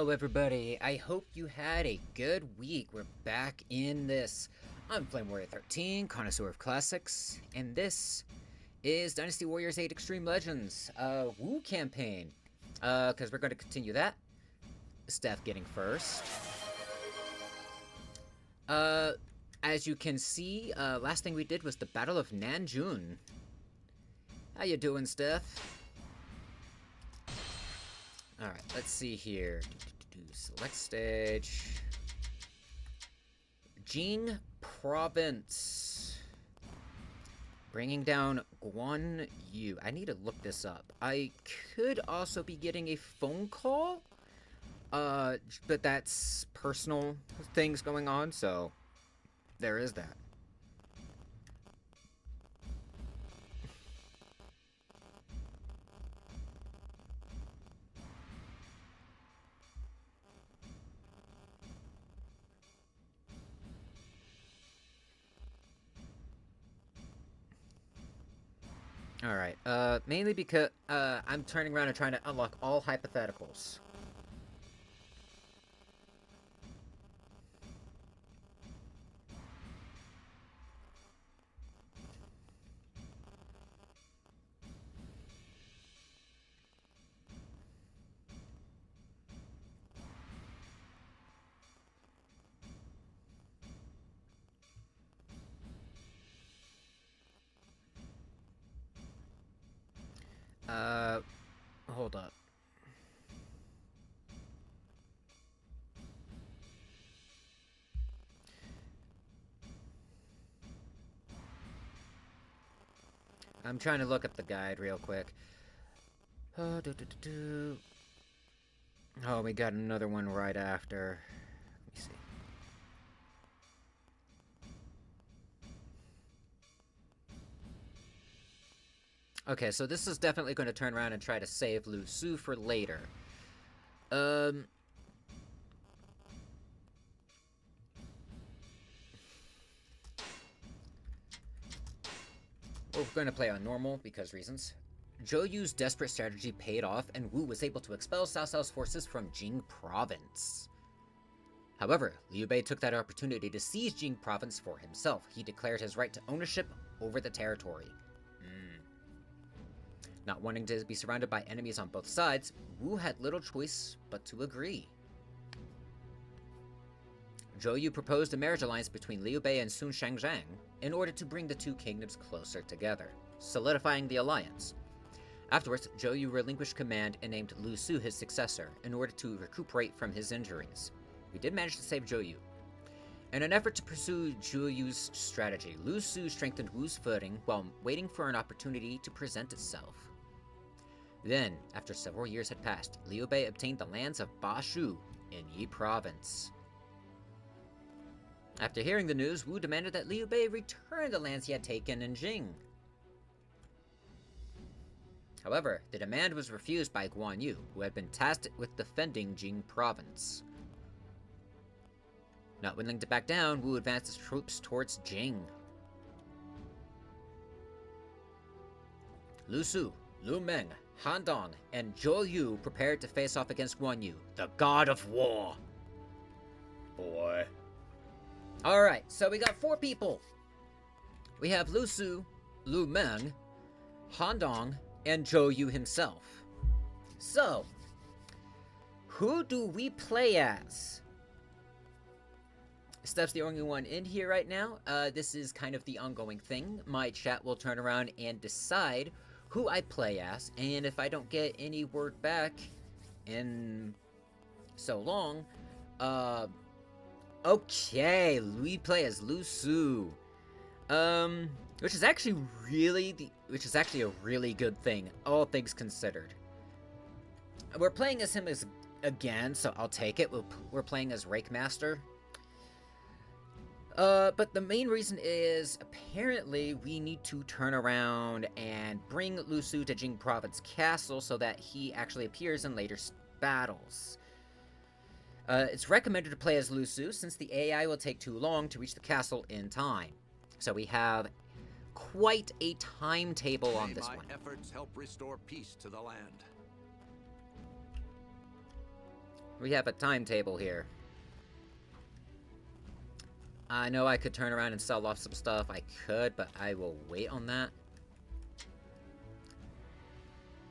Hello everybody, I hope you had a good week. We're back in this. I'm Flame Warrior 13, connoisseur of classics, and this is Dynasty Warriors 8 Extreme Legends, Wu campaign. Because we're going to continue that. Steph getting first. As you can see, last thing we did was the Battle of Nanjun. How you doing, Steph? Alright, let's see here. Select stage. Jing Province. Bringing down Guan Yu. I need to look this up. I could also be getting a phone call. But that's personal things going on, so there is that. Alright, mainly because, I'm turning around and trying to unlock all hypotheticals. Hold up. I'm trying to look up the guide real quick. Oh, oh, we got another one right after. Let me see. Okay, so this is definitely going to turn around and try to save Lu Su for later. Well, we're going to play on normal because reasons. Zhou Yu's desperate strategy paid off, and Wu was able to expel Cao Cao's forces from Jing Province. However, Liu Bei took that opportunity to seize Jing Province for himself. He declared his right to ownership over the territory. Not wanting to be surrounded by enemies on both sides, Wu had little choice but to agree. Zhou Yu proposed a marriage alliance between Liu Bei and Sun Shangzhang in order to bring the two kingdoms closer together, solidifying the alliance. Afterwards, Zhou Yu relinquished command and named Lu Su his successor in order to recuperate from his injuries. We did manage to save Zhou Yu. In an effort to pursue Zhou Yu's strategy, Lu Su strengthened Wu's footing while waiting for an opportunity to present itself. Then, after several years had passed, Liu Bei obtained the lands of Bashu in Yi Province. After hearing the news, Wu demanded that Liu Bei return the lands he had taken in Jing. However, the demand was refused by Guan Yu, who had been tasked with defending Jing Province. Not willing to back down, Wu advanced his troops towards Jing. Lu Su, Lu Meng, Han Dong, and Zhou Yu prepared to face off against Guan Yu, the god of war. Boy. Alright, so we got 4 people. We have Lu Su, Lu Meng, Han Dong, and Zhou Yu himself. So, who do we play as? Steph's the only one in here right now. This is kind of the ongoing thing. My chat will turn around and decide who I play as, and if I don't get any word back in so long, okay, we play as Lu Su, which is actually a really good thing, all things considered. We're playing as him again, so I'll take it. We're playing as Rake Master. But the main reason is, apparently, we need to turn around and bring Lu Su to Jing Province Castle so that he actually appears in later battles. It's recommended to play as Lu Su since the AI will take too long to reach the castle in time. So we have quite a timetable on this one. My efforts help restore peace to the land. We have a timetable here. I know I could turn around and sell off some stuff. I could, but I will wait on that.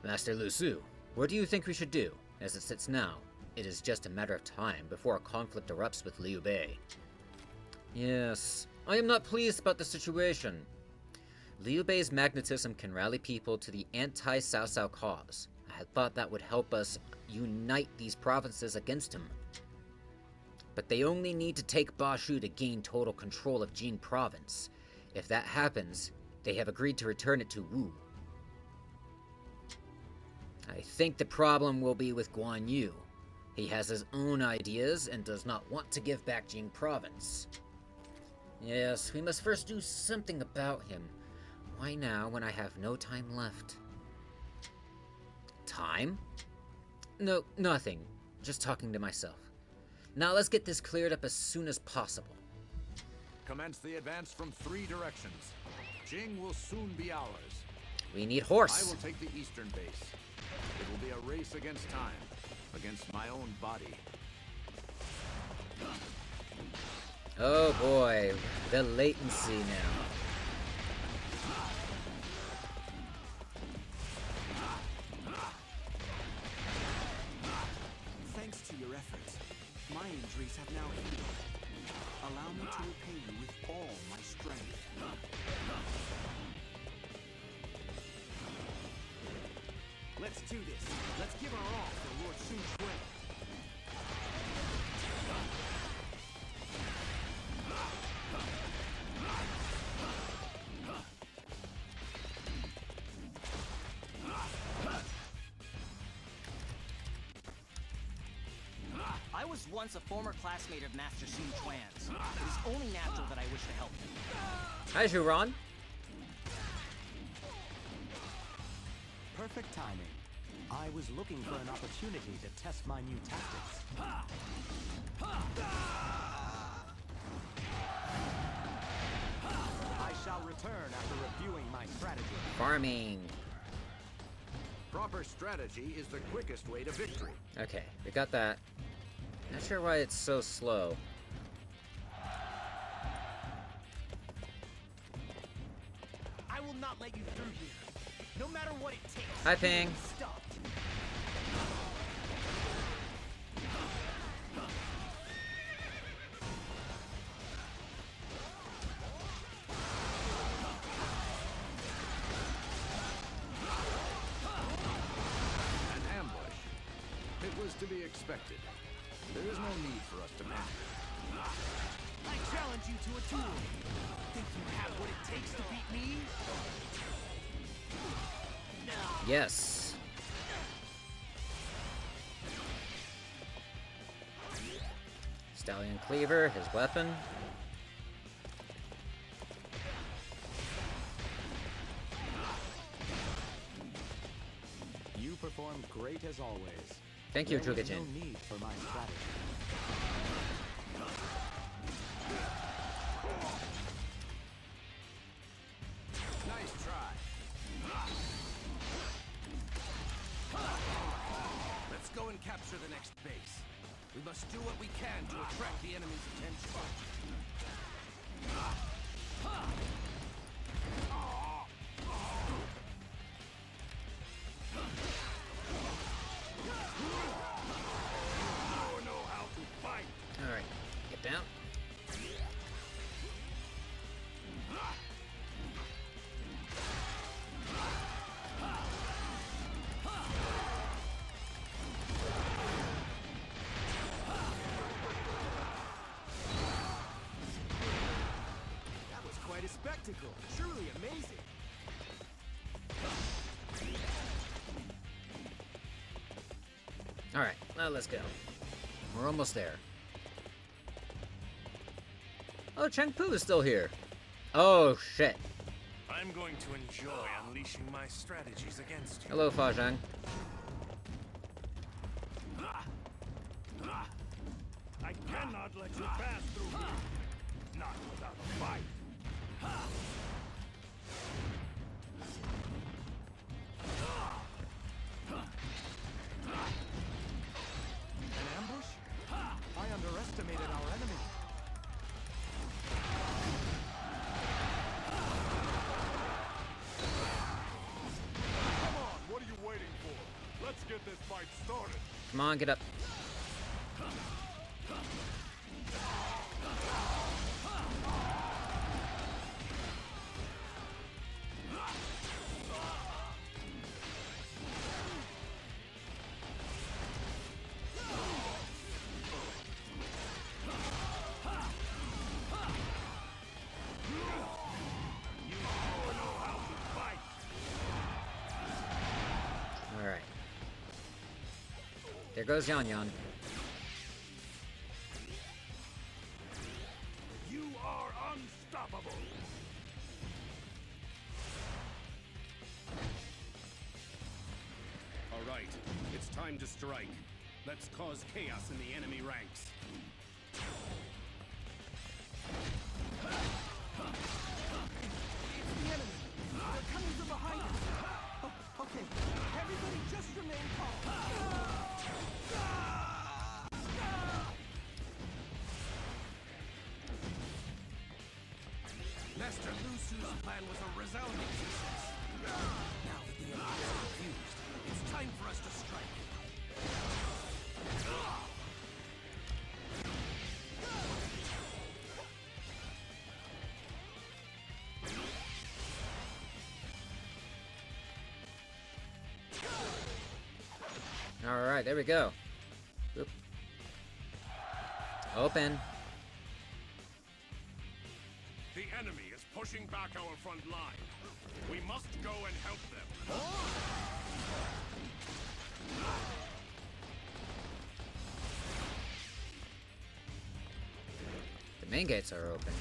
Master Lu Su, what do you think we should do? As it sits now, it is just a matter of time before a conflict erupts with Liu Bei. Yes, I am not pleased about the situation. Liu Bei's magnetism can rally people to the anti-Cao Cao cause. I had thought that would help us unite these provinces against him. But they only need to take Bashu to gain total control of Jing province. If that happens, they have agreed to return it to Wu. I think the problem will be with Guan Yu. He has his own ideas and does not want to give back Jing province. Yes, we must first do something about him. Why now, when I have no time left? Time? No, nothing. Just talking to myself. Now let's get this cleared up as soon as possible. Commence the advance from 3 directions. Jing will soon be ours. We need horse. I will take the eastern base. It will be a race against time, against my own body. Oh boy, the latency now. Thanks to your efforts, my injuries have now healed. Allow me to repay you with all my strength. Let's do this. Let's give our all for Lord Sun Quan. I was once a former classmate of Master Sun Quan's. It is only natural that I wish to help him. Hi, Zhuran. Perfect timing. I was looking for an opportunity to test my new tactics. I shall return after reviewing my strategy. Farming. Proper strategy is the quickest way to victory. Okay, we got that. Not sure why it's so slow. I will not let you through here. No matter what it takes. Hi, Ping. Stop. An ambush. It was to be expected. There is no need for us to panic. I challenge you to a duel. Think you have what it takes to beat me? Yes. Stallion Cleaver, his weapon. You performed great as always. Thank you, There was Zhuge-Jin. no need for my strategy. Nice try. Let's go and capture the next base. We must do what we can to attract the enemy's attention. You know how to fight. Alright, get down. That was quite a spectacle. Truly amazing. Alright, now let's go. We're almost there. Oh, Chengpu is still here. Oh, shit. I'm going to enjoy unleashing my strategies against you. Hello, Fa Zhang. I cannot let you pass through here. Not without a fight. An ambush? underestimated our enemy. Come on, what are you waiting for? Let's get this fight started. Come on, get up. Alright. There goes Yan Yan. You are unstoppable. All right, it's time to strike. Let's cause chaos in the enemy ranks. It's the enemy. They're coming from behind us. Oh, okay, everybody just remain calm. Master Lu Su's plan was a resounding success. Now that the enemy is confused, it's time for us to strike. Alright, there we go. Oop. Open. The enemy is pushing back our front line. We must go and help them. The main gates are open.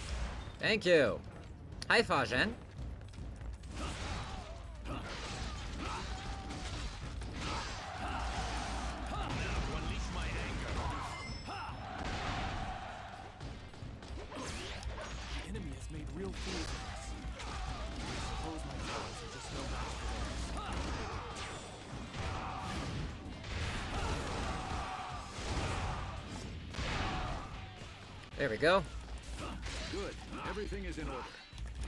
Thank you. Hi, Fajen. The enemy has made real fools of us. I suppose my powers are just no match for theirs. There we go. Good. Everything is in order.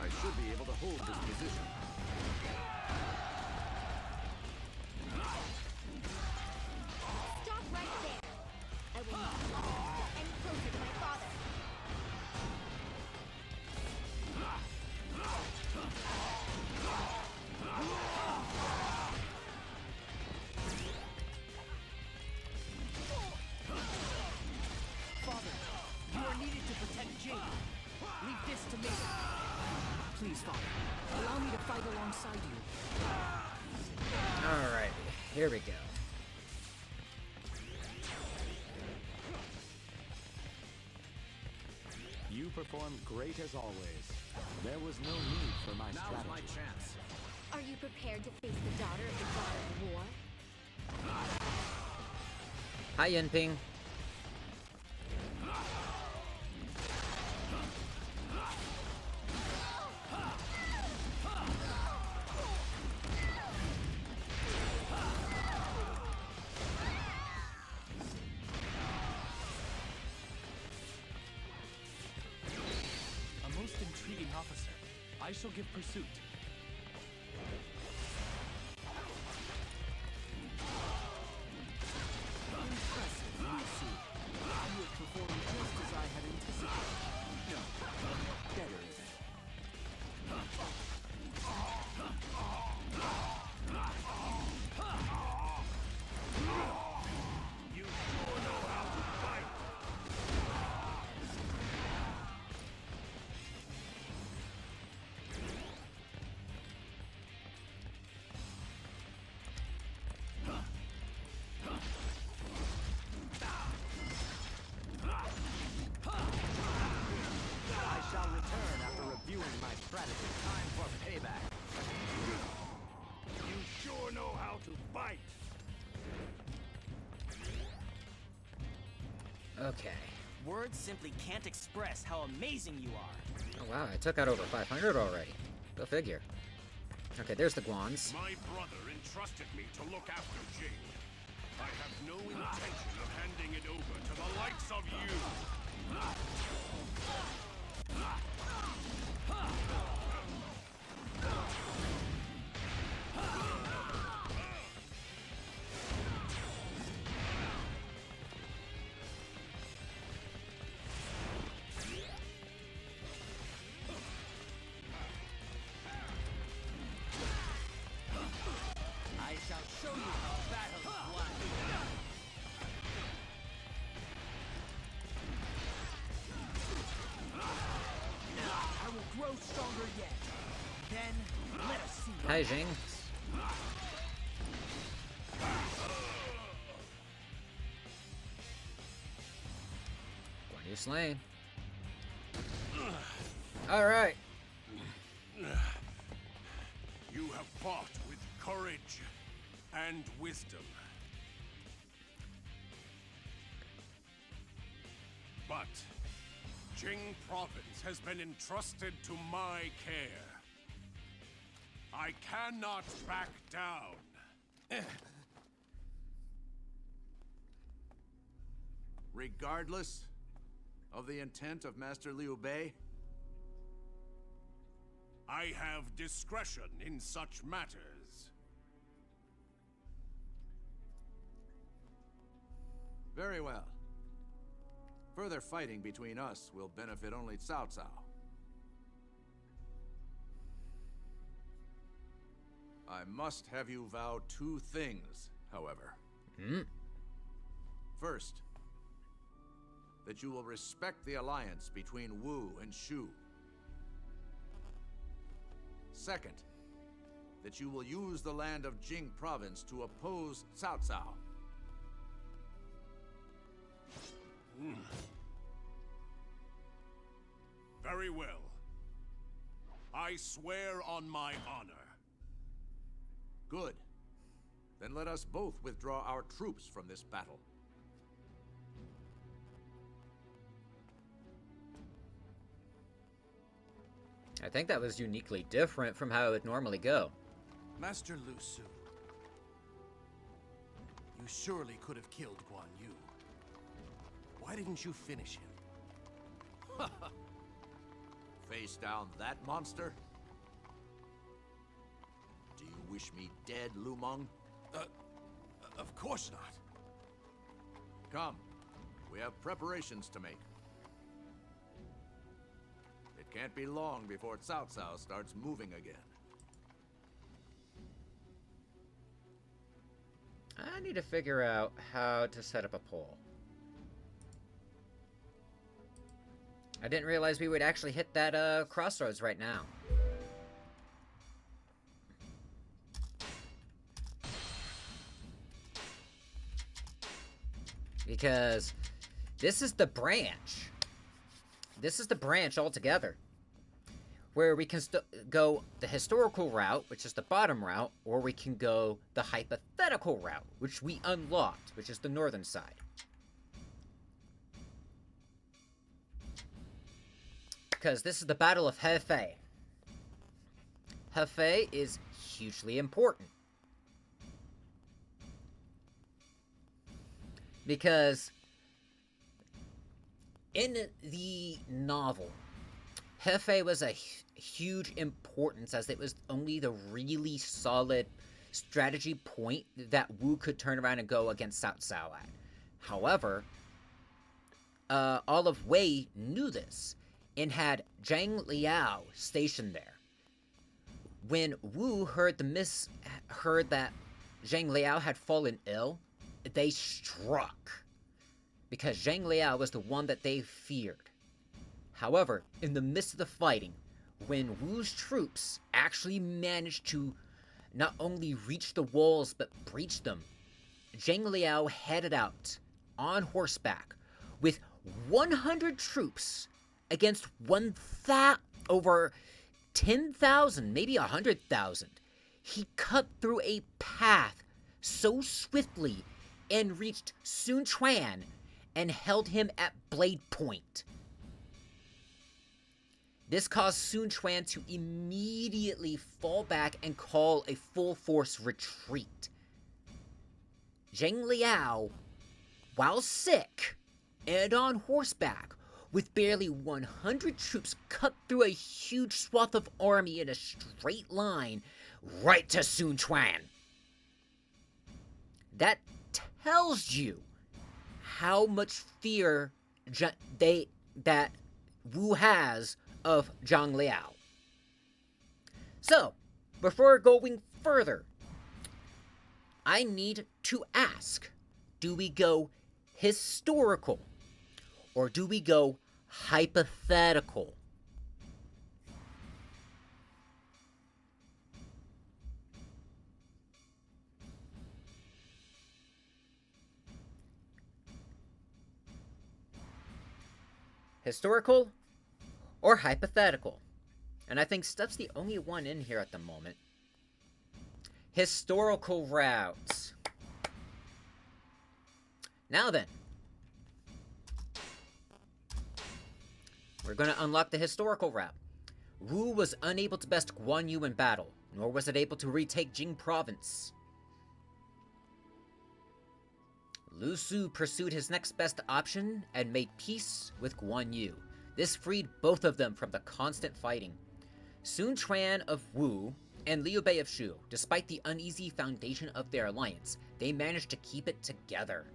I should be able to hold this position. Stop right there. I will not allow you to get any closer to my father. Father, you are needed to protect Jade. Leave this to me. Please, Father, allow me to fight alongside you. Alright, here we go. You performed great as always. There was no need for my Now's strategy. my chance. Are you prepared to face the daughter of the god of war? Hi, Yinping. A most intriguing officer. I shall give pursuit. Impressive, Lu Su. You have performed just as I had anticipated. No, better even. You sure know how to fight. I shall return after reviewing my strategy. Time for payback. You sure know how to fight. Okay. Words simply can't express how amazing you are. Oh wow, I took out over 500 already. Go figure. Okay, there's the Guans. My brother entrusted me to look after Jade. I have no intention of handing it over to the likes of you. Hi, Jing. One you slain. Alright. You have fought with courage and wisdom. But Jing Province has been entrusted to my care. I cannot back down. Regardless of the intent of Master Liu Bei? I have discretion in such matters. Very well. Further fighting between us will benefit only Cao Cao. I must have you vow two things, however. First, that you will respect the alliance between Wu and Shu. Second, that you will use the land of Jing Province to oppose Cao Cao. Very well. I swear on my honor. Good. Then let us both withdraw our troops from this battle. I think that was uniquely different from how it would normally go. Master Lu Su, you surely could have killed Guan Yu. Why didn't you finish him? Face down that monster? Do you wish me dead, Lu Meng? Of course not. Come. We have preparations to make. It can't be long before Cao Cao starts moving again. I need to figure out how to set up a poll. I didn't realize we would actually hit that crossroads right now. Because this is the branch. This is the branch altogether. Where we can go the historical route, which is the bottom route, or we can go the hypothetical route, which we unlocked, which is the northern side. Because this is the Battle of Hefei. Hefei is hugely important. Because in the novel, Hefei was a huge importance as it was only the really solid strategy point that Wu could turn around and go against Cao Cao at. However, all of Wei knew this and had Zhang Liao stationed there. When Wu heard that Zhang Liao had fallen ill, they struck, because Zhang Liao was the one that they feared. However, in the midst of the fighting, when Wu's troops actually managed to not only reach the walls but breach them, Zhang Liao headed out on horseback with 100 troops against over 10,000, maybe 100,000. He cut through a path so swiftly and reached Sun Quan and held him at blade point. This caused Sun Quan to immediately fall back and call a full-force retreat. Zhang Liao, while sick and on horseback, with barely 100 troops, cut through a huge swath of army in a straight line right to Sun Quan. That tells you how much fear that Wu has of Zhang Liao. So, before going further, I need to ask, do we go historical or do we go hypothetical? Historical or hypothetical? And I think Stuff's the only one in here at the moment. Historical routes. Now then, we're going to unlock the historical route. Wu was unable to best Guan Yu in battle, nor was it able to retake Jing province. Lu Su pursued his next best option and made peace with Guan Yu. This freed both of them from the constant fighting. Sun Quan of Wu and Liu Bei of Shu, despite the uneasy foundation of their alliance, they managed to keep it together.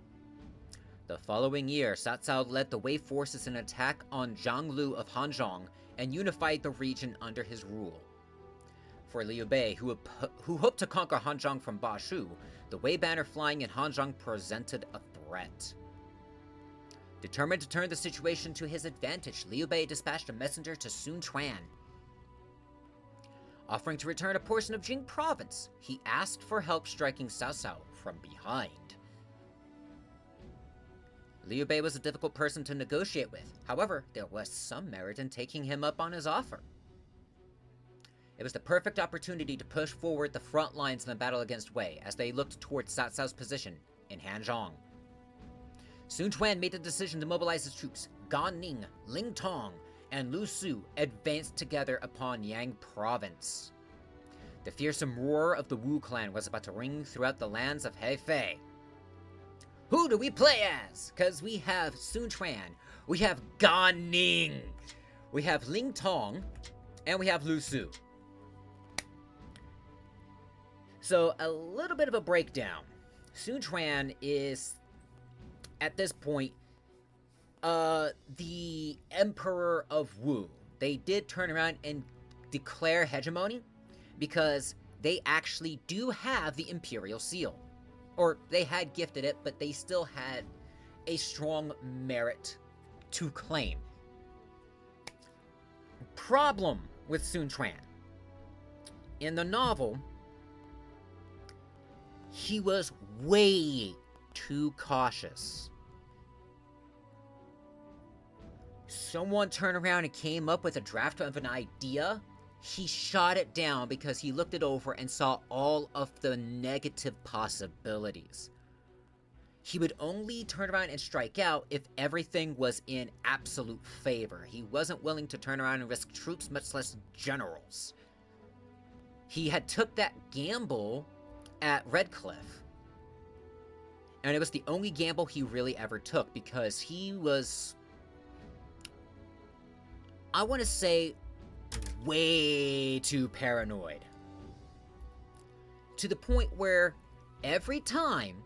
The following year, Cao Cao led the Wei forces in an attack on Zhang Lu of Hanzhong and unified the region under his rule. For Liu Bei, who hoped to conquer Hanzhong from Ba Shu, the Wei banner flying in Hanzhong presented a threat. Determined to turn the situation to his advantage, Liu Bei dispatched a messenger to Sun Quan. Offering to return a portion of Jing province, he asked for help striking Cao Cao from behind. Liu Bei was a difficult person to negotiate with. However, there was some merit in taking him up on his offer. It was the perfect opportunity to push forward the front lines in the battle against Wei as they looked towards Cao Cao's position in Hanzhong. Sun Quan made the decision to mobilize his troops. Gan Ning, Ling Tong, and Lu Su advanced together upon Yang province. The fearsome roar of the Wu clan was about to ring throughout the lands of Hefei. Who do we play as? Because we have Sun Quan, we have Gan Ning, we have Ling Tong, and we have Lu Su. So, a little bit of a breakdown. Sun Quan is, at this point, the Emperor of Wu. They did turn around and declare hegemony because they actually do have the Imperial Seal. Or they had gifted it, but they still had a strong merit to claim. Problem with Sun Quan. In the novel, he was way too cautious. Someone turned around and came up with a draft of an idea. He shot it down because he looked it over and saw all of the negative possibilities. He would only turn around and strike out if everything was in absolute favor. He wasn't willing to turn around and risk troops, much less generals. He had took that gamble at Redcliffe. And it was the only gamble he really ever took because he was, I want to say, way too paranoid. To the point where every time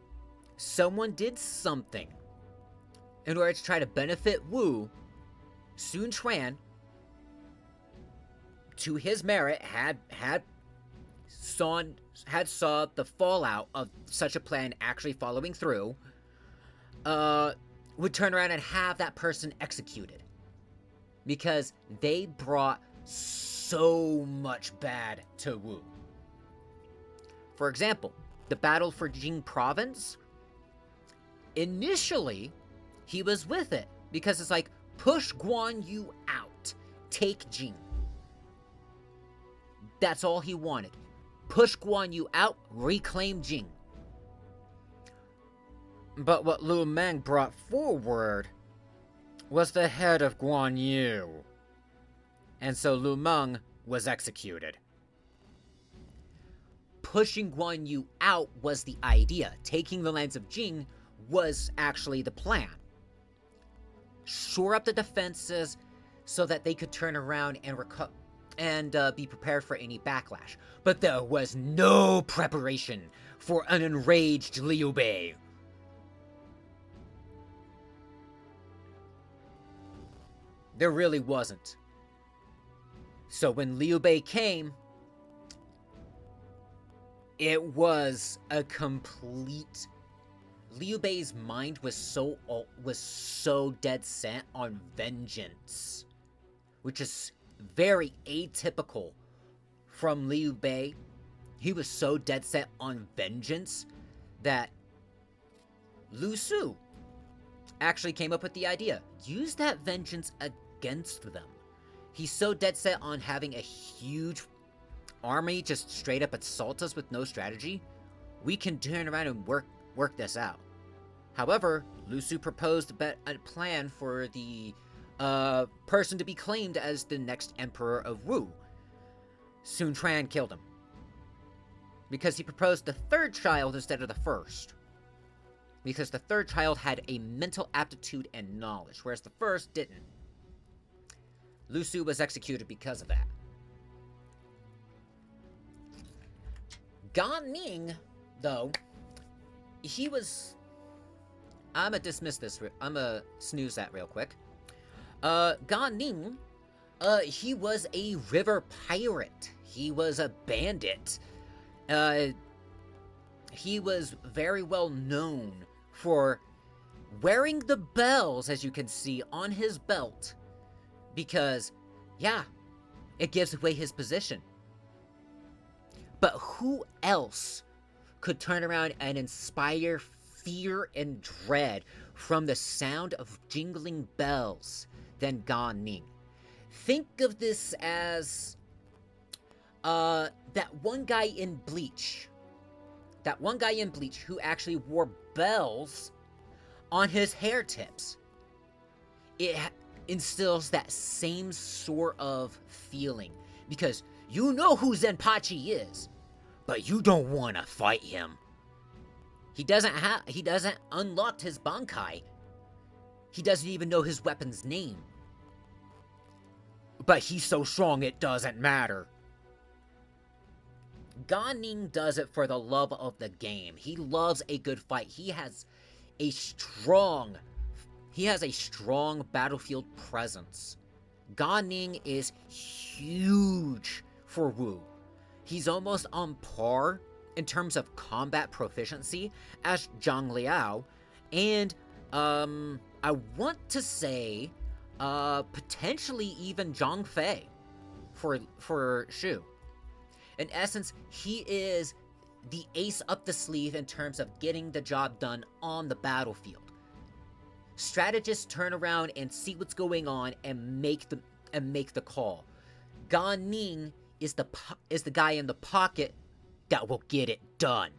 someone did something in order to try to benefit Wu, Sun Quan, to his merit, had saw the fallout of such a plan actually following through, would turn around and have that person executed. Because they brought so much bad to Wu. For example, the battle for Jing province, initially, he was with it, because it's like, push Guan Yu out, take Jing. That's all he wanted. Push Guan Yu out, reclaim Jing. But what Lu Meng brought forward was the head of Guan Yu. And so Lu Meng was executed. Pushing Guan Yu out was the idea. Taking the lands of Jing was actually the plan. Shore up the defenses so that they could turn around and be prepared for any backlash. But there was no preparation for an enraged Liu Bei. There really wasn't. So when Liu Bei came, it was a complete... Liu Bei's mind was so dead set on vengeance, which is very atypical from Liu Bei. He was so dead set on vengeance that Lu Su actually came up with the idea. Use that vengeance against them. He's so dead set on having a huge army just straight up assault us with no strategy. We can turn around and work this out. However, Lu Su proposed a plan for the person to be claimed as the next emperor of Wu. Sun Quan killed him, because he proposed the third child instead of the first. Because the third child had a mental aptitude and knowledge, whereas the first didn't. Lu Su was executed because of that. Gan Ning, though, he was... I'm gonna dismiss this. I'm gonna snooze that real quick. Gan Ning, he was a river pirate. He was a bandit. He was very well known for wearing the bells, as you can see, on his belt. Because, yeah, it gives away his position. But who else could turn around and inspire fear and dread from the sound of jingling bells than Gan Ning? Think of this as that one guy in Bleach. That one guy in Bleach who actually wore bells on his hair tips. It instills that same sort of feeling. Because you know who Zenpachi is, but you don't want to fight him. He doesn't unlock his Bankai. He doesn't even know his weapon's name. But he's so strong it doesn't matter. Gan Ning does it for the love of the game. He loves a good fight. He has a strong battlefield presence. Gan Ning is huge for Wu. He's almost on par in terms of combat proficiency as Zhang Liao, and I want to say potentially even Zhang Fei for Shu. In essence, he is the ace up the sleeve in terms of getting the job done on the battlefield. Strategists turn around and see what's going on and make the call. Gan Ning is the guy in the pocket that will get it done.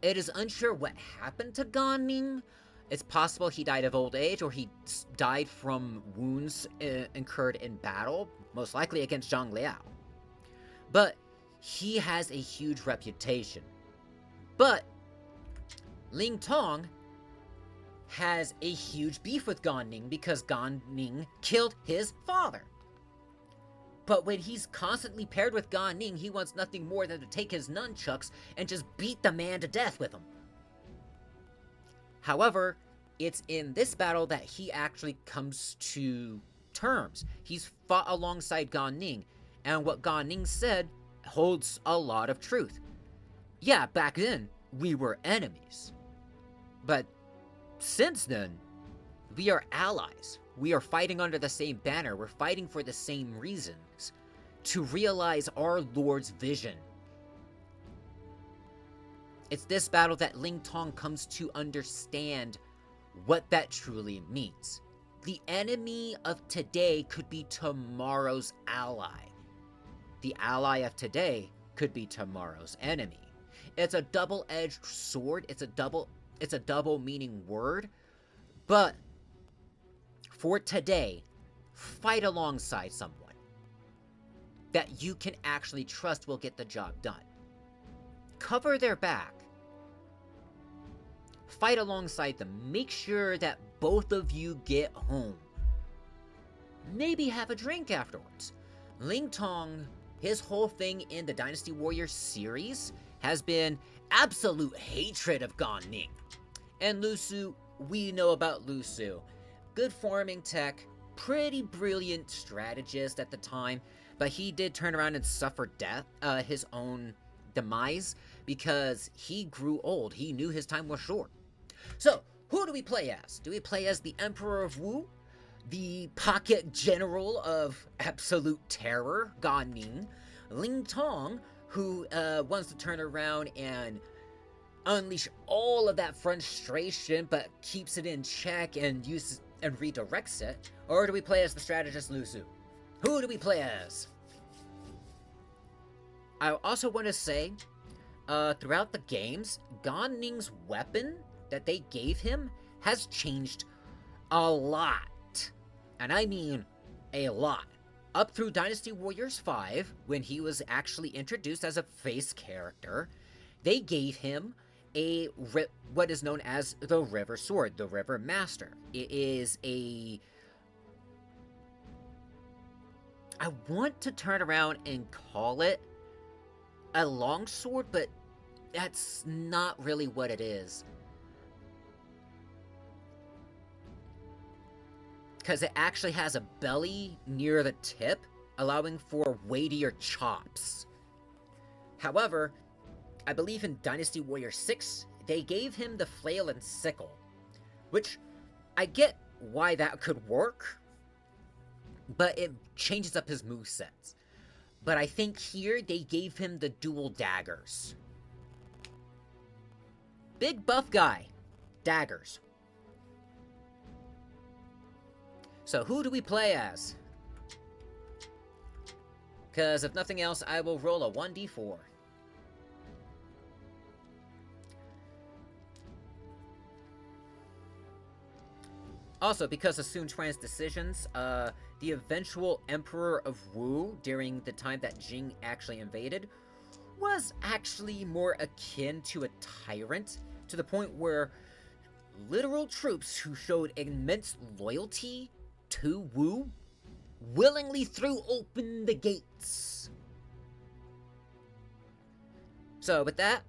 It is unsure what happened to Gan Ning. It's possible he died of old age, or he died from wounds incurred in battle, most likely against Zhang Liao. But he has a huge reputation. But Ling Tong has a huge beef with Gan Ning because Gan Ning killed his father. But when he's constantly paired with Gan Ning, he wants nothing more than to take his nunchucks and just beat the man to death with them. However, it's in this battle that he actually comes to terms. He's fought alongside Gan Ning, and what Gan Ning said holds a lot of truth. Yeah, back then, we were enemies. But since then, we are allies. We are fighting under the same banner. We're fighting for the same reasons. To realize our Lord's vision. It's this battle that Ling Tong comes to understand what that truly means. The enemy of today could be tomorrow's ally. The ally of today could be tomorrow's enemy. It's a double-edged sword. It's a double meaning word. But for today, fight alongside someone that you can actually trust will get the job done. Cover their back. Fight alongside them. Make sure that both of you get home. Maybe have a drink afterwards. Ling Tong, his whole thing in the Dynasty Warriors series has been absolute hatred of Gan Ning. And Lu Su, we know about Lu Su. Good farming tech, pretty brilliant strategist at the time, but he did turn around and suffer death, his own demise, because he grew old. He knew his time was short. So, who do we play as? Do we play as the Emperor of Wu? The pocket general of absolute terror, Gan Ning? Ling Tong, who wants to turn around and unleash all of that frustration but keeps it in check and uses and redirects it? Or do we play as the strategist Lu Su? Who do we play as? I also want to say, throughout the games, Gan Ning's weapon that they gave him has changed a lot. And I mean a lot. Up through Dynasty Warriors 5, when he was actually introduced as a face character, they gave him what is known as the River Sword, the River Master. It is a... I want to turn around and call it a longsword, but that's not really what it is. Because it actually has a belly near the tip, allowing for weightier chops. However, I believe in Dynasty Warrior 6, they gave him the flail and sickle, which I get why that could work, but it changes up his movesets. But I think here they gave him the dual daggers. Big buff guy, daggers. So who do we play as? Because if nothing else, I will roll a 1d4. Also, because of Sun Quan's decisions, the eventual Emperor of Wu, during the time that Jing actually invaded, was actually more akin to a tyrant, to the point where literal troops who showed immense loyalty to Wu willingly threw open the gates. So with that,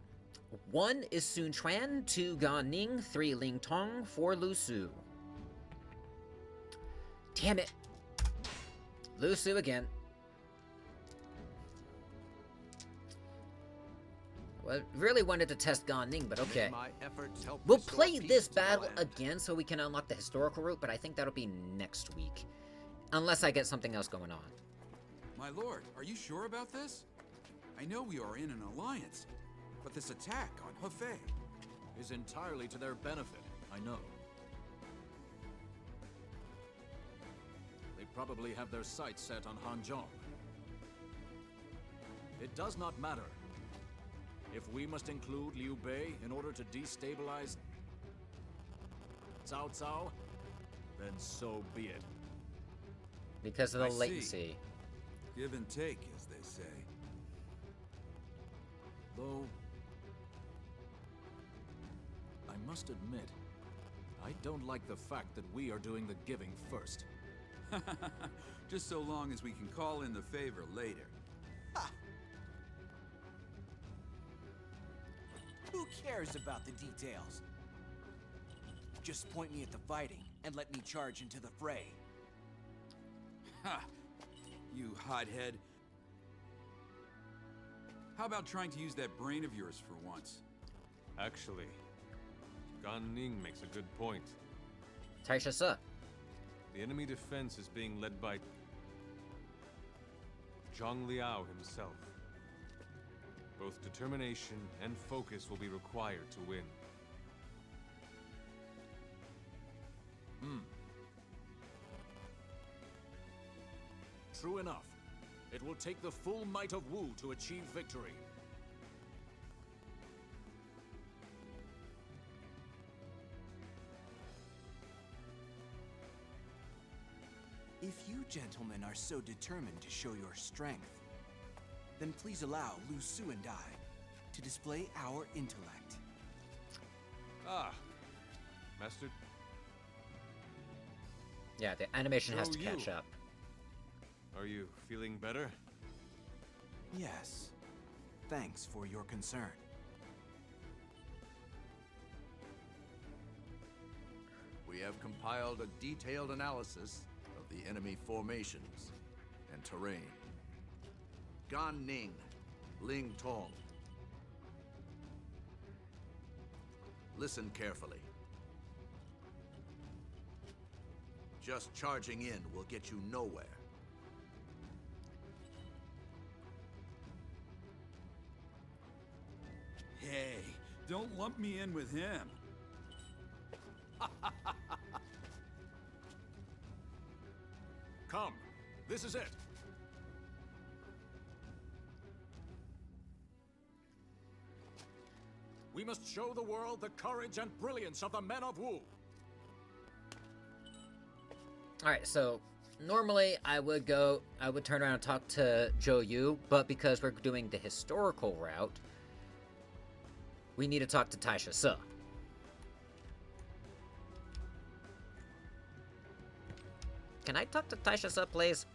1 is Sun Quan, 2 Gan Ning, 3 Ling Tong, 4 Lu Su. Damn it. Lu Su again. Well, really wanted to test Gan Ning, but okay. We'll play this battle again so we can unlock the historical route, but I think that'll be next week. Unless I get something else going on. My lord, are you sure about this? I know we are in an alliance, but this attack on Hefei is entirely to their benefit, I know. They probably have their sights set on Hanzhong. It does not matter. If we must include Liu Bei in order to destabilize Cao Cao, then so be it. Because of the I latency. See. Give and take, as they say. Though, I must admit, I don't like the fact that we are doing the giving first. Just so long as we can call in the favor later. Ha! Who cares about the details? Just point me at the fighting and let me charge into the fray. Ha! You hothead. How about trying to use that brain of yours for once? Actually, Gan Ning makes a good point. Taisha Sa. The enemy defense is being led by Zhang Liao himself. Both determination and focus will be required to win. True enough. It will take the full might of Wu to achieve victory. If you gentlemen are so determined to show your strength, then please allow Lu Su and I to display our intellect. Ah, Master. Yeah, the animation has to So catch you- up. Are you feeling better? Yes. Thanks for your concern. We have compiled a detailed analysis of the enemy formations and terrain. Gan Ning, Ling Tong. Listen carefully. Just charging in will get you nowhere. Hey, don't lump me in with him. Come, this is it. We must show the world the courage and brilliance of the men of Wu. Alright, so normally I would turn around and talk to Zhou Yu, but because we're doing the historical route, we need to talk to Taisha Se. Can I talk to Taisha Se, please?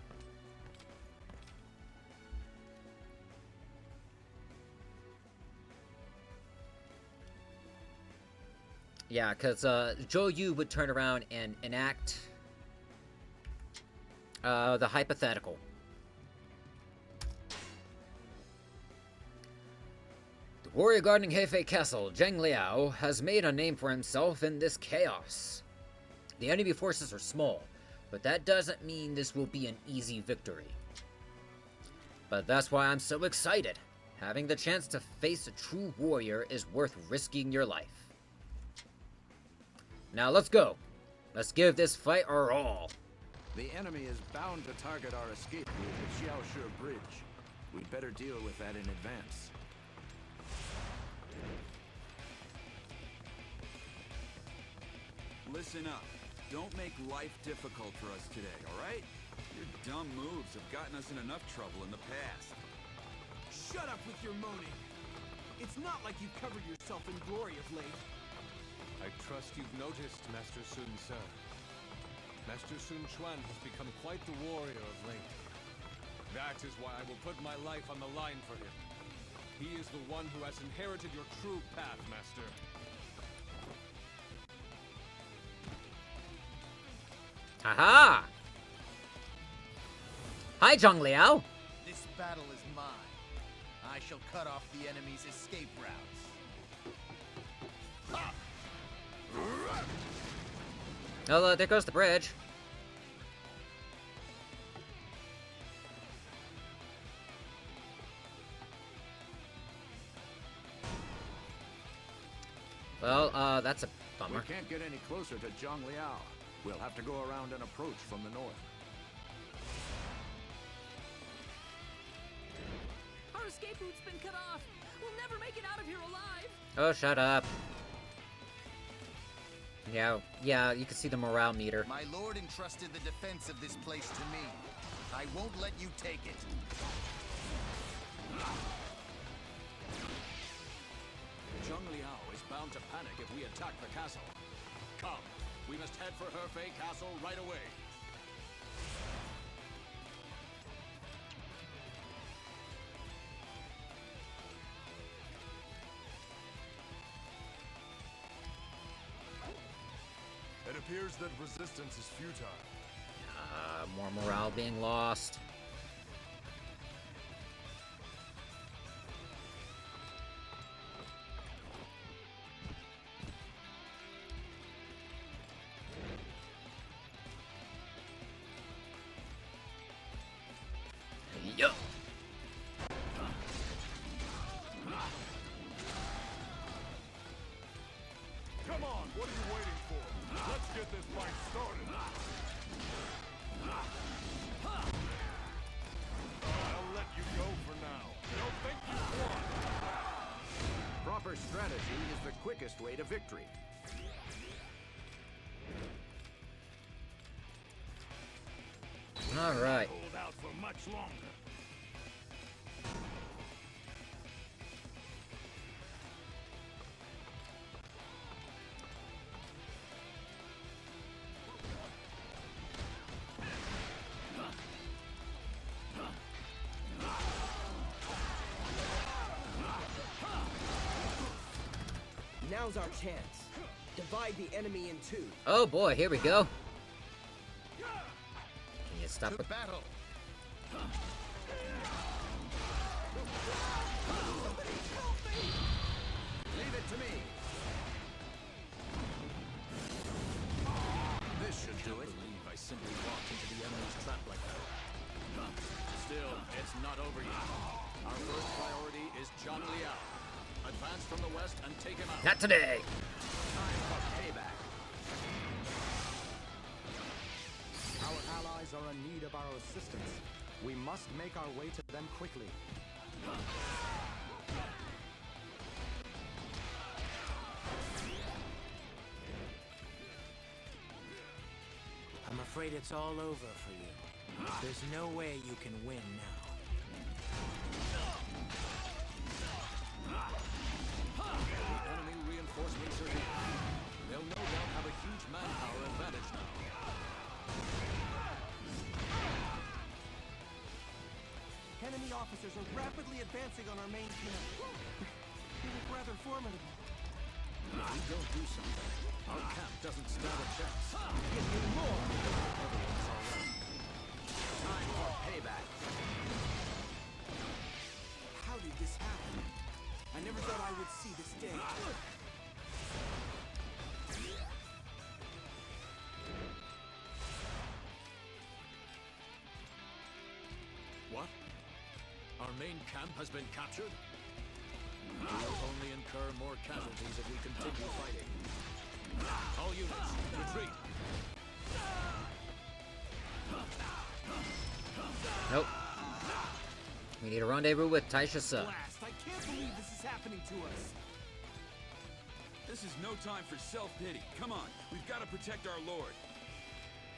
Yeah, because Zhou Yu would turn around and enact the hypothetical. The warrior guarding Hefei Castle, Zheng Liao, has made a name for himself in this chaos. The enemy forces are small, but that doesn't mean this will be an easy victory. But that's why I'm so excited. Having the chance to face a true warrior is worth risking your life. Now let's go. Let's give this fight our all. The enemy is bound to target our escape route at Xiaoshe Bridge. We'd better deal with that in advance. Listen up. Don't make life difficult for us today, alright? Your dumb moves have gotten us in enough trouble in the past. Shut up with your moaning. It's not like you covered yourself in glory of late. I trust you've noticed, Master Sun Ce. Master Sun Quan has become quite the warrior of late. That is why I will put my life on the line for him. He is the one who has inherited your true path, Master. Haha! Hi, Zheng Liao! This battle is mine. I shall cut off the enemy's escape routes. Ha! Oh, there goes the bridge. Well, that's a bummer. We can't get any closer to Zheng Liao. We'll have to go around and approach from the north. Our escape route's been cut off. We'll never make it out of here alive. Oh, shut up. Yeah, you can see the morale meter. My lord entrusted the defense of this place to me. I won't let you take it. Zheng Liao is bound to panic if we attack the castle. Come, we must head for Hefei Castle right away. It appears that resistance is futile. More morale being lost. Yup. Come on, what are you waiting for? Let's get this fight started. I'll let you go for now. Don't think you won. Proper strategy is the quickest way to victory. All right. Hold out for much longer. Now's our chance. Divide the enemy in two. Oh boy, here we go. Can you stop To it? battle. Leave it to me. This should do it. I simply walked into the enemy's trap like that. Still, it's not over yet. Our first priority is Zheng Liao. Advance from the west and take him out. Not today. Time for payback. Our allies are in need of our assistance. We must make our way to them quickly. I'm afraid it's all over for you. There's no way you can win now. The enemy reinforcements are here. They'll no doubt have a huge manpower advantage now. Enemy officers are rapidly advancing on our main camp. They look rather formidable. If we don't do something, our camp doesn't stand a chance. Give me more! Everyone's all right. Time for payback. How did this happen? I never thought I would see this day. What? Our main camp has been captured? We will only incur more casualties if we continue fighting. All units, retreat! Nope. We need a rendezvous with Taisha Su. Blast! I can't believe this is happening to us. This is no time for self-pity. Come on, we've got to protect our lord.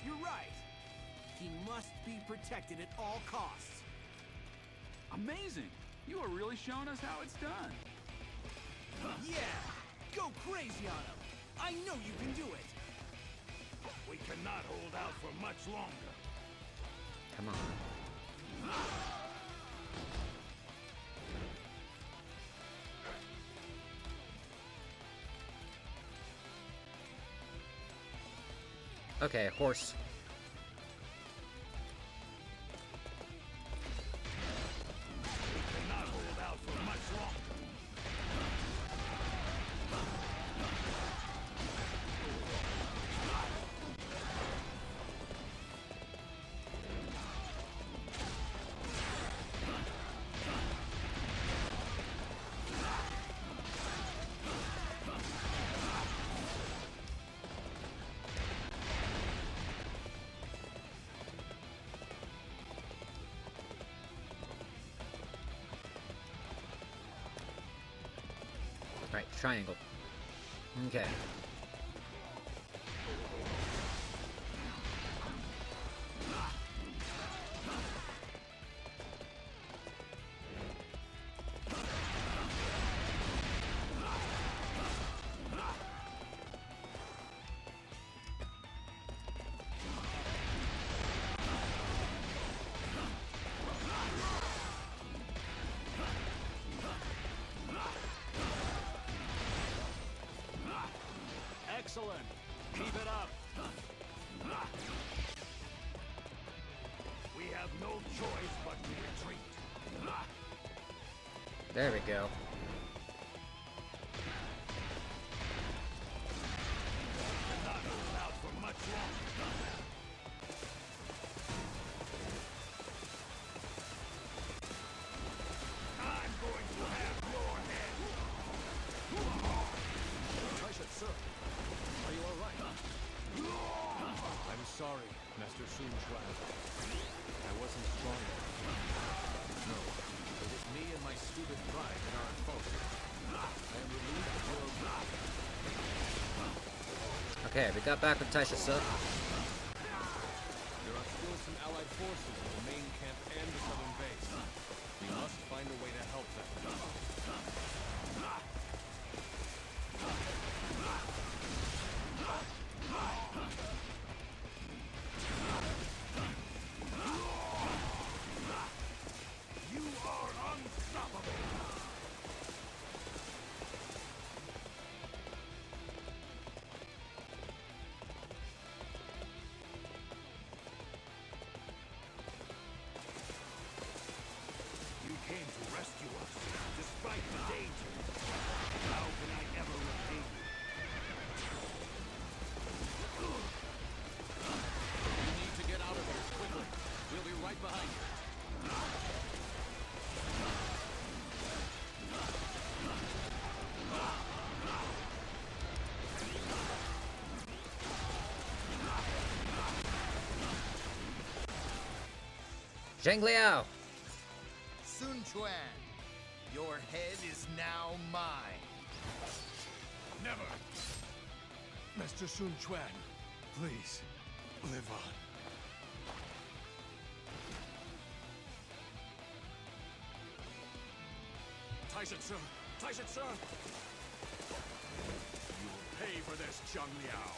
You're right. He must be protected at all costs. Amazing! You are really showing us how it's done. Yeah! Go crazy on him! I know you can do it! We cannot hold out for much longer. Come on. Okay, horse. Cannot hold out for much longer. Right, triangle. Okay. Excellent. Keep it up. We have no choice but to retreat. There we go. Cannot hold out for much longer. I'm going to have your head. Taisha, sir. Are you all right? I'm sorry, Master Sun Quan. I wasn't strong enough. No. It was me and my stupid pride that are at fault. I am relieved that you're okay. Okay, we got back with Taisha Su. There are still some allied forces in the main camp and the southern base. We must find a way to help them. You are unstoppable. You came to rescue us, despite Zhang Liao! Sun Quan, your head is now mine. Never! Master Sun Quan, please, live on. Taishatsu! Taishatsu! You will pay for this, Zhang Liao.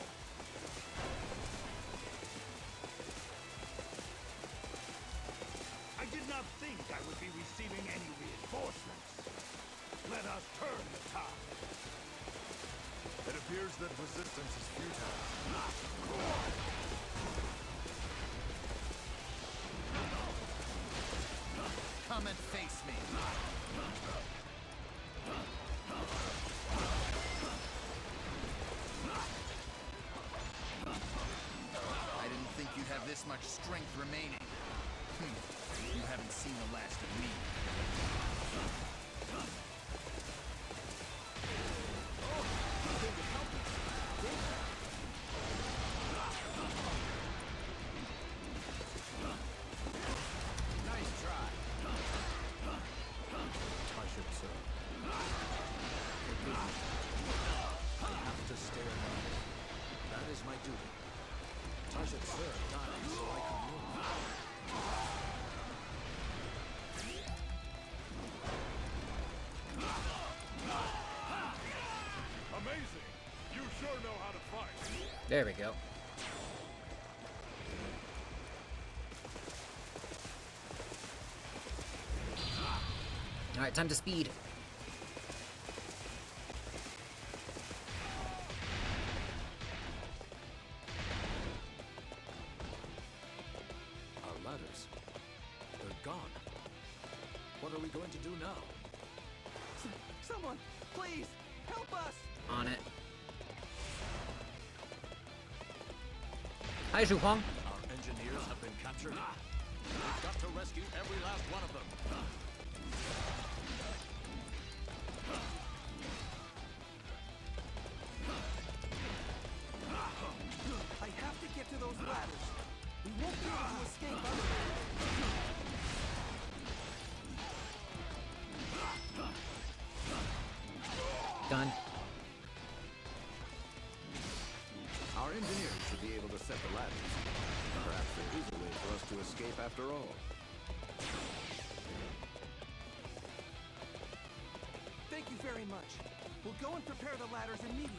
I did not think I would be receiving any reinforcements. Let us turn the tide. It appears that resistance is futile. Come and face me. I didn't think you'd have this much strength remaining. You haven't seen the last of me. Nice try. Taishatsu. Forgive me. I have to stay alive. That is my duty. Taishatsu died so I can live. Amazing! You sure know how to fight. There we go. Alright, time to speed. Our ladders. They're gone. What are we going to do now? Someone, please, help us! On it. Hi, Zhu Huang. Our engineers have been captured. We've got to rescue every last one of them. I have to get to those ladders. We won't be able to escape otherwise. Done. Our engineers should be able to set the ladders. Perhaps there is a way for us to escape after all. Thank you very much. We'll go and prepare the ladders immediately.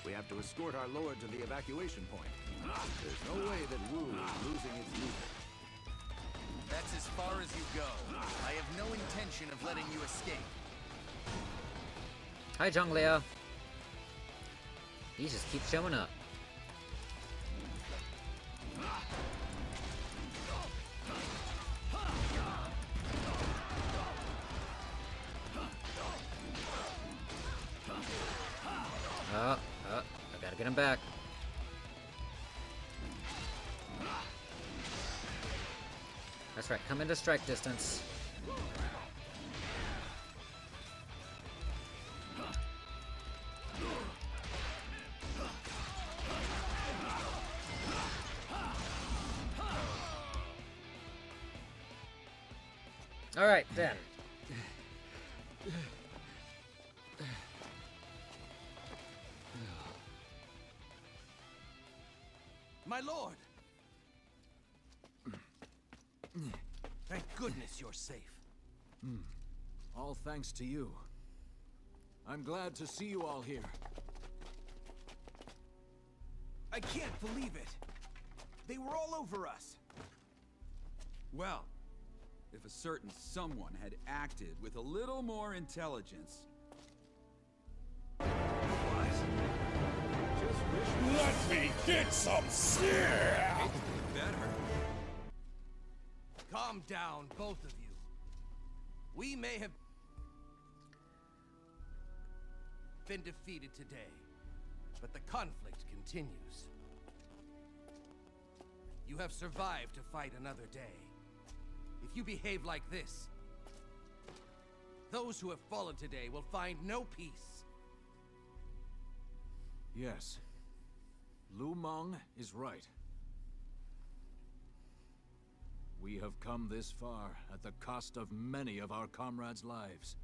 We have to escort our lord to the evacuation point. There's no way that Wu is losing its leader. That's as far as you go. I have no intention of letting you escape. Hi, Zhang Liao. These just keep showing up. I gotta get him back. That's right, come into strike distance. All right, then. My lord! Thank goodness you're safe. All thanks to you. I'm glad to see you all here. I can't believe it! They were all over us! Well, if a certain someone had acted with a little more intelligence. Let me get some snare! Better. Calm down, both of you. We may have been defeated today, but the conflict continues. You have survived to fight another day. If you behave like this, those who have fallen today will find no peace. Yes. Lu Meng is right. We have come this far at the cost of many of our comrades' lives.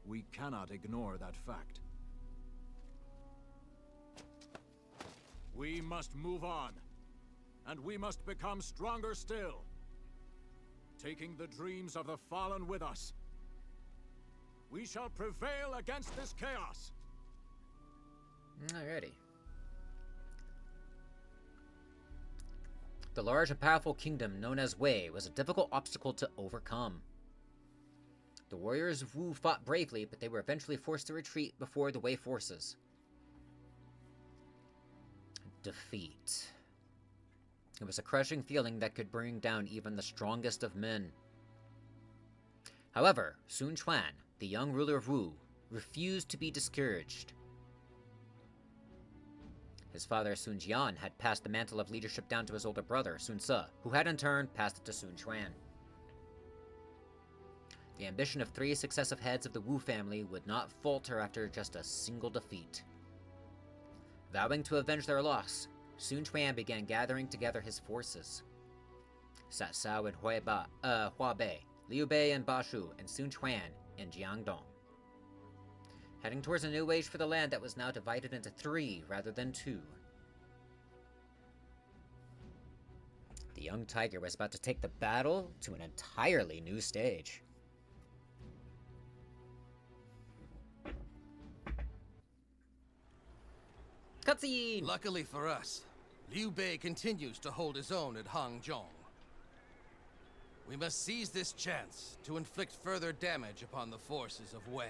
We cannot ignore that fact. We must move on, and we must become stronger still, taking the dreams of the fallen with us. We shall prevail against this chaos. Alrighty. The large and powerful kingdom known as Wei was a difficult obstacle to overcome. The warriors of Wu fought bravely, but they were eventually forced to retreat before the Wei forces. Defeat. It was a crushing feeling that could bring down even the strongest of men. However, Sun Quan, the young ruler of Wu, refused to be discouraged. His father, Sun Jian, had passed the mantle of leadership down to his older brother, Sun Ce, who had in turn passed it to Sun Quan. The ambition of 3 successive heads of the Wu family would not falter after just a single defeat. Vowing to avenge their loss, Sun Quan began gathering together his forces. Sat Cao in Hua Bei, Liu Bei in Bashu, and Sun Quan in Jiangdong. Heading towards a new age for the land that was now divided into 3 rather than 2. The young tiger was about to take the battle to an entirely new stage. Cutscene! Luckily for us, Liu Bei continues to hold his own at Hangzhong. We must seize this chance to inflict further damage upon the forces of Wei.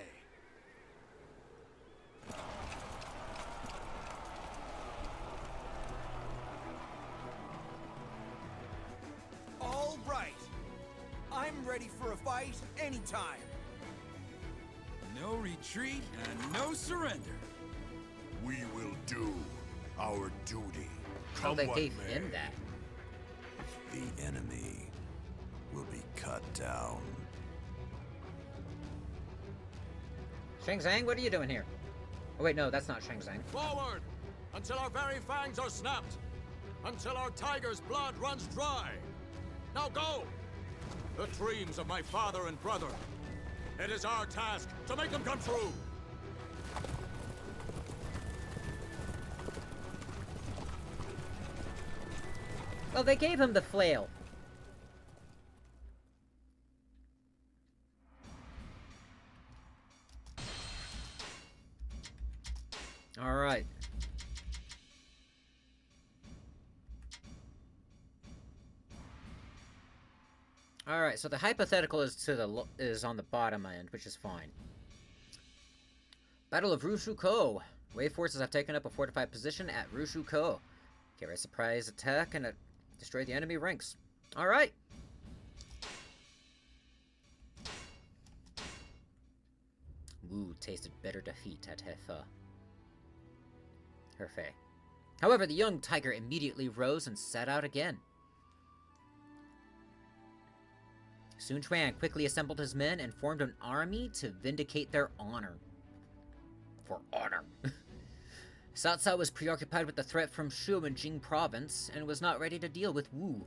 All right. I'm ready for a fight anytime. No retreat and no surrender. We will do our duty. Oh, Come they what gave may. him that. The enemy will be cut down. Shang Zhang, what are you doing here? Oh wait, no, that's not Shang Zhang. Forward! Until our very fangs are snapped! Until our tiger's blood runs dry! Now go! The dreams of my father and brother. It is our task to make them come true! Well, they gave him the flail. All right. All right. So the hypothetical is is on the bottom end, which is fine. Battle of Rushuko. Wei forces have taken up a fortified position at Rushuko. Carry a surprise attack and destroy the enemy ranks. All right. Wu tasted bitter defeat at Hefei. However, the young tiger immediately rose and set out again. Sun Quan quickly assembled his men and formed an army to vindicate their honor. For honor. Cao Cao was preoccupied with the threat from Shu and Jing province and was not ready to deal with Wu.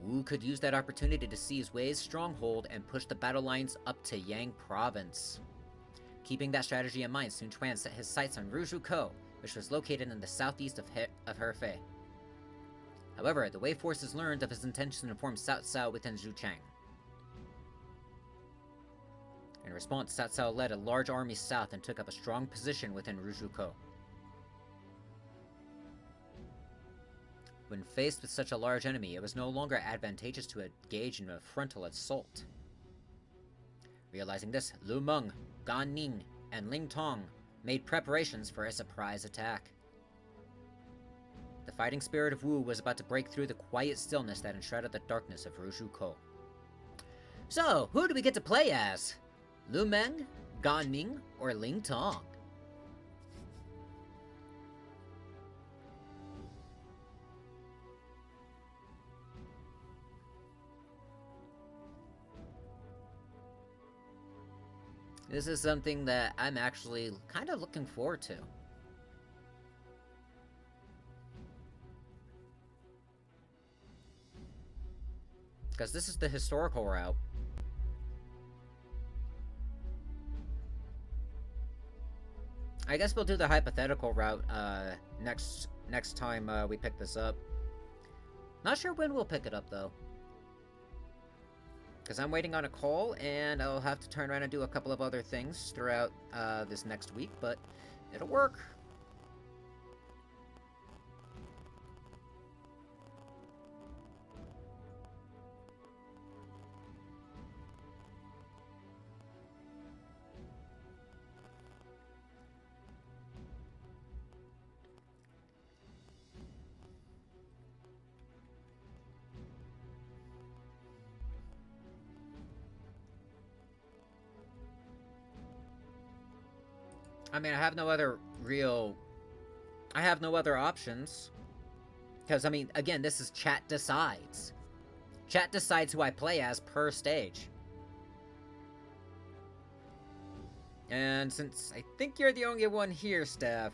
Wu could use that opportunity to seize Wei's stronghold and push the battle lines up to Yang province. Keeping that strategy in mind, Sun Quan set his sights on Rushuko, which was located in the southeast of Hefei. However, the Wei forces learned of his intention to form Cao Cao within Zhuchang. In response, Cao Cao led a large army south and took up a strong position within Rushuko. When faced with such a large enemy, it was no longer advantageous to engage in a frontal assault. Realizing this, Lu Meng, Gan Ning, and Ling Tong made preparations for a surprise attack. The fighting spirit of Wu was about to break through the quiet stillness that enshrouded the darkness of Rushuko. So, who do we get to play as? Lu Meng, Gan Ning, or Ling Tong? This is something that I'm actually kind of looking forward to. Because this is the historical route. I guess we'll do the hypothetical route next time we pick this up. Not sure when we'll pick it up though. Because I'm waiting on a call, and I'll have to turn around and do a couple of other things throughout this next week, but it'll work. I mean, I have no other options. Because, I mean, again, this is chat decides. Chat decides who I play as per stage. And since I think you're the only one here, Steph.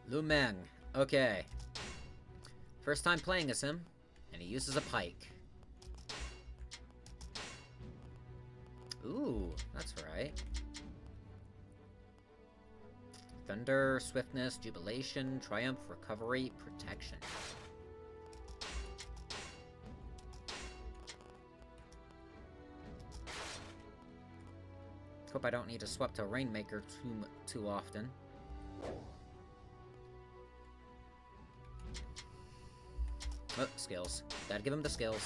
Lu Meng. Okay. First time playing as him, and he uses a pike. Ooh, that's right. Thunder, Swiftness, Jubilation, Triumph, Recovery, Protection. Hope I don't need to swap to Rainmaker too often. Oh, skills. Gotta give him the skills.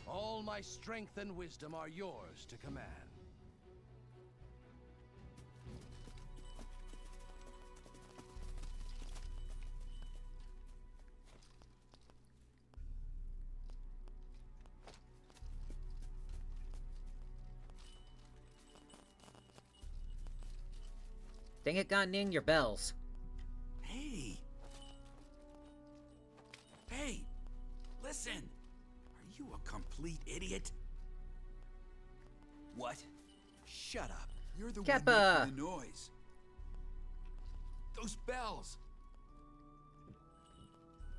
All my strength and wisdom are yours to command. Dang it, Gan Ning, your bells. Hey! Hey! Listen! Are you a complete idiot? What? Shut up. You're the Kappa. one making the noise. Those bells!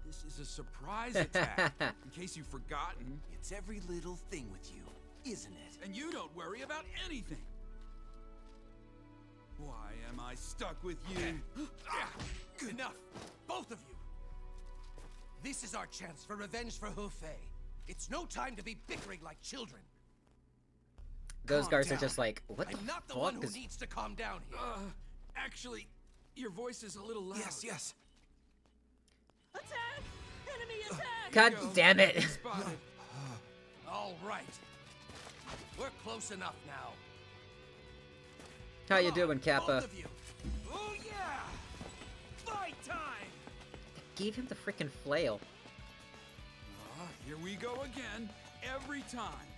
This is a surprise attack, in case you've forgotten. It's every little thing with you, isn't it? And you don't worry about anything. Why am I stuck with you? Enough! Both of you! This is our chance for revenge for Hu Fei. It's no time to be bickering like children. Those Calm guards down. are just like, what the I'm not the fuck one who is... needs to calm down here. Actually, your voice is a little loud. Yes. Attack! Enemy attack! God damn it! Spotted. All right. We're close enough now. How you doing, Kappa? Both of you. Oh yeah! Fight time! Gave him the freaking flail. Here we go again. Every time.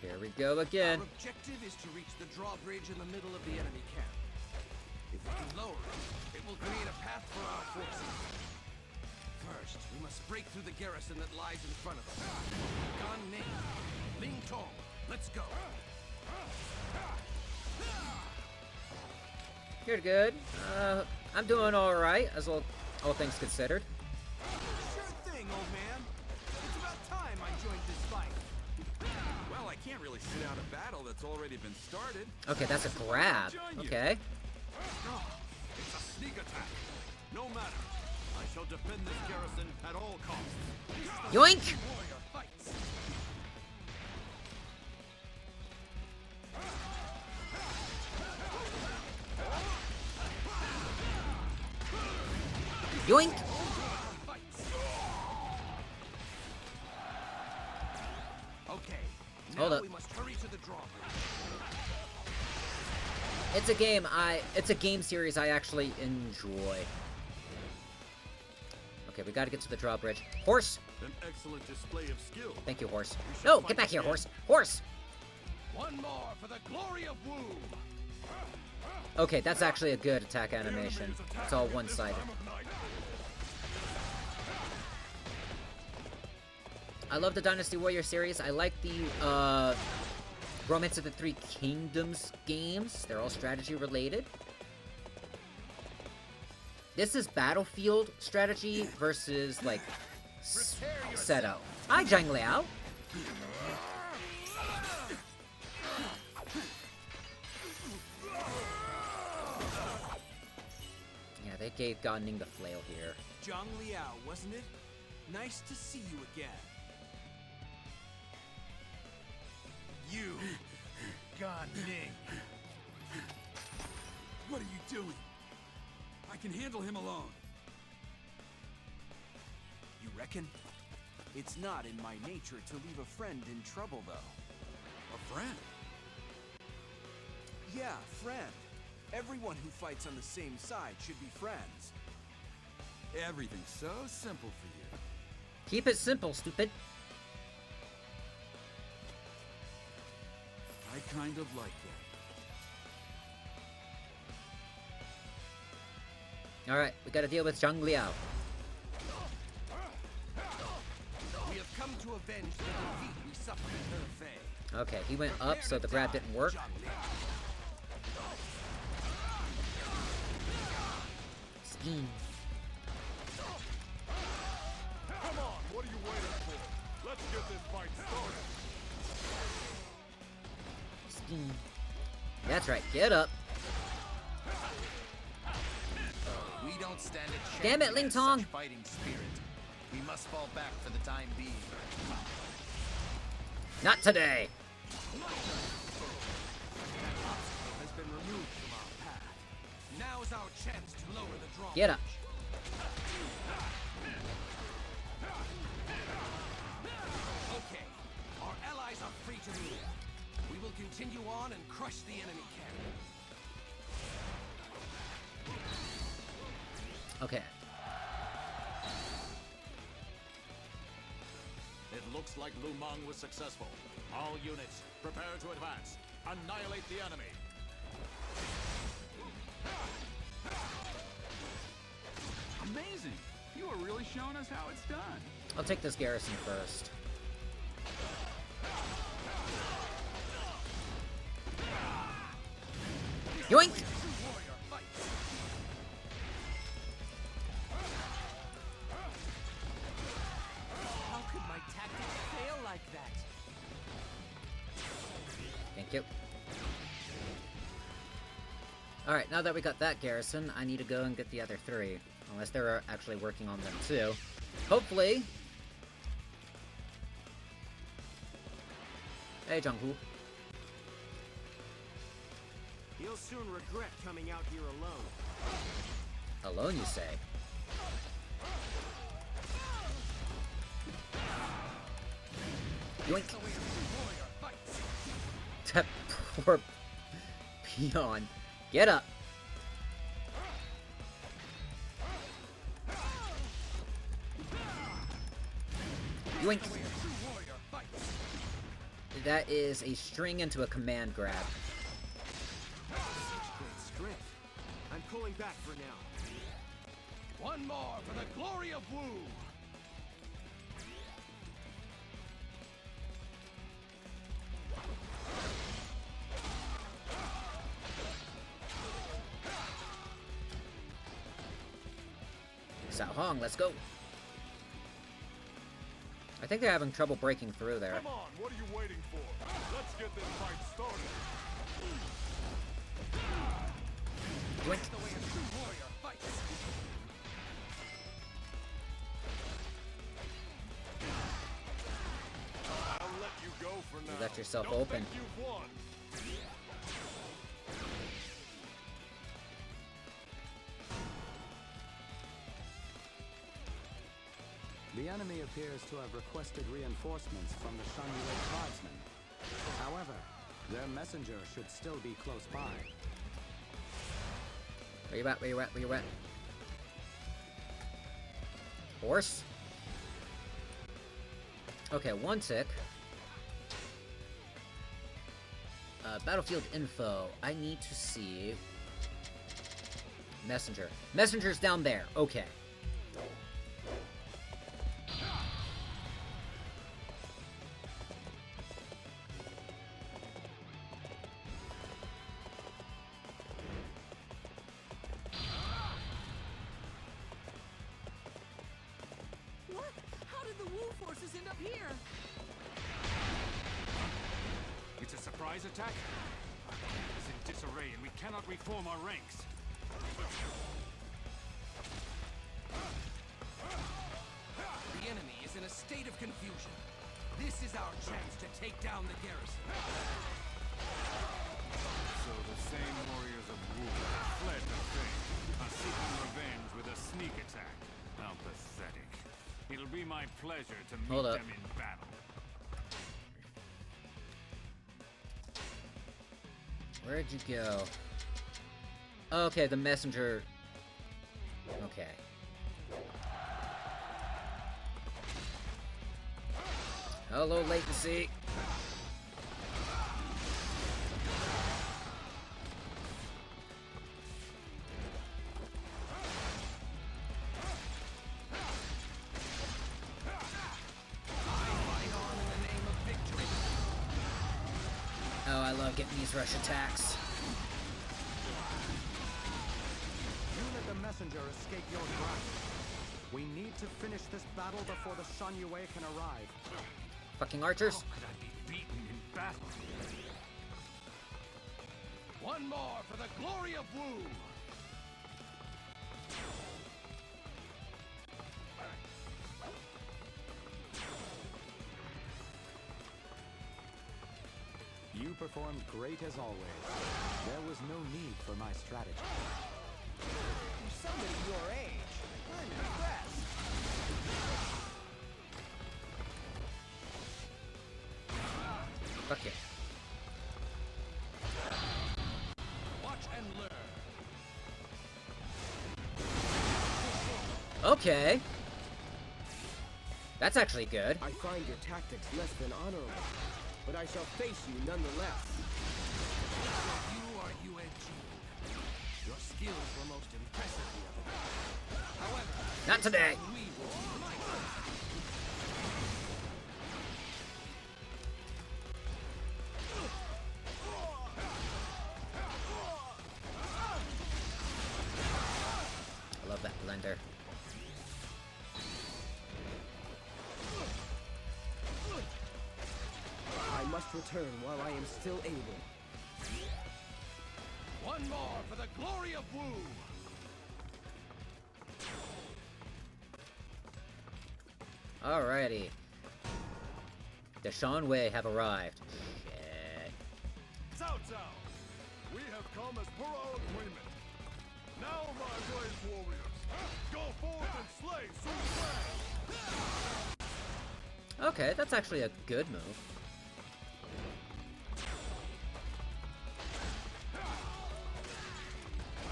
Here we go again. Our objective is to reach the drawbridge in the middle of the enemy camp. If we can lower it, it will create a path for our forces. First, we must break through the garrison that lies in front of us. Gan Ning, Ling Tong, let's go. You're good. I'm doing alright, as all things considered. Sure thing, old man. It's about time I joined this fight. Well, I can't really sit out a battle that's already been started. Okay, that's a grab. Okay. It's a sneak attack. No matter. I shall defend this garrison at all costs. Yoink! Warrior fights. Yoink! Okay. Hold Now up. we must hurry to the drawbridge. It's a game series I actually enjoy. Okay, we gotta get to the drawbridge. Horse! An excellent display of skill. Thank you, horse. No, get back here, horse! Horse! One more for the glory of Wu! Okay, that's actually a good attack animation. It's all one-sided. I love the Dynasty Warrior series. I like the, Romance of the Three Kingdoms games. They're all strategy related. This is battlefield strategy versus, like, setup. Hi, Zhang Liao. Yeah, they gave Gan Ning the flail here. Zhang Liao, wasn't it? Nice to see you again. You, Gan Ning. What are you doing? I can handle him alone. You reckon? It's not in my nature to leave a friend in trouble, though. A friend? Yeah, friend. Everyone who fights on the same side should be friends. Everything's so simple for you. Keep it simple, stupid. I kind of like that. Alright, we gotta deal with Zhang Liao. We have come to avenge the defeat we suffered in Hefei. Okay, he went up, so the grab didn't work. Scheme. Come on, what are you waiting for? Let's get this fight started. Scheme. That's right, get up. We don't stand a chance. Damn it, Ling against Tong. such fighting spirit. We must fall back for the time being. Not today. Has been removed from our path. Now is our chance to lower the drawbridge. Get up. Okay, our allies are free to move. We will continue on and crush the enemy camp. Okay. It looks like Lu Meng was successful. All units, prepare to advance. Annihilate the enemy. Amazing! You are really showing us how it's done. I'll take this garrison first. Yoink! How could my tactics fail like that? Thank you. Alright, now that we got that garrison, I need to go and get the other three. Unless they're actually working on them too. Hopefully! Hey, Junghu. He'll soon regret coming out here alone. Alone, you say? Yoink! That poor peon. Get up! Yoink! That is a string into a command grab. Great strength. I'm pulling back for now. One more for the glory of Wu! Sao Hong, let's go! I think they're having trouble breaking through there. Come on, what are you waiting for? Let's get this fight started. Yoink! The way a true warrior fights. I'll let you go for now. You left yourself Don't open. think you've won. The enemy appears to have requested reinforcements from the Shangyue tribesmen. However, their messenger should still be close by. Where you at? Where you at? Where you at? Horse. Okay, one tick. Battlefield info. I need to see... Messenger. Messenger's down there. Okay. What? How did the Wu forces end up here? It's a surprise attack? It's in disarray and we cannot reform our ranks. The enemy is in a state of confusion. This is our chance to take down the garrison. So the same warriors of Wu fled the Fey, are seeking revenge with a sneak attack. How pathetic. It'll be my pleasure to meet Hold up. them in battle. Where'd you go? Okay, the messenger... Okay. Hello, latency. Oh, I love getting these rush attacks. You let the messenger escape your grasp. We need to finish this battle before the Shan Yue can arrive. Fucking archers. How could I be beaten in battle? One more for the glory of Wu! You performed great as always. There was no need for my strategy. For somebody your age, I'm impressed. Fuck yeah. Watch and learn. Okay. That's actually good. I find your tactics less than honorable, but I shall face you nonetheless. You are Yuan Jun. Your skills were most impressive the other day. However, Not today. we will fight. I love that blender. I must return while I am still able. One more for the glory of Wu! Alrighty. The Shan Wei have arrived. Shit. Cao Cao, we have come as per our agreement. Now, my brave warriors, go forth and slay Sun Quan. Okay, that's actually a good move.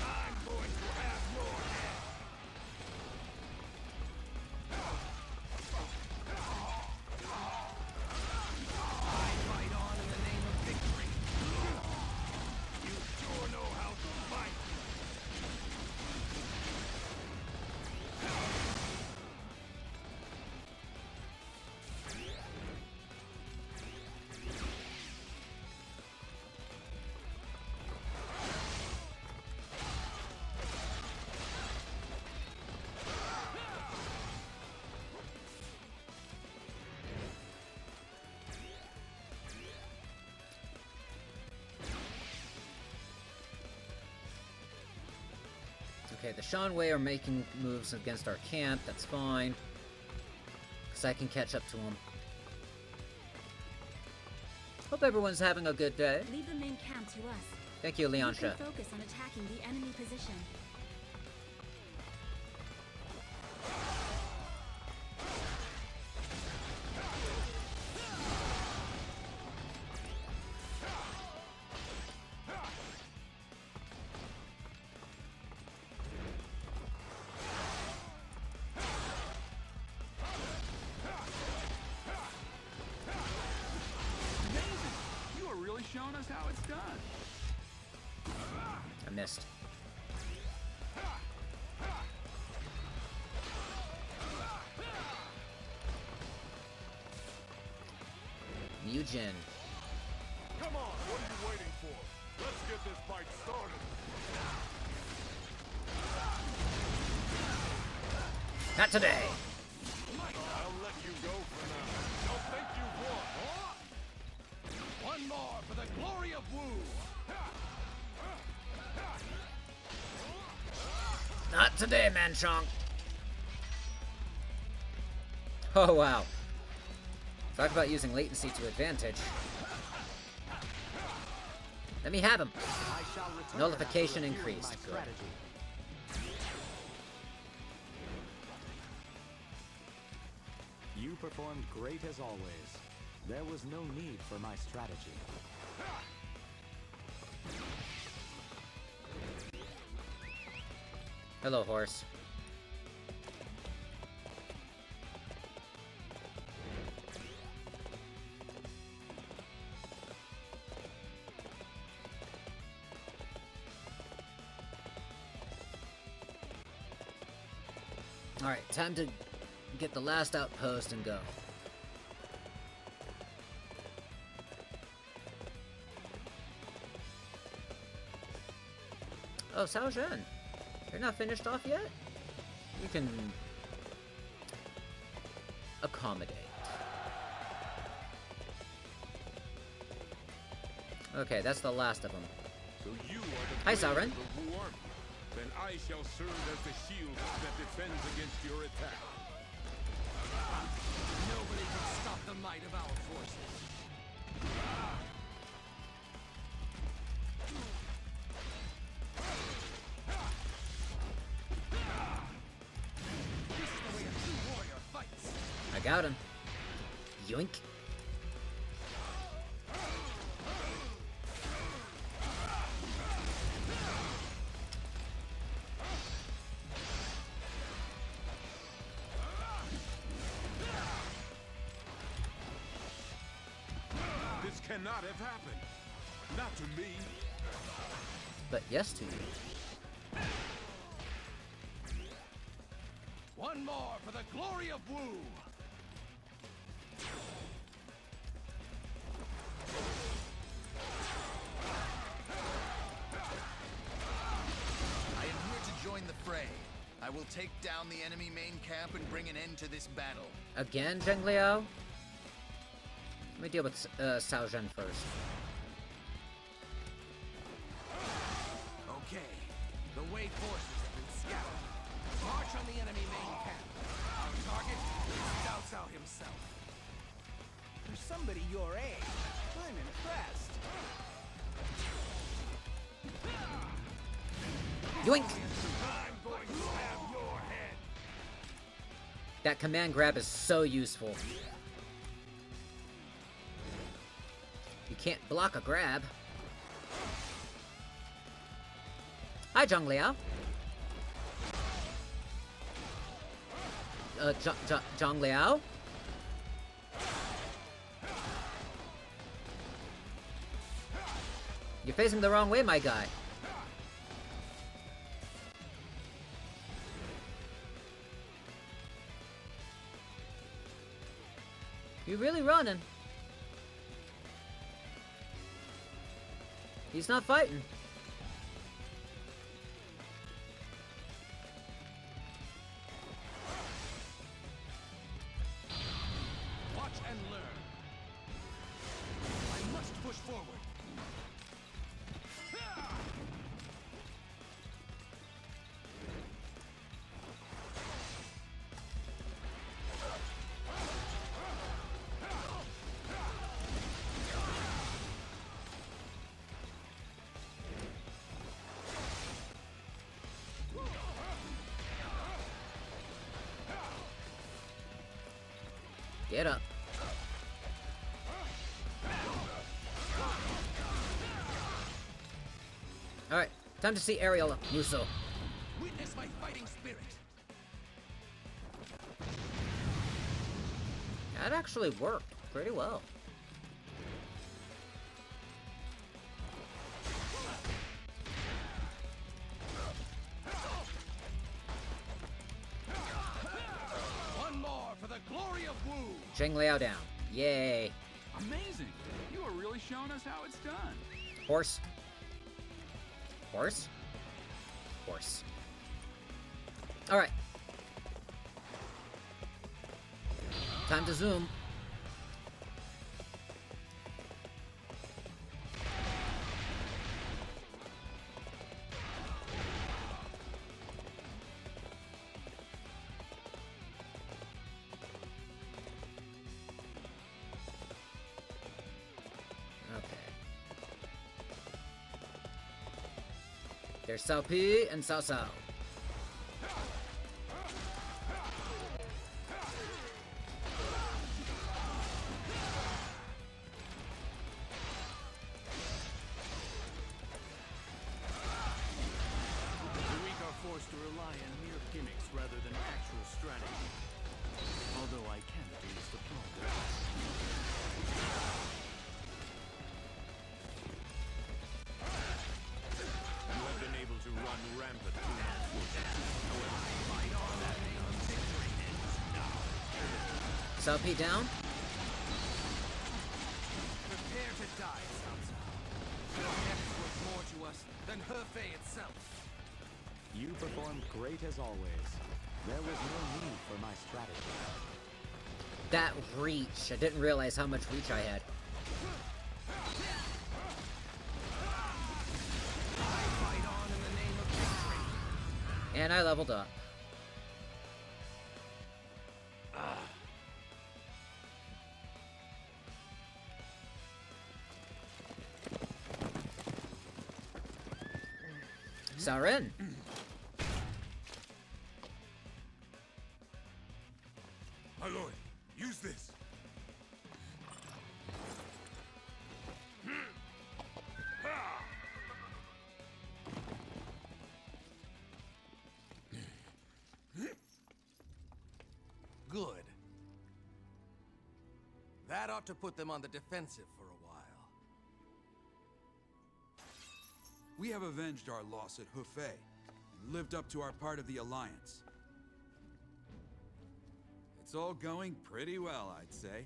I'm going to have your head. I fight on in the name of victory. You sure know how to fight. Okay, the Shan Wei are making moves against our camp. That's fine. Because I can catch up to them. Hope everyone's having a good day. Leave the main camp to us. Thank you, We Liansha. can focus on attacking the enemy position. showing us how it's done. I missed. Mujin. Come on, what are you waiting for? Let's get this fight started. Not today. I'll let you go for now. Don't think you've won. One more for the glory of Wu! Not today, Manchong. Oh, wow. Talk about using latency to advantage. Let me have him. Nullification increased. Good. You performed great as always. There was no need for my strategy. Hello, horse. Alright, time to get the last outpost and go. Oh, Sao Zhen. You're not finished off yet? You can accommodate. Okay, that's the last of them. So you are the Hi, Sauron. of the Wu army. Then I shall serve as the shield that defends against your attack. Nobody can stop the might of our forces. This is the way a true warrior fights. I got him. Yoink. This cannot have happened. Not to me. But yes to you. One more for the glory of Wu! I am here to join the fray. I will take down the enemy main camp and bring an end to this battle. Again, Zheng Liao? Let me deal with Sao Zhen first. Okay, the Wei forces have been scattered. March on the enemy main camp. Our target is Cao Cao himself. For somebody your age, I'm impressed. Yoink! I'm going to have your head. That command grab is so useful. You can't block a grab. Hi, Zhang Liao. Zhang Liao? You're facing the wrong way, my guy. You really running? He's not fighting. Watch and learn. I must push forward. Get up. Alright, time to see Ariel Muso. Witness my fighting spirit. That actually worked pretty well. glory of Wu! Zheng Liao down. Yay. Amazing! You are really showing us how it's done. Horse. Horse? Horse. Alright. Time to zoom. There's Cao Pi and Cao Cao. The weak are forced to rely on mere gimmicks rather than actual strategy. Although I can at least applaud them. You have been able to run rampant too much. However, fight on that victory ends now. Cao Pi down. Prepare to die, Cao Cao. Your head is worth more to us than Hefei itself. You performed great as always. There was no need for my strategy. That reach. I didn't realize how much reach I had. Fight on in the name of victory. And I leveled up. Sauron. My lord, use this. Good. That ought to put them on the defensive for a while. We have avenged our loss at Hefei and lived up to our part of the Alliance. It's all going pretty well, I'd say.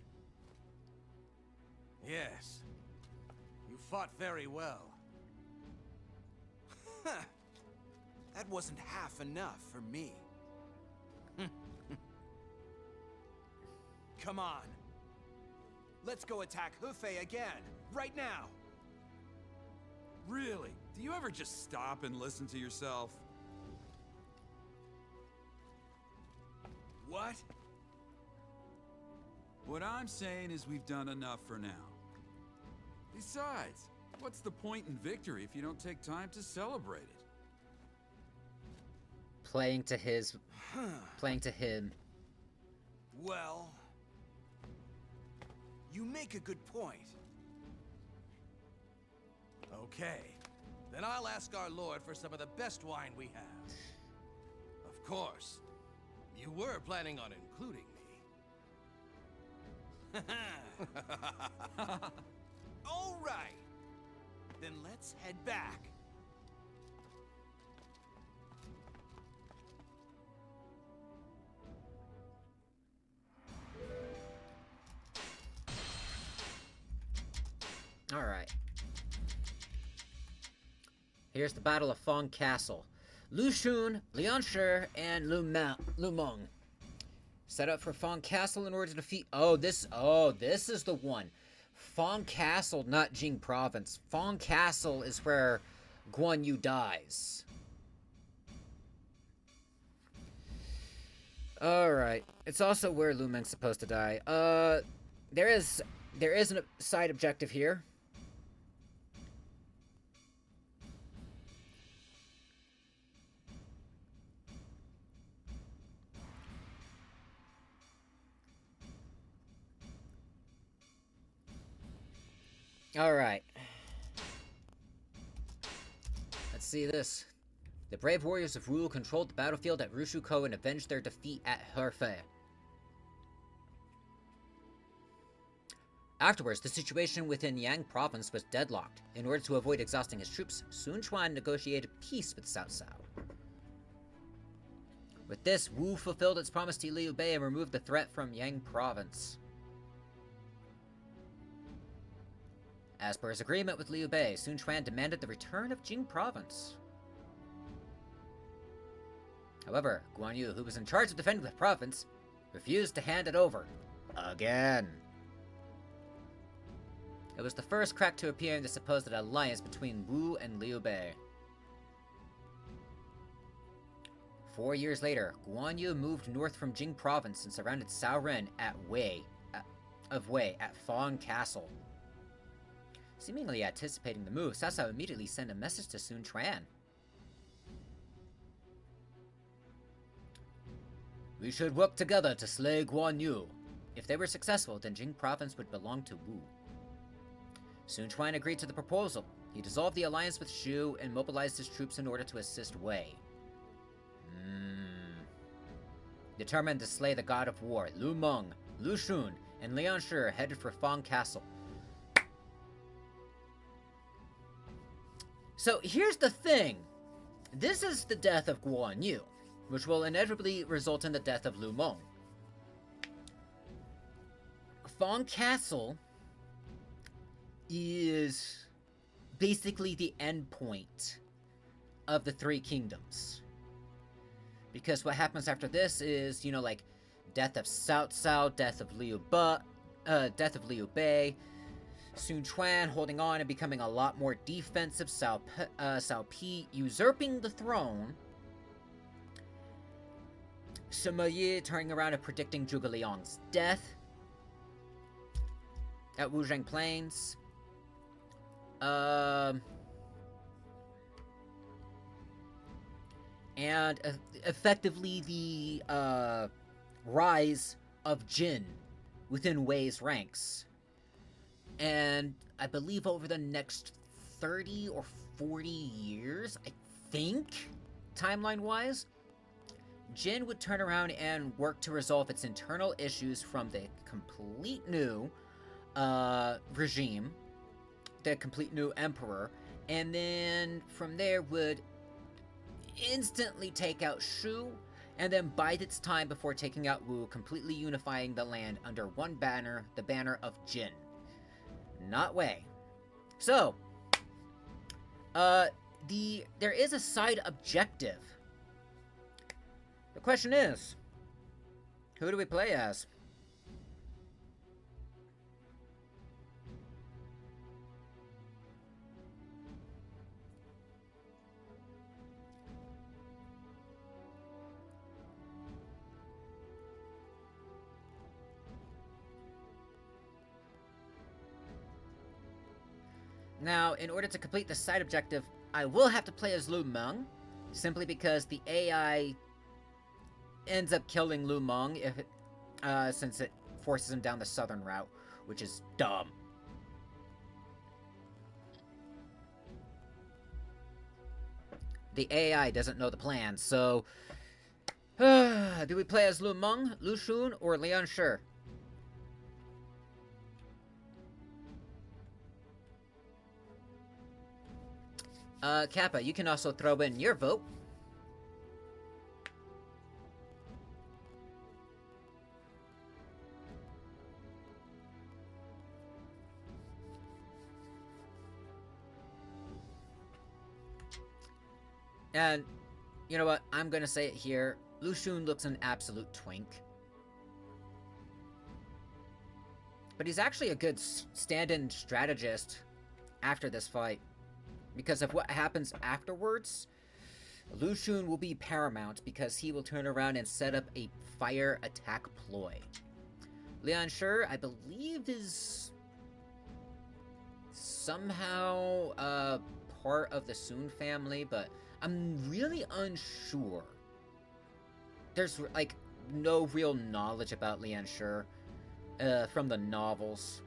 Yes. You fought very well. That wasn't half enough for me. Come on. Let's go attack Hefei again, right now. Really? Do you ever just stop and listen to yourself? What? What I'm saying is we've done enough for now. Besides, what's the point in victory if you don't take time to celebrate it? Playing to him. Well, you make a good point. Okay. Then I'll ask our lord for some of the best wine we have. Of course. You were planning on including me. All right. Then let's head back. All right. Here's the Battle of Fong Castle. Lu Xun, Lian Shi, and Lu Meng set up for Fong Castle in order to defeat. This is the one. Fong Castle, not Jing Province. Fong Castle is where Guan Yu dies. All right. It's also where Lu Meng's supposed to die. There is a side objective here. Alright. Let's see this. The brave warriors of Wu controlled the battlefield at Rushuko and avenged their defeat at Hefei. Afterwards, the situation within Yang province was deadlocked. In order to avoid exhausting his troops, Sun Quan negotiated peace with Cao Cao. With this, Wu fulfilled its promise to Liu Bei and removed the threat from Yang Province. As per his agreement with Liu Bei, Sun Quan demanded the return of Jing Province. However, Guan Yu, who was in charge of defending the province, refused to hand it over. Again. It was the first crack to appear in the supposed alliance between Wu and Liu Bei. 4 years later, Guan Yu moved north from Jing Province and surrounded Cao Ren at Wei at Fong Castle. Seemingly anticipating the move, Cao Cao immediately sent a message to Sun Quan. We should work together to slay Guan Yu. If they were successful, then Jing Province would belong to Wu. Sun Quan agreed to the proposal. He dissolved the alliance with Shu and mobilized his troops in order to assist Wei. Determined to slay the god of war, Lu Meng, Lu Xun, and Lian Shi headed for Fong Castle. So here's the thing. This is the death of Guan Yu, which will inevitably result in the death of Lu Meng. Fong Castle is basically the end point of the Three Kingdoms. Because what happens after this is, you know, like, death of Cao Cao, death of Liu Bei, Sun Quan holding on and becoming a lot more defensive, Cao Pi usurping the throne, Sima Yi turning around and predicting Zhuge Liang's death at Wuzheng Plains, and effectively the rise of Jin within Wei's ranks. And I believe over the next 30 or 40 years, I think, timeline-wise, Jin would turn around and work to resolve its internal issues from the complete new regime, the complete new emperor, and then from there would instantly take out Shu, and then bide its time before taking out Wu, completely unifying the land under one banner, the banner of Jin. Not Wei. So, there is a side objective. The question is, who do we play as? Now, in order to complete the side objective, I will have to play as Lu Meng, simply because the AI ends up killing Lu Meng if it, since it forces him down the southern route, which is dumb. The AI doesn't know the plan, so do we play as Lu Meng, Lu Xun, or Lian Shi? Kappa, you can also throw in your vote. And, you know what, I'm gonna say it here, Lu Xun looks an absolute twink. But he's actually a good stand-in strategist after this fight. Because of what happens afterwards, Lu Xun will be paramount because he will turn around and set up a fire attack ploy. Lian Shi, I believe, is somehow part of the Sun family, but I'm really unsure. There's, like, no real knowledge about Lian Shi from the novels.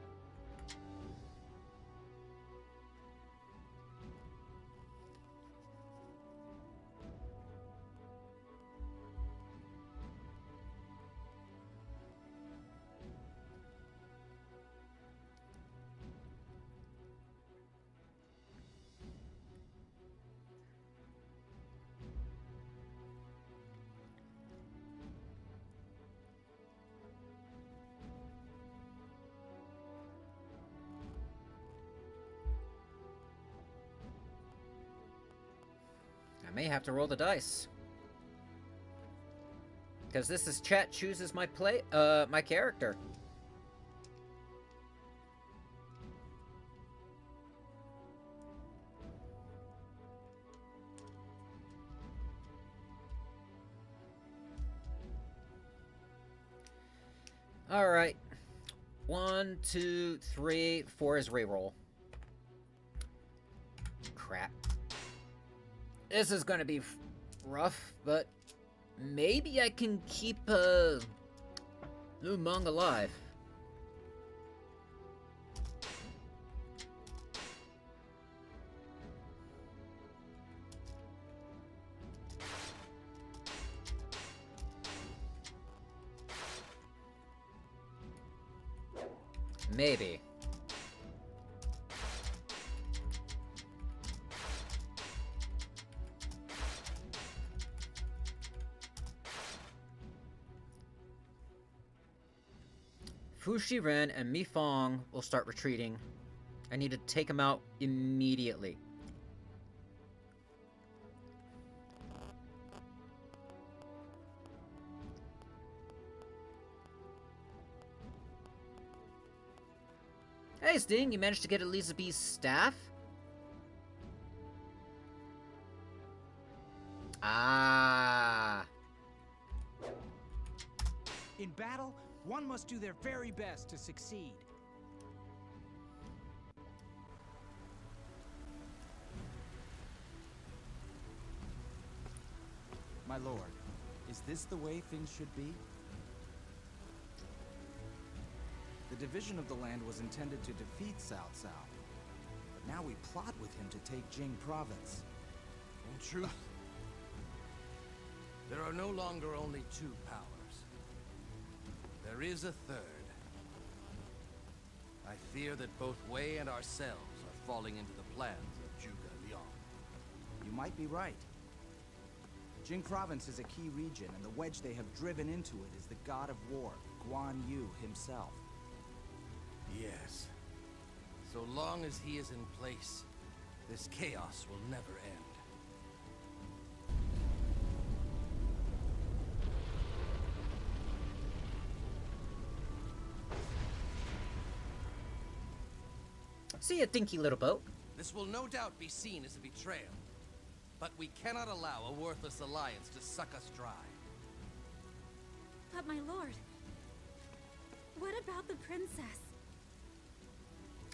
I may have to roll the dice. Because this is chat chooses my my character. Alright. 1, 2, 3, 4 is reroll. Crap. This is gonna be rough, but maybe I can keep Lu Meng alive. Maybe. Fu Shiren and Mi Fong will start retreating. I need to take them out immediately. Hey Sting, you managed to get Elizabeth's staff? Ah. In battle, one must do their very best to succeed. My lord, is this the way things should be? The division of the land was intended to defeat Cao Cao. But now we plot with him to take Jing province. In truth, there are no longer only two powers. There is a third. I fear that both Wei and ourselves are falling into the plans of Zhuge Liang. You might be right. Jing province is a key region, and the wedge they have driven into it is the god of war, Guan Yu himself. Yes. So long as he is in place, this chaos will never end. See ya, dinky little boat. This will no doubt be seen as a betrayal, but we cannot allow a worthless alliance to suck us dry. But my lord, what about the princess?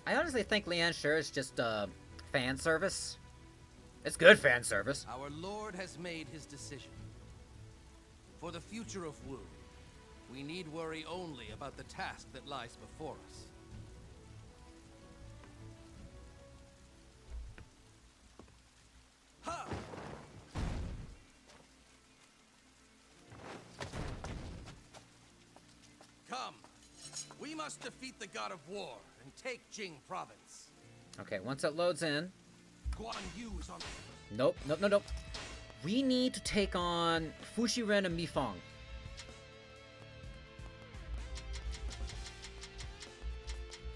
I honestly think Lian Shi is just fan service. It's good fan service. Our lord has made his decision. For the future of Wu, we need worry only about the task that lies before us. Ha! Come. We must defeat the god of war and take Jing province. Okay, once it loads in. Guan Yu is on. Nope. We need to take on Fu Shiren and Mi Fong.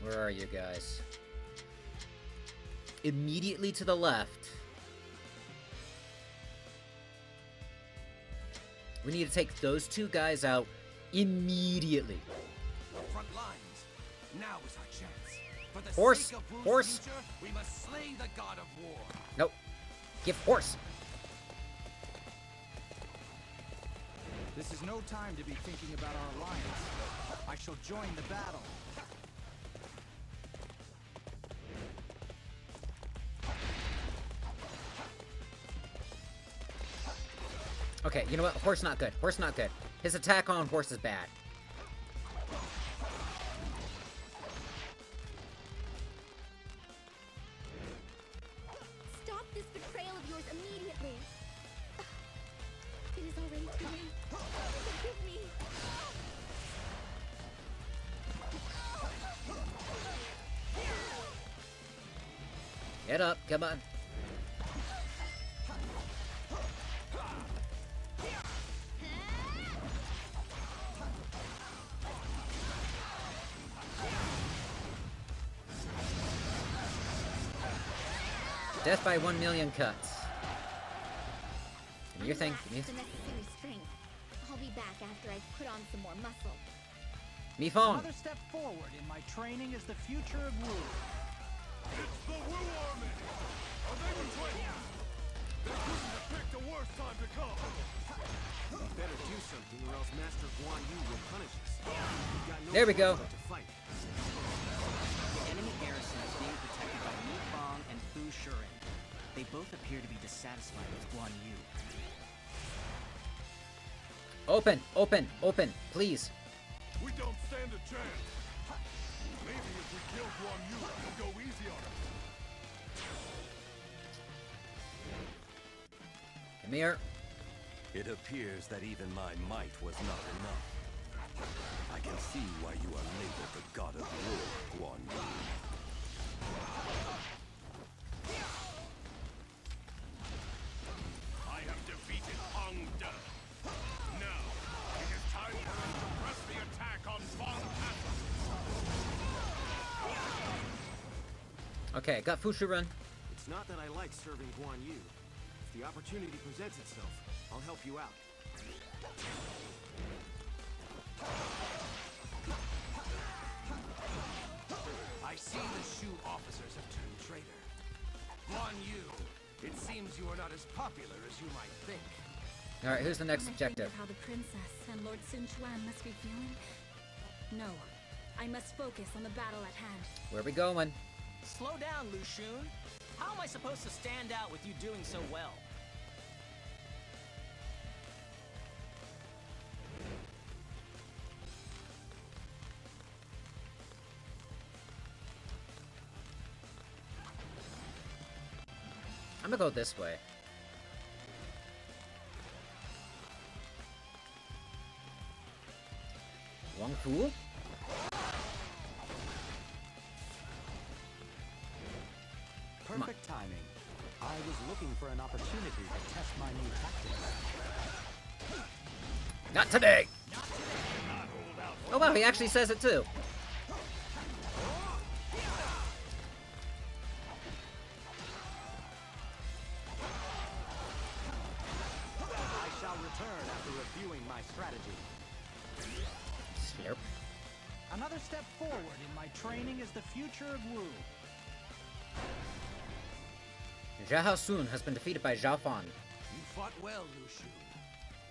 Where are you guys? Immediately to the left. We need to take those two guys out immediately. Front lines. Now is our chance. For the Horse! sake of Wu's Horse! future, we must slay the god of war. Nope. Give horse. This is no time to be thinking about our alliance. I shall join the battle. Okay, you know what? Horse not good. Horse not good. His attack on horse is bad. Stop this betrayal of yours immediately. It is already too late. Forgive me. Get up, come on. Death by 1 million cuts. Your thing. The necessary strength. I'll be back after I've put on some more muscle. Me phone. Another step forward in my training is the future of Wu. It's the Wu Army! Are they retreating? They couldn't have picked a worse time to come! We better do something or else Master Guan Yu will punish us. We've got no There we go. choice but to fight. The enemy garrison is being protected by Mu Fang and Fu Shiren. They both appear to be dissatisfied with Guan Yu. Open, open, open, please. We don't stand a chance! Maybe if we kill Guan Yu, he'll go easy on us. Come here. It appears that even my might was not enough. I can see why you are labeled the god of war, Guan Yu. I have defeated Hong De. Now, it is time for us to press the attack on Fang Castle. Okay, got Fushirun. It's not that I like serving Guan Yu. If the opportunity presents itself, I'll help you out. I see the Shu officers have turned traitor. Guan Yu, it seems you are not as popular as you might think. Alright, who's the next Am I objective? thinking of how the princess and Lord Sun Quan must be feeling? No. I must focus on the battle at hand. Where we going? Slow down, Lu Xun. How am I supposed to stand out with you doing so well? I'm gonna go this way. Wang Fu? Perfect timing. I was looking for an opportunity to test my new tactics. Not today! Oh wow, he actually says it too. I shall return after reviewing my strategy. Slurp. Another step forward in my training is the future of Wu. Zhao Sun has been defeated by Zhao Fan. You fought well, Lu Xun.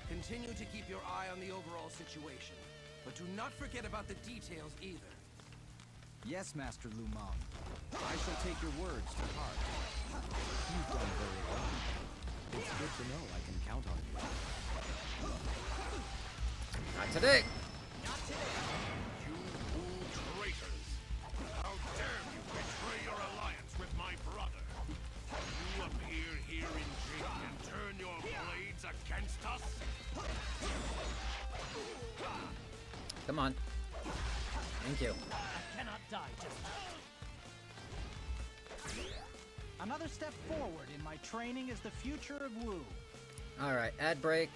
Continue to keep your eye on the overall situation, but do not forget about the details either. Yes, Master Lu Meng. I shall take your words to heart. You've done very well. It's good to know I can count on you. Not today! You Wu traitors! How dare you betray your alliance with my brother! You appear here in Jing and turn your blades against us? Come on. Thank you. I cannot die just Another step forward in my training is the future of Wu. Alright, ad break.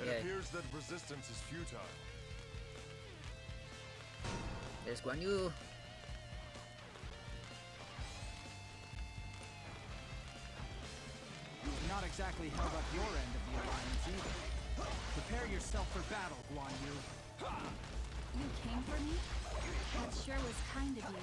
It Yeah. appears that resistance is futile. There's Guan Yu. You've not exactly held up your end of the alliance either. Prepare yourself for battle, Guan Yu. You came for me? That sure was kind of you.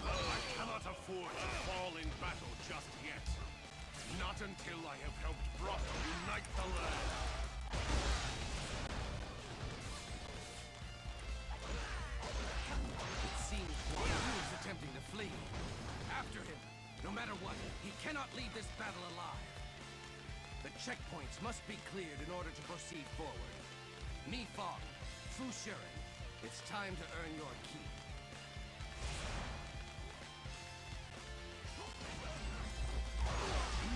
I cannot afford to fall in battle just yet. Not until I have helped Brother unite the land. It seems Guan Yu is attempting to flee. After him. No matter what, he cannot leave this battle alive. The checkpoints must be cleared in order to proceed forward. Mi Fang, Fu Shiren, it's time to earn your keep.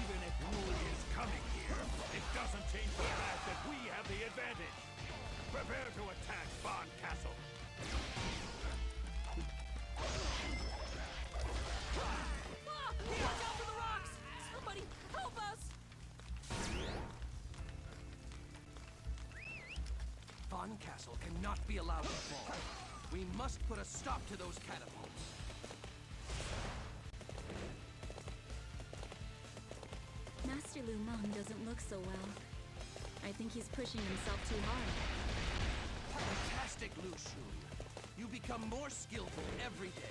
Even if Wu is coming here, it doesn't change the fact that we have the advantage. Prepare to attack Bond Castle. Watch out for the rocks! Somebody help us! Fawn Castle cannot be allowed to fall. We must put a stop to those catapults. Master Lu Meng doesn't look so well. I think he's pushing himself too hard. Fantastic, Lu Xun. You become more skillful every day.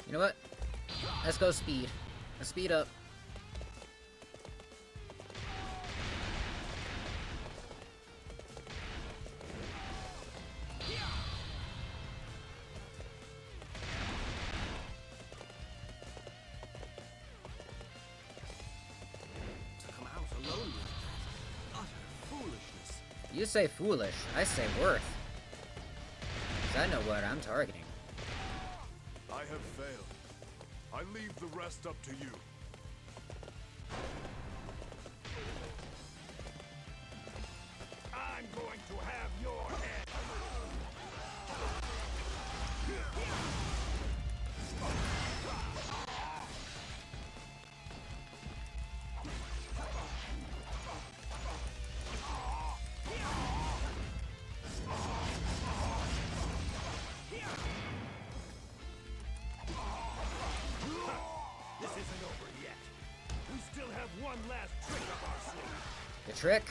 You know what? Let's go speed. Let's speed up. To come out alone with that. Utter foolishness. You say foolish, I say worth. 'Cause I know what I'm targeting. I have failed. I leave the rest up to you. I'm going to have your head. This isn't over yet. We still have one last trick up our sleeve. The trick?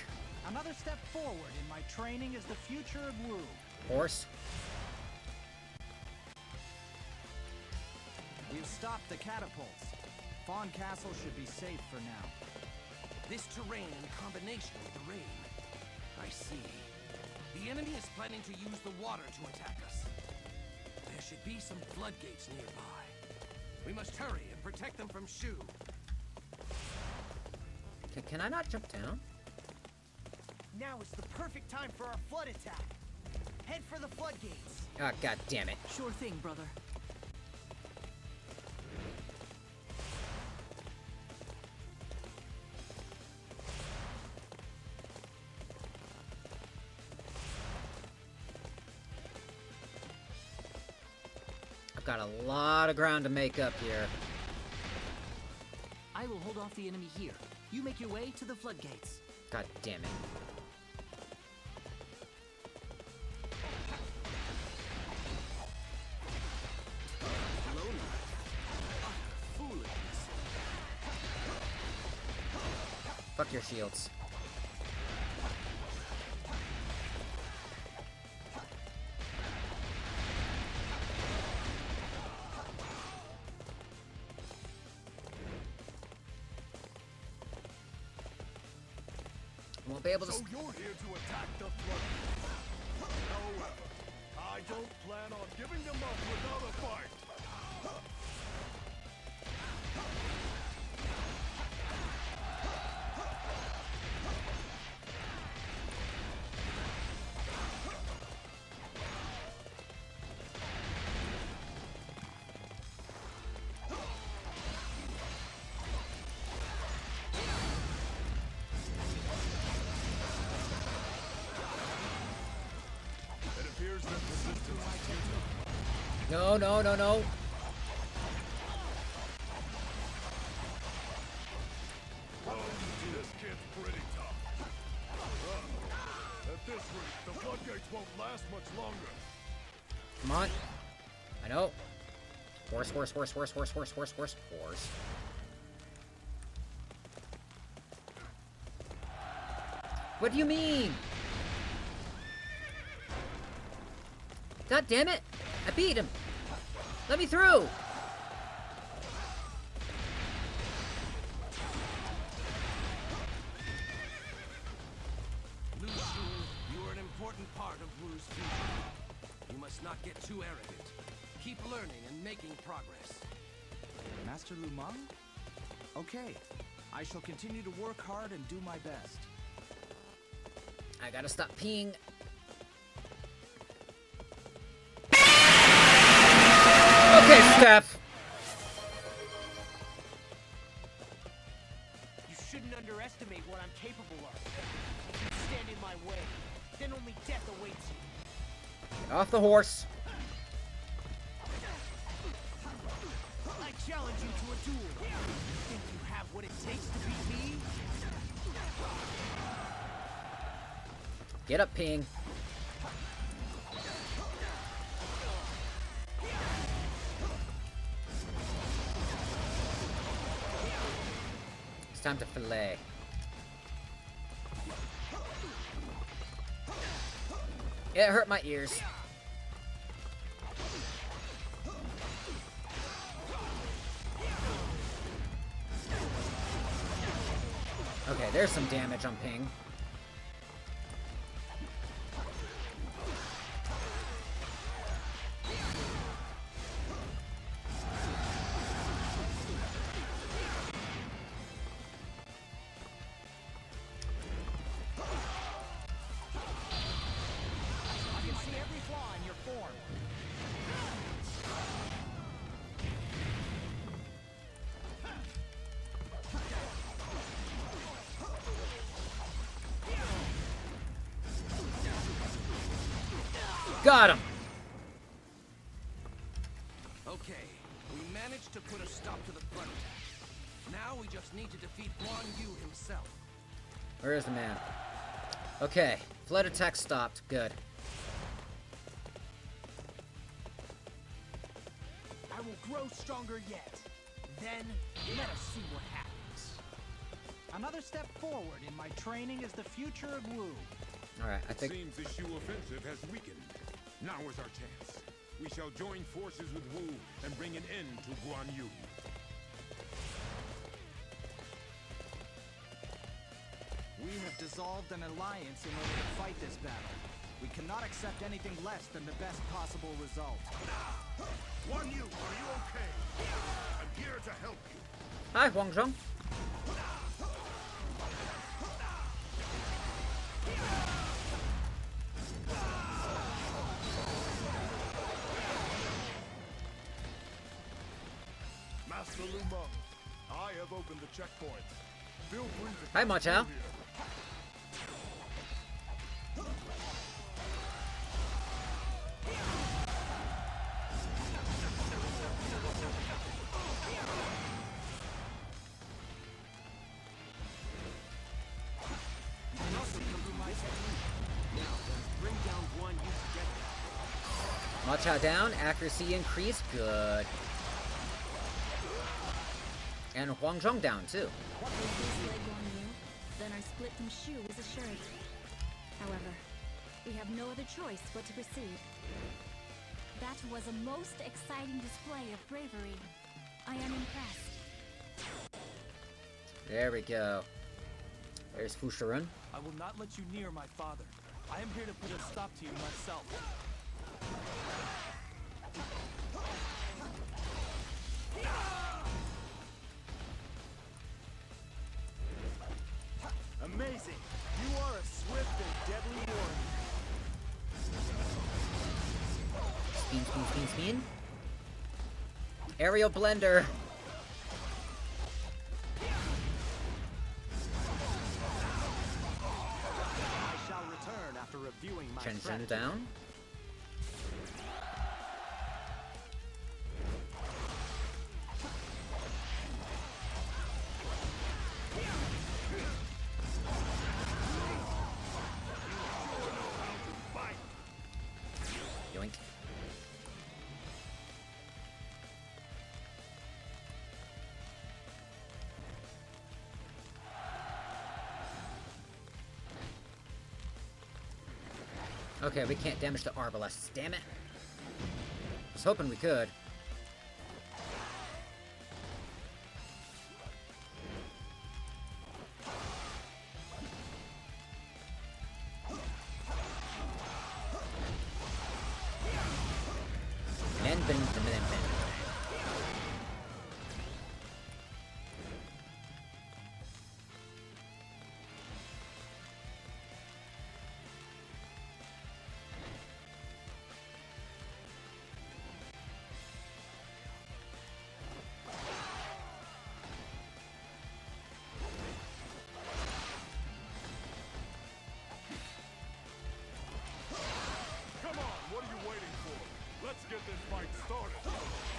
Another step forward in my training is the future of Wu. Horse. We've stopped the catapults. Fawn Castle should be safe for now. This terrain in combination with the rain. I see. The enemy is planning to use the water to attack us. There should be some floodgates nearby. We must hurry and protect them from Shu. Can I not jump down? Now is the perfect time for our flood attack. Head for the floodgates. Ah, god damn it. Sure thing, brother. I've got a lot of ground to make up here. I will hold off the enemy here. You make your way to the floodgates. God damn it. Fuck your shields. Won't be able to. So you're here to attack the floodgates. However, I don't plan on giving them up without a fight. It appears that resistance is futile. No, no, no, no. This kid's pretty tough. At this rate, the floodgates won't last much longer. Come on. I know. Horse, horse, horse, horse, horse, horse, horse, horse, horse. What do you mean? God damn it! I beat him! Let me through! Lu Xun, you are an important part of Wu's future. You must not get too arrogant. Keep learning and making progress. Master Lu Meng? Okay. I shall continue to work hard and do my best. I gotta stop peeing. Okay, Steph. You shouldn't underestimate what I'm capable of. If you stand in my way, then only death awaits you. Get off the horse. I challenge you to a duel. Think you have what it takes to beat me? Get up, Ping. It's time to fillet. It hurt my ears. Okay, there's some damage on Ping. Got him! Okay, we managed to put a stop to the front attack. Now we just need to defeat Guan Yu himself. Where is the man? Okay, flood attack stopped. Good. I will grow stronger yet. Then, let us see what happens. Another step forward in my training is the future of Wu. Alright, I think... It seems the Shu offensive has weakened. Now is our chance. We shall join forces with Wu and bring an end to Guan Yu. We have dissolved an alliance in order to fight this battle. We cannot accept anything less than the best possible result. Guan Yu, are you okay? I'm here to help you. Hi, Huang Zhong. Master Lu Meng, I have opened the checkpoints. Feel free to Hi, Ma Chao. Ma Chao down, accuracy increase, good. And Huang Zhong down too. Then our split from Shu is assured. However, we have no other choice but to proceed. That was a most exciting display of bravery. I am impressed. There we go. There's Fu Shirun. I will not let you near my father. I am here to put a stop to you myself. Amazing! You are a swift and deadly warrior. Spin, spin, spin, spin. Aerial blender. I shall return after reviewing my Chen strategy. down. Yoink. Okay, we can't damage the arbalests, damn it. Was hoping we could. Come on, what are you waiting for? Let's get this fight started.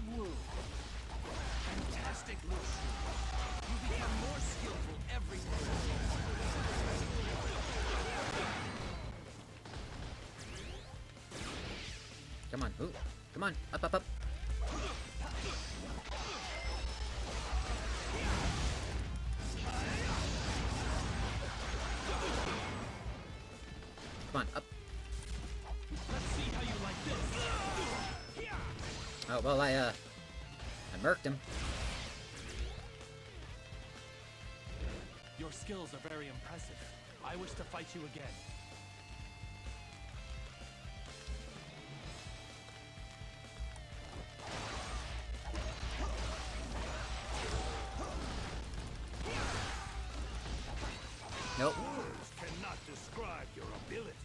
of Wu. Fantastic, Lu Su. You become more skillful every day. Come on, ooh. Come on, up, up, up. Come on, up. Let's see how you like this. Oh, well, I murked him. Your skills are very impressive. I wish to fight you again. Nope. Words cannot describe your ability.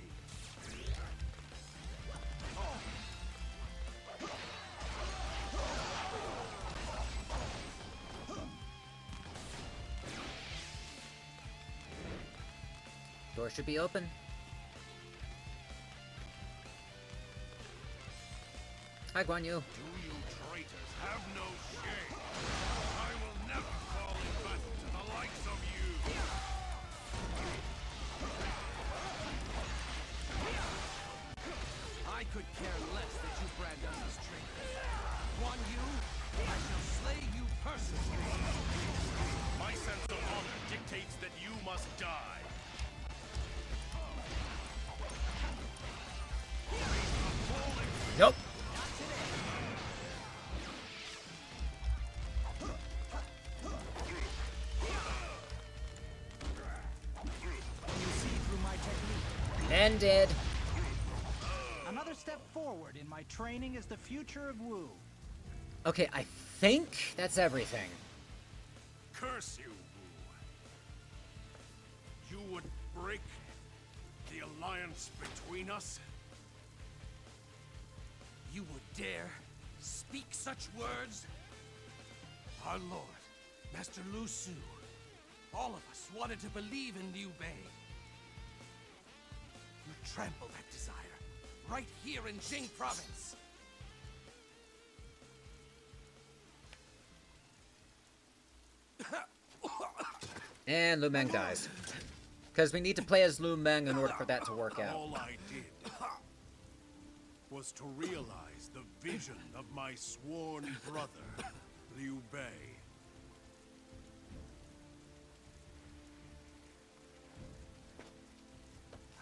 Door should be open. Hi, Guan Yu. Do you traitors have no shame? I will never fall in battle to the likes of you. I could care less that you brand us as traitors. Guan Yu, I shall slay you personally. My sense of honor dictates that you must die. Nope. You see through my technique. Ended. Another step forward in my training is the future of Wu. Okay, I think that's everything. Curse you, Wu. You would break the alliance between us? You would dare speak such words? Our Lord, Master Lu Su, all of us wanted to believe in Liu Bei. You trample that desire, right here in Jing Province. And Lu Meng dies. Because we need to play as Lu Meng in order for that to work out. All I did was to realize the vision of my sworn brother, Liu Bei.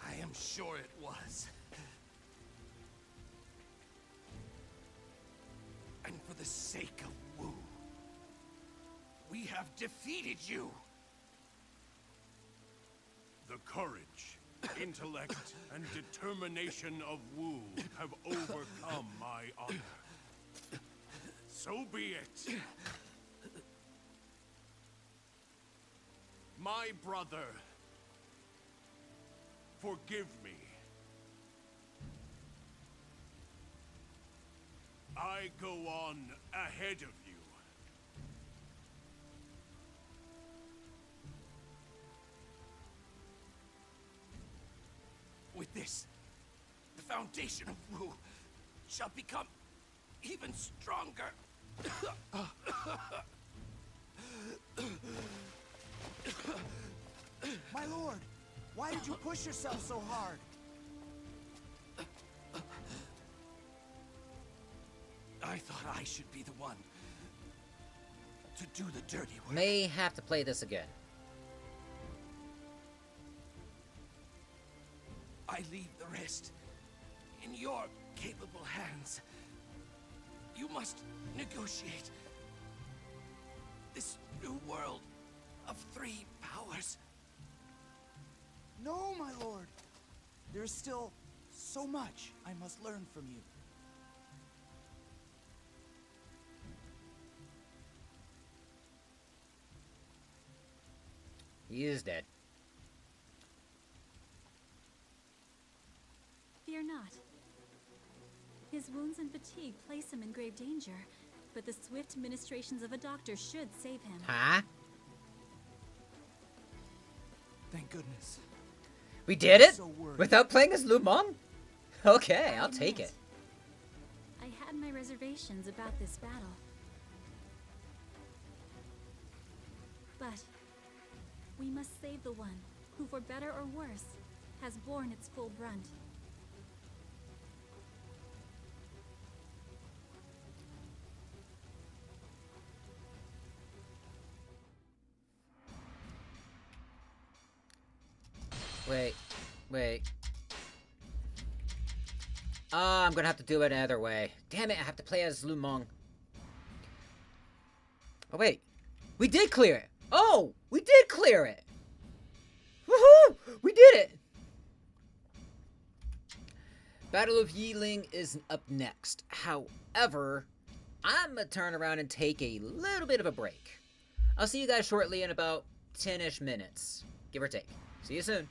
I am sure it was. And for the sake of Wu, we have defeated you. The courage, intellect, and determination of Wu have overcome my honor. So be it. My brother, forgive me. I go on ahead of you. With this, the foundation of Wu shall become even stronger. My lord, why did you push yourself so hard? I thought I should be the one to do the dirty work. May have to play this again. I leave the rest in your capable hands. You must negotiate this new world of three powers. No, my lord. There's still so much I must learn from you. He is dead. Fear not. His wounds and fatigue place him in grave danger, but the swift ministrations of a doctor should save him. Huh? Thank goodness. We did it? So worried. Without playing as Lu Meng? Okay, I'll take it. I had my reservations about this battle. But we must save the one who, for better or worse, has borne its full brunt. Wait. I'm gonna have to do it another way. Damn it, I have to play as Lu Meng. Oh, wait. We did clear it! Oh! We did clear it! Woohoo! We did it! Battle of Yiling is up next. However, I'm gonna turn around and take a little bit of a break. I'll see you guys shortly in about 10-ish minutes. Give or take. See you soon.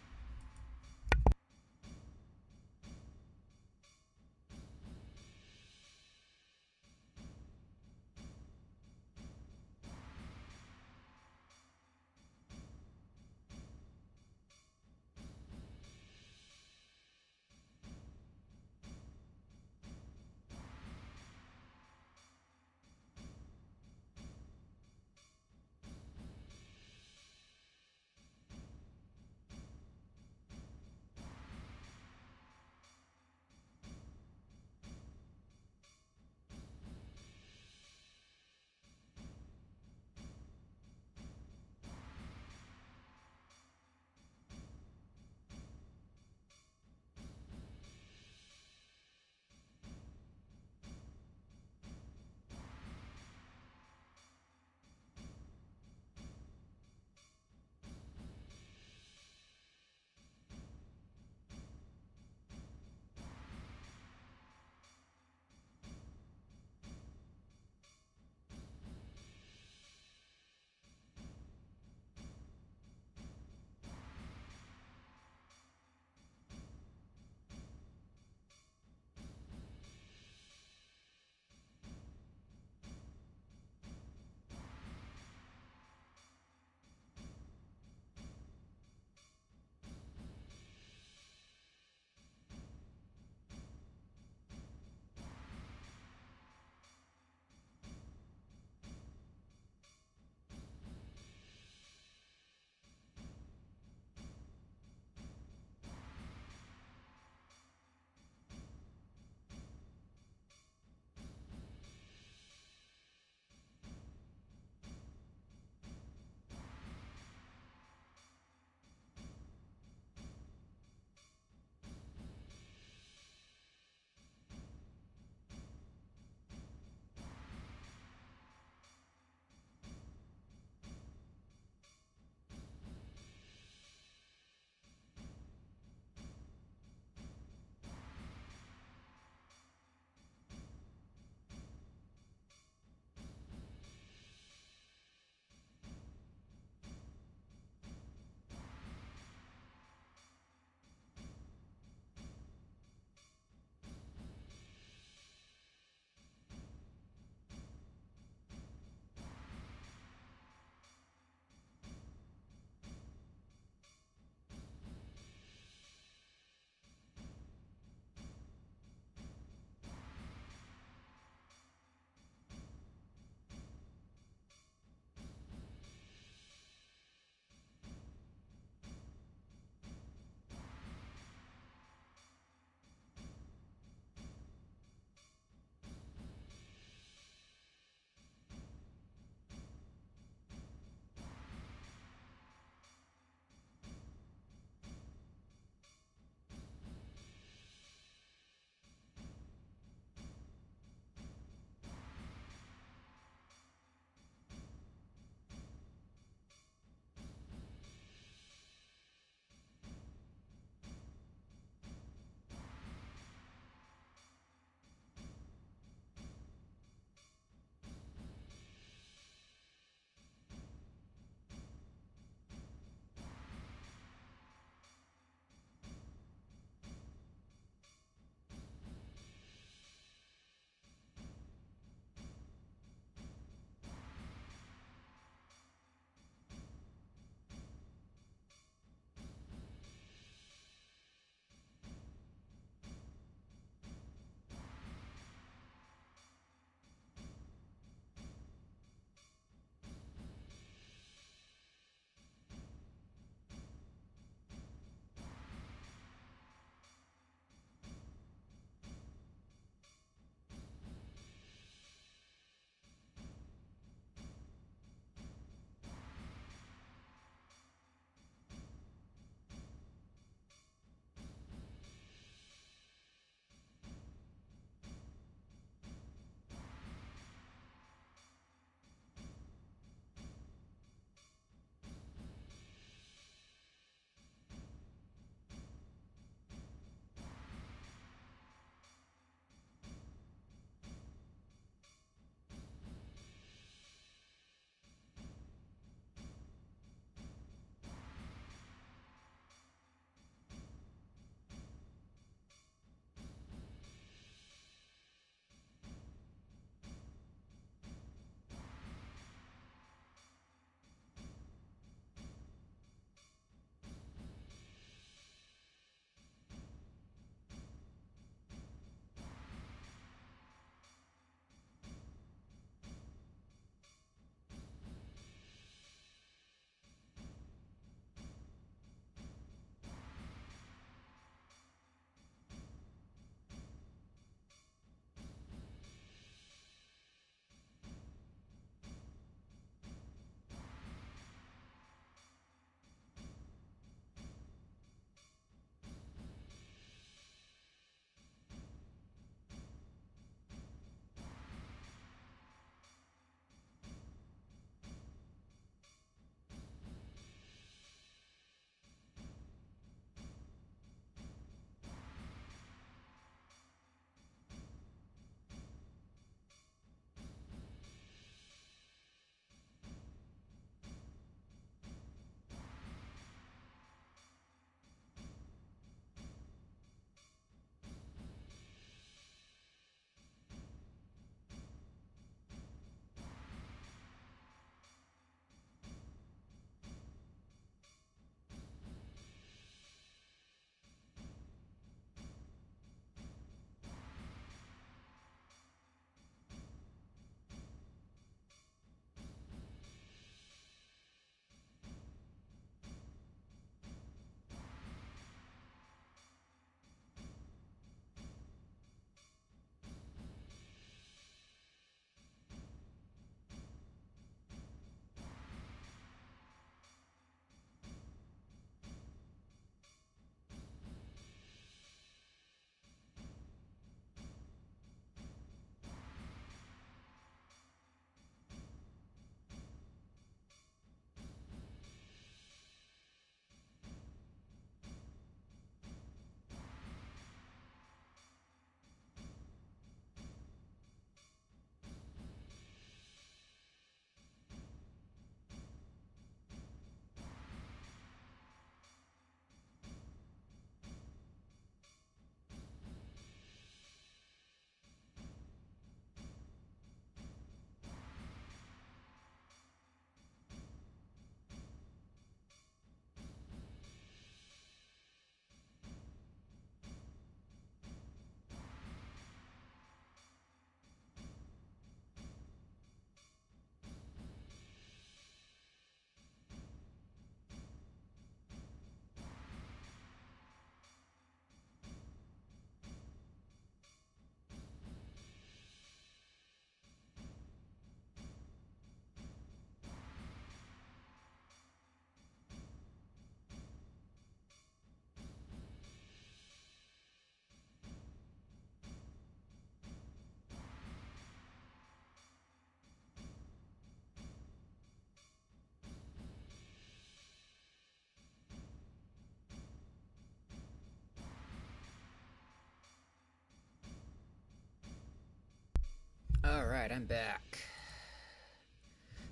Alright, I'm back.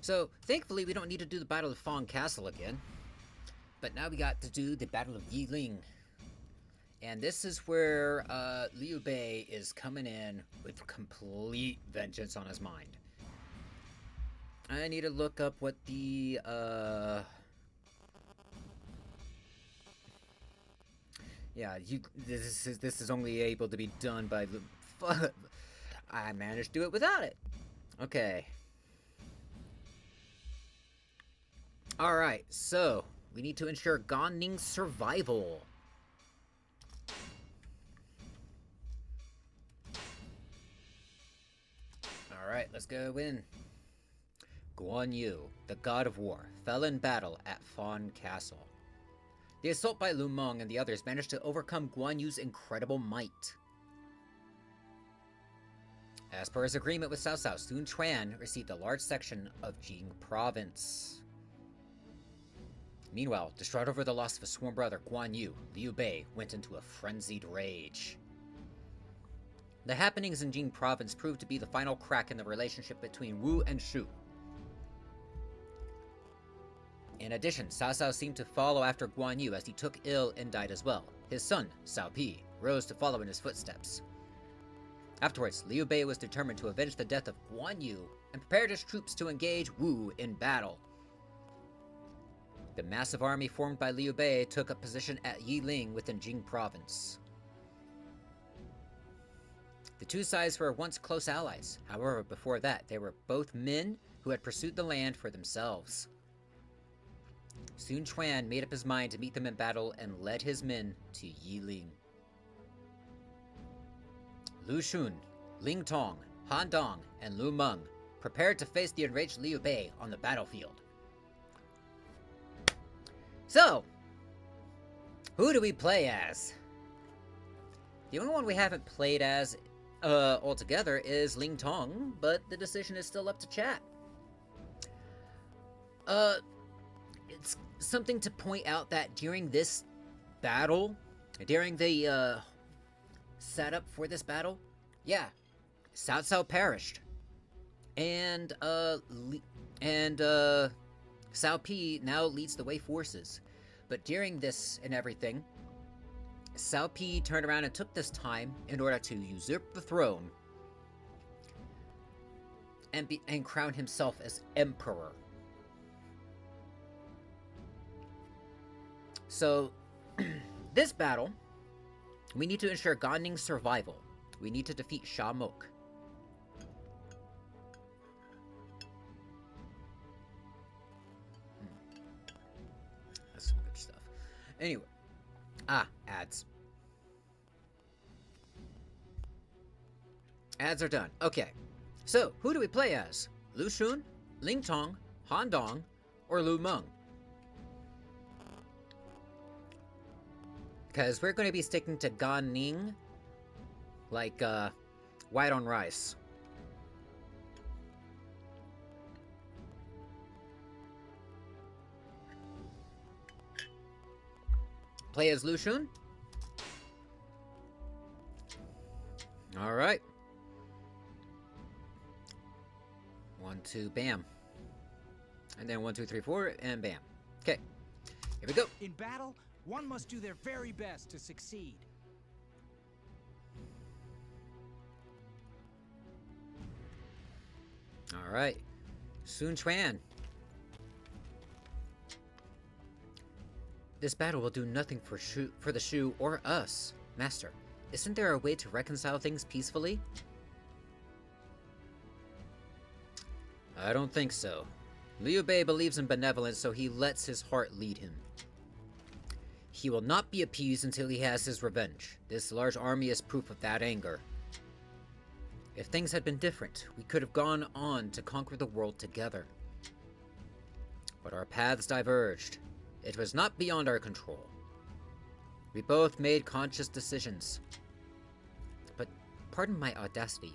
So, thankfully we don't need to do the Battle of Fong Castle again. But now we got to do the Battle of Yiling. And this is where Liu Bei is coming in with complete vengeance on his mind. I need to look up what the yeah, this is only able to be done by I managed to do it without it. Okay. Alright, so we need to ensure Gan Ning's survival. Alright, let's go in. Guan Yu, the god of war, fell in battle at Fan Castle. The assault by Lu Meng and the others managed to overcome Guan Yu's incredible might. As per his agreement with Cao Cao, Sun Quan received a large section of Jing province. Meanwhile, distraught over the loss of his sworn brother Guan Yu, Liu Bei went into a frenzied rage. The happenings in Jing province proved to be the final crack in the relationship between Wu and Shu. In addition, Cao Cao seemed to follow after Guan Yu as he took ill and died as well. His son, Cao Pi, rose to follow in his footsteps. Afterwards, Liu Bei was determined to avenge the death of Guan Yu and prepared his troops to engage Wu in battle. The massive army formed by Liu Bei took up position at Yiling within Jing province. The two sides were once close allies. However, before that, they were both men who had pursued the land for themselves. Sun Quan made up his mind to meet them in battle and led his men to Yiling. Lu Xun, Ling Tong, Han Dong, and Lu Meng prepared to face the enraged Liu Bei on the battlefield. So, who do we play as? The only one we haven't played as altogether is Ling Tong, but the decision is still up to chat. It's something to point out that during this battle, during the setup for this battle, yeah, Cao Cao perished, and Cao Pi now leads the Wei forces. But during this and everything, Cao Pi turned around and took this time in order to usurp the throne and crown himself as emperor. So, this battle, we need to ensure Gan Ning's survival. We need to defeat Sha Mok. That's some good stuff. Anyway. Ads. Ads are done. Okay. So, who do we play as? Lu Xun, Ling Tong, Han Dong, or Lu Meng? Because we're going to be sticking to Gan Ning like white on rice. Play as Lu Xun? Alright. 1, 2, bam. And then 1, 2, 3, 4, and bam. Okay. Here we go. In battle, one must do their very best to succeed. Alright. Sun Quan. This battle will do nothing for the Shu or us. Master, isn't there a way to reconcile things peacefully? I don't think so. Liu Bei believes in benevolence, so he lets his heart lead him. He will not be appeased until he has his revenge. This large army is proof of that anger. If things had been different, we could have gone on to conquer the world together. But our paths diverged. It was not beyond our control. We both made conscious decisions. But, pardon my audacity,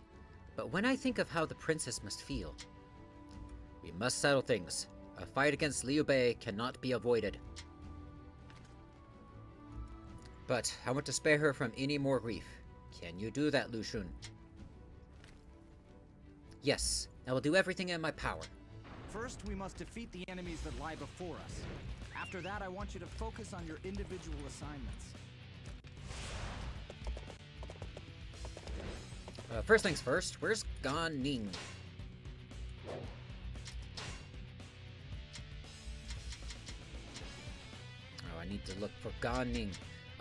but when I think of how the princess must feel, we must settle things. A fight against Liu Bei cannot be avoided. But I want to spare her from any more grief. Can you do that, Lu Xun? Yes, I will do everything in my power. First, we must defeat the enemies that lie before us. After that, I want you to focus on your individual assignments. First things first, where's Gan Ning? Oh, I need to look for Gan Ning.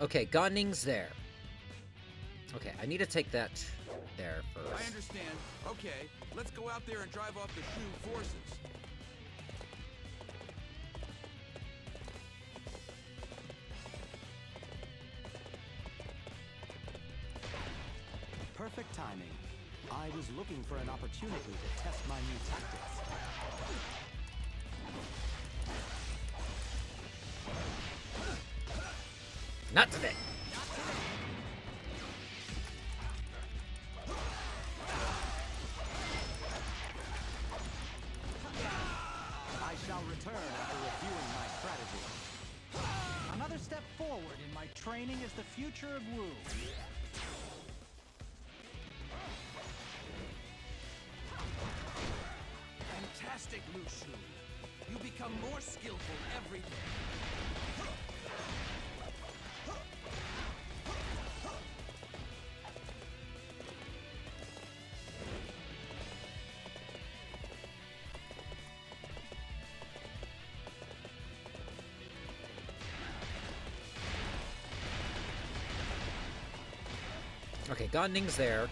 Okay, Gan Ning's there. Okay, I need to take that there first. I understand. Okay, let's go out there and drive off the Shu forces. Perfect timing. I was looking for an opportunity to test my new tactics. Not today. I shall return after reviewing my strategy. Another step forward in my training is the future of Wu. Fantastic, Lu Shu. You become more skillful every day. Okay, Gan Ning's there.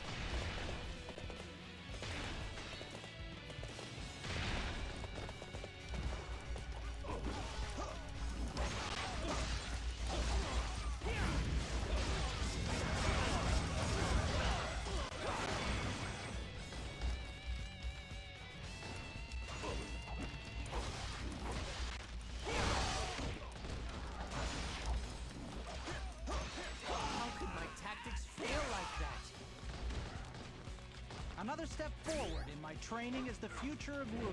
Another step forward in my training is the future of Wu.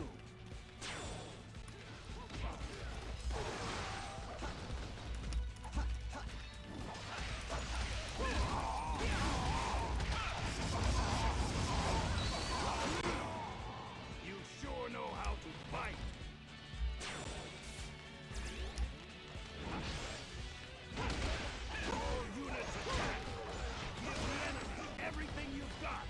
You sure know how to fight. All units attack. Give the enemy everything you've got.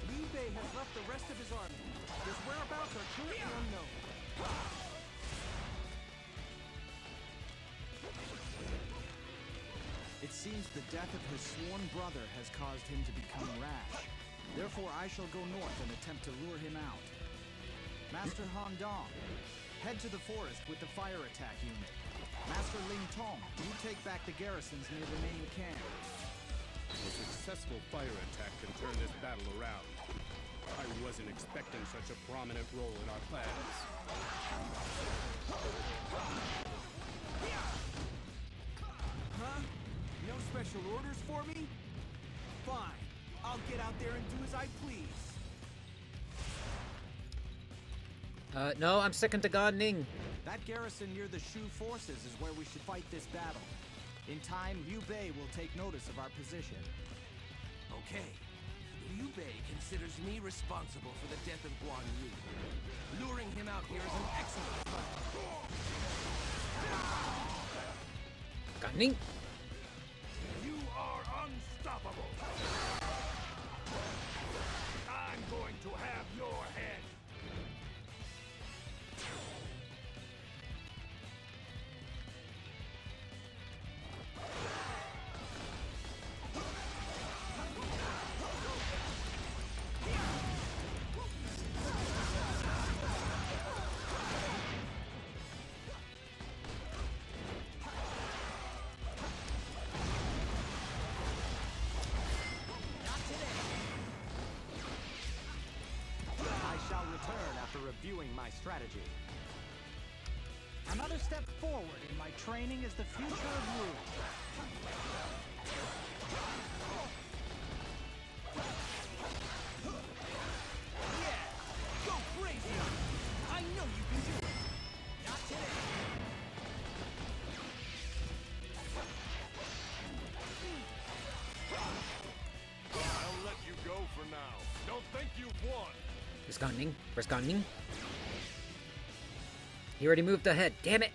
Liu Bei has left the rest of his army. His whereabouts are currently unknown. It seems the death of his sworn brother has caused him to become rash. Therefore, I shall go north and attempt to lure him out. Master Han Dong, head to the forest with the fire attack unit. Master Ling Tong, you take back the garrisons near the main camp. A successful fire attack can turn this battle around. I wasn't expecting such a prominent role in our plans. Huh? No special orders for me? Fine. I'll get out there and do as I please. No, I'm second to Gan Ning. That garrison near the Shu forces is where we should fight this battle. In time, Liu Bei will take notice of our position. Okay. Liu Bei considers me responsible for the death of Guan Yu. Luring him out here is an excellent plan. Gan Ning. You are unstoppable. I'm going to have your head. Reviewing my strategy. Another step forward in my training is the future of Wu. Yeah! Go crazy! I know you can do it! Not today! Gunning. Where's Gunning? He already moved ahead. Damn it!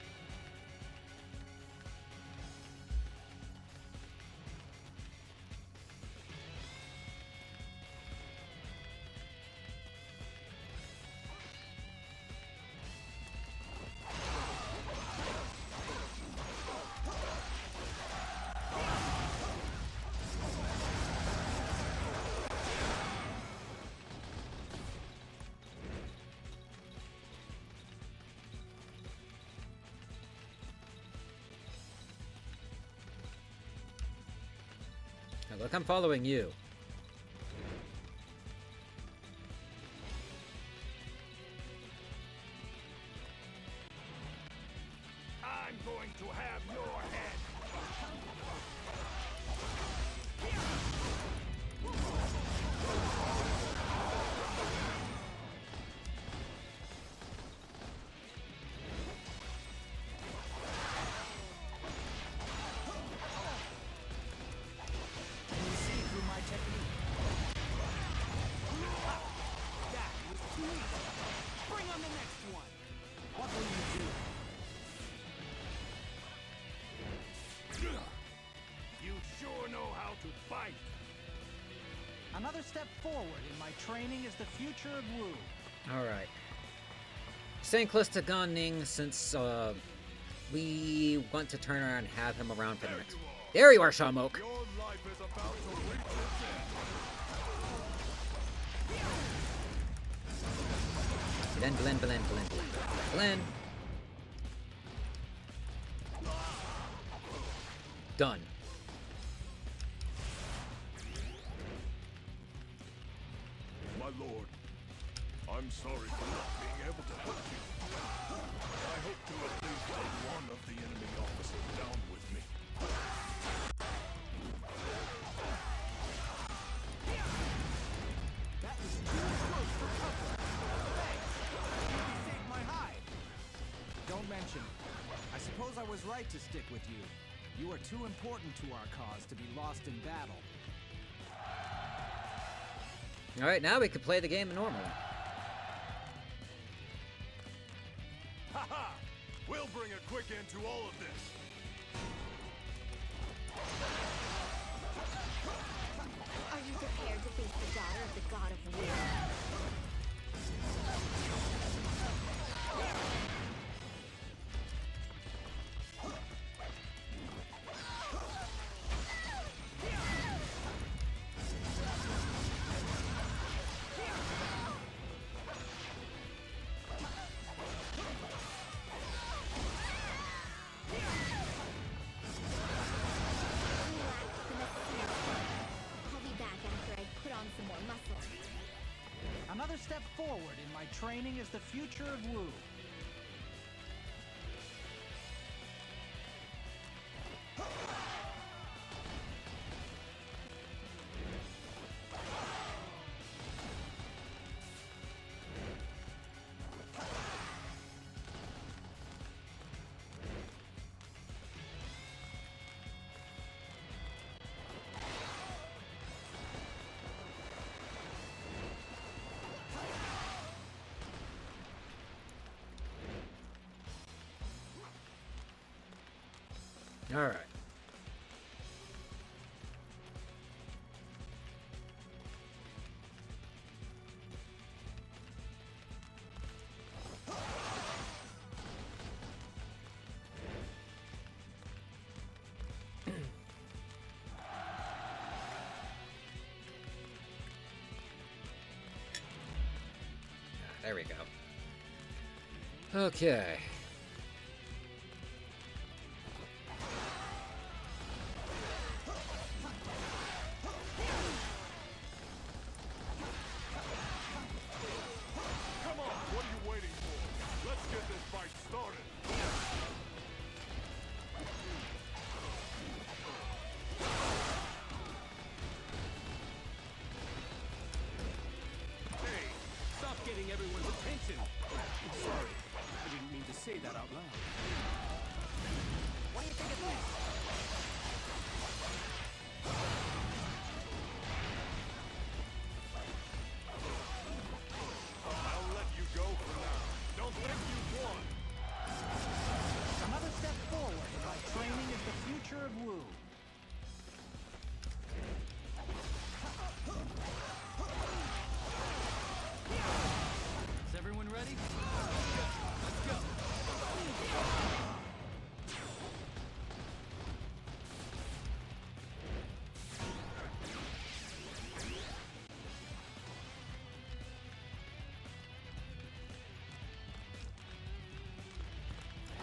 Now look, I'm following you. I'm going to have your head. Can you see through my technique? That was too easy. Bring on the next one. What will you do? You sure know how to fight. Another step forward in my training is the future of Wu. Alright. Staying close to Gan Ning since we want to turn around and have him around for the next. There you are, Shamok! Your life is about to reach its end. Blend. Done. My lord, I'm sorry for not being able to help you. I hope to at least take one of the enemy officers down with me. That was too close for comfort. Thanks. You saved my hide. Don't mention it. I suppose I was right to stick with you. You are too important to our cause to be lost in battle. Alright, now we can play the game normally. Ha-ha! We'll bring a quick end to all of this. Are you prepared to face the daughter of the god of war? I'll be back after I put on some more muscle. Another step forward in my training is the future of Wu. Alright. There we go. Okay. Come on, what are you waiting for? Let's get this fight started. Hey, stop getting everyone's attention. I'm sorry. I didn't mean to say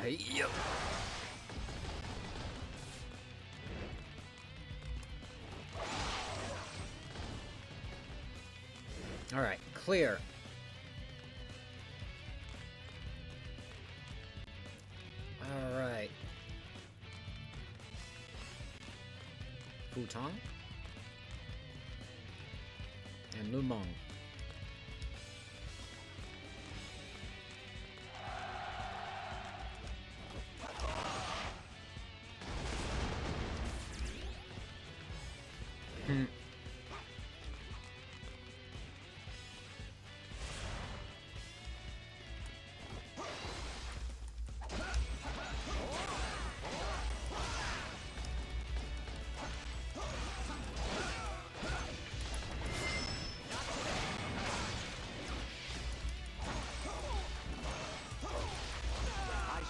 Hey, yo. All right, clear. All right. Futong and Lumong.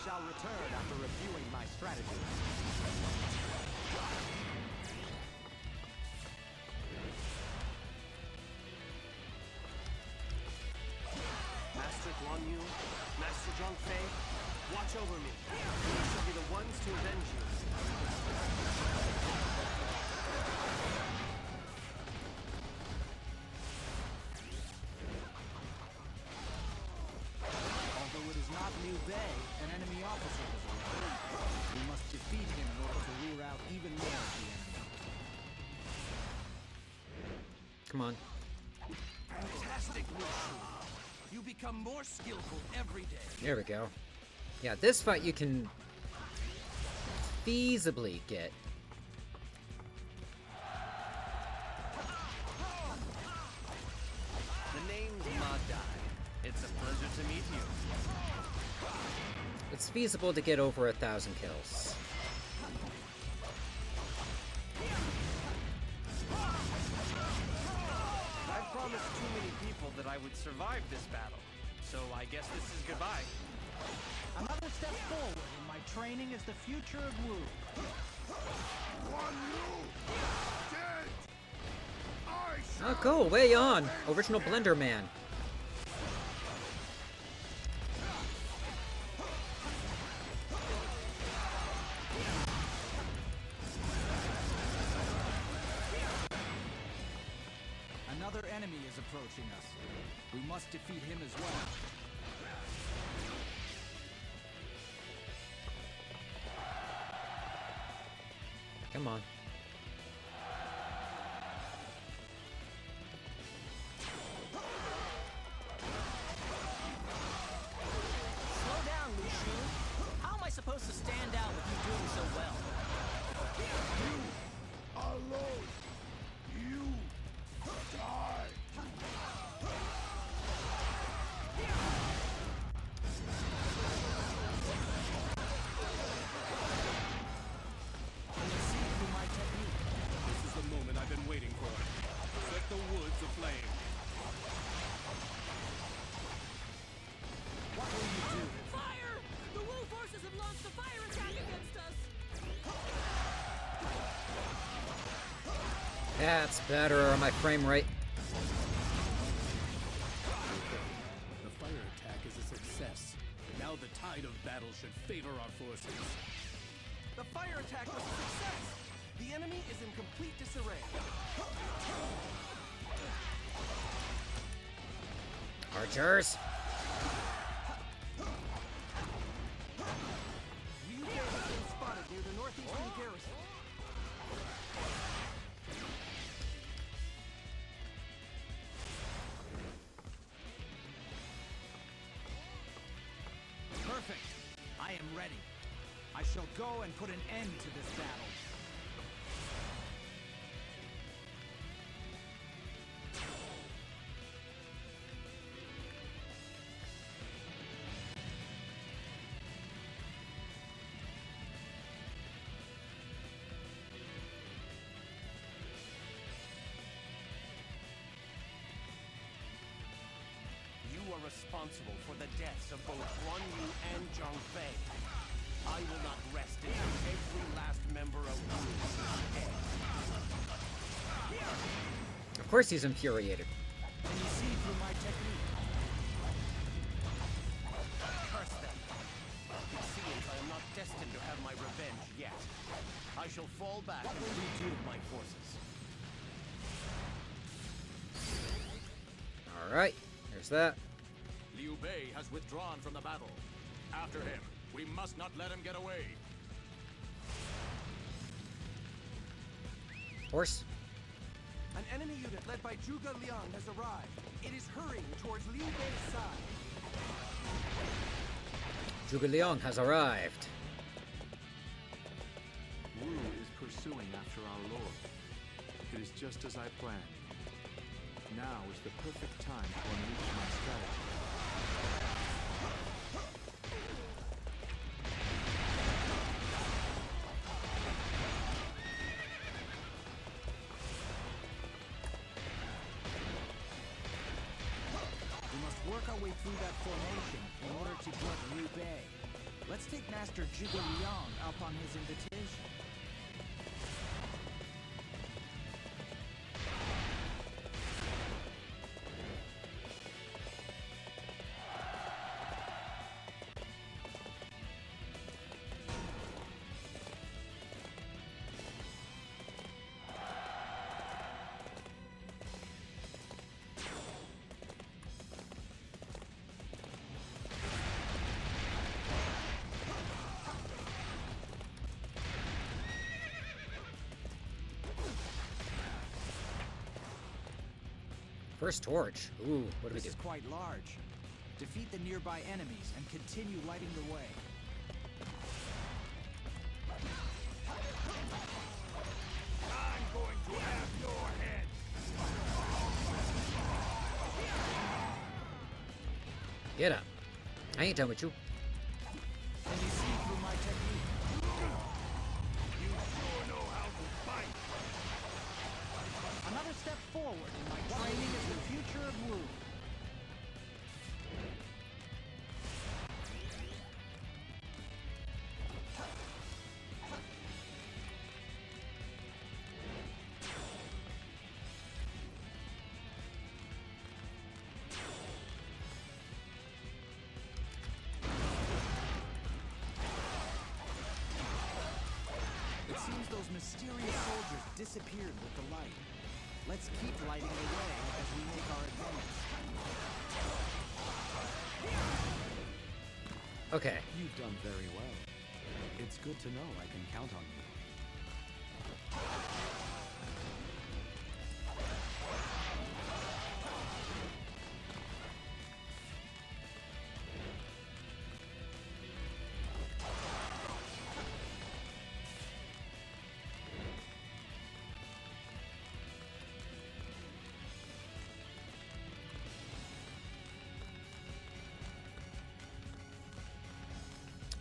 I'll return after reviewing my strategy. Master Guan Yu, Master Zhang Fei, watch over me. We shall be the ones to avenge you. Although it is not Liu Bei, an enemy officer has arrived. We must defeat him in order to lure out even more of the enemy. Come on. Fantastic, Lu Shu. You become more skillful every day. There we go. Yeah, this fight you can feasibly get. The name's Madai. It's a pleasure to meet you. It's feasible to get over 1,000 kills. I've promised too many people that I would survive this battle, so I guess this is goodbye. Another step forward in my training as the future of Wu. Oh, go way on! Original Blender Man. Another enemy is approaching us. We must defeat him as well. Come on. Slow down, Lu Shu. How am I supposed to stand out with you doing so well? Alone. You die. Can you see through my technique? This is the moment I've been waiting for. Set the woods aflame. What will you do? Fire! The Wu forces have launched a fire attack against us! That's better on my frame rate. The fire attack is a success. Now the tide of battle should favor our forces. The fire attack was a success. The enemy is in complete disarray. Archers! Liu Bei has been spotted near the northeastern garrison. Perfect. I am ready. I shall go and put an end to this battle. You are responsible for the deaths of both Guan Yu and Zhang Fei. I will not rest until every last member of Wu is dead. Of course he's infuriated. Can you see through my technique? Curse them. I can see into my revenge yet. I shall fall back and redo my forces. Alright, there's that. Liu Bei has withdrawn from the battle. After him. We must not let him get away. Horse. An enemy unit led by Zhuge Liang has arrived. It is hurrying towards Liu Bei's side. Zhuge Liang has arrived. Wu is pursuing after our lord. It is just as I planned. Now is the perfect time to unleash my strategy. We must work our way through that formation in order to get Liu Bei. Let's take Master Zhuge Liang up on his invitation. First torch. Ooh, what do we This do? is quite large. Defeat the nearby enemies and continue lighting the way. I'm going to have your head. Get up. I ain't done with you. Can you see through my technique? You sure know how to fight. Another step forward in my training as the future of Wu. It seems those mysterious soldiers disappeared with the light. Let's keep lighting the way as we make our advance. Okay. You've done very well. It's good to know I can count on you.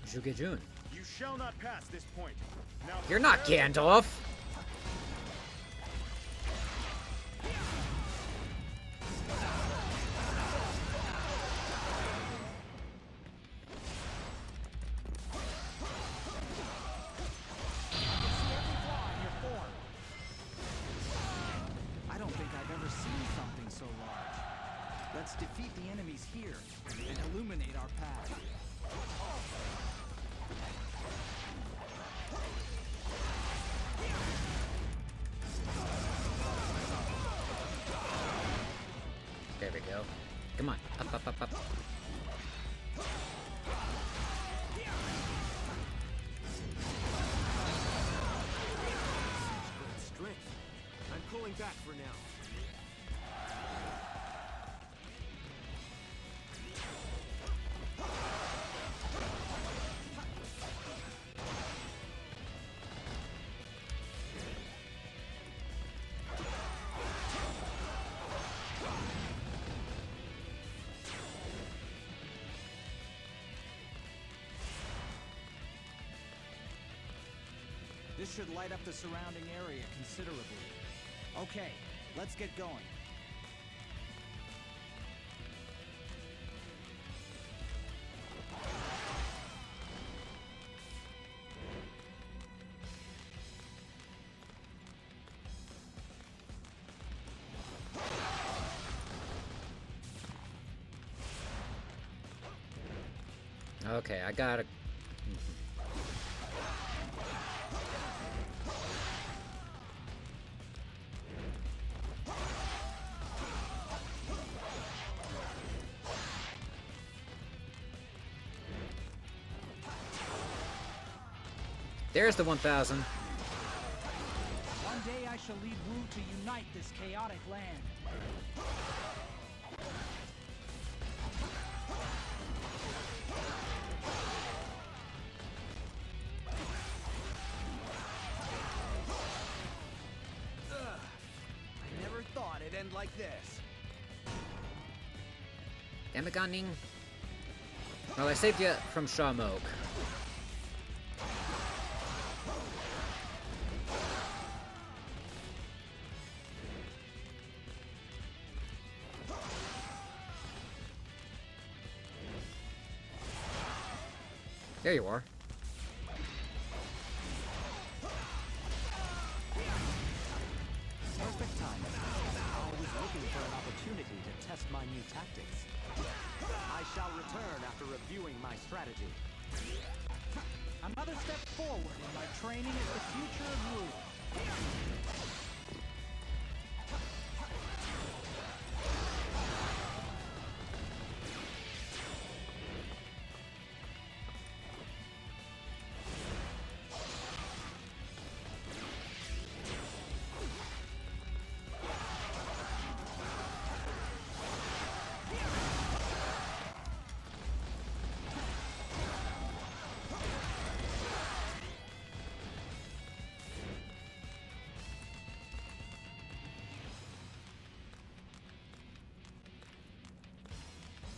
Zhuge Jun. You shall not pass this point. Now You're not Gandalf. I don't think I've ever seen something so large. Let's defeat the enemies here and illuminate our path. There we go. Come on. Up, up, up, up. Great strength. I'm pulling back for now. This should light up the surrounding area considerably. Okay, let's get going. Okay, I gotta... There's the 1,000. One day I shall lead Wu to unite this chaotic land. I never thought it'd end like this. Demagoning. Well, I saved you from Shamok. There you are. Perfect timing. I was looking for an opportunity to test my new tactics. I shall return after reviewing my strategy. Another step forward in my training as the future of Wu.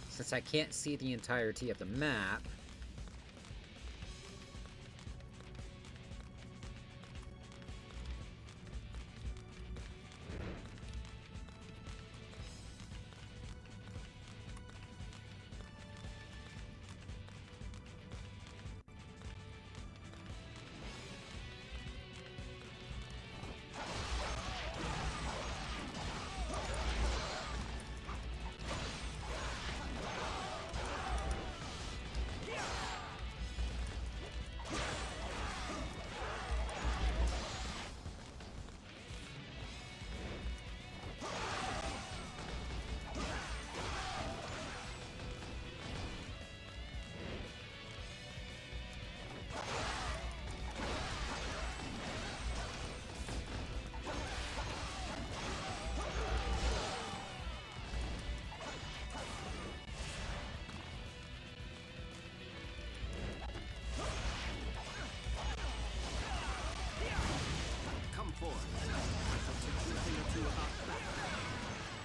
Since I can't see the entirety of the map,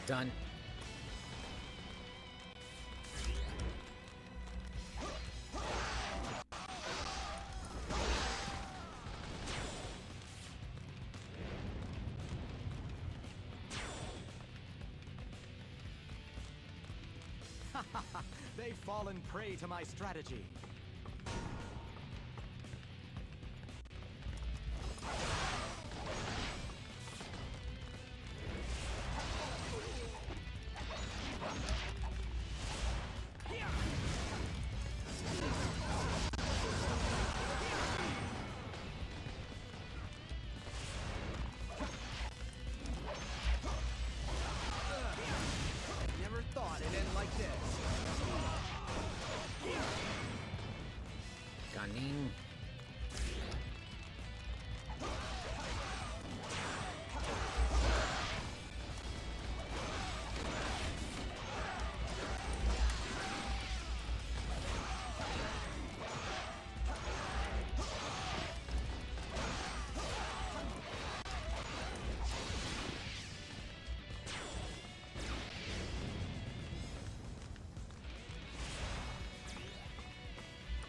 done. They've fallen prey to my strategy. Never thought it'd end like this. Gunning.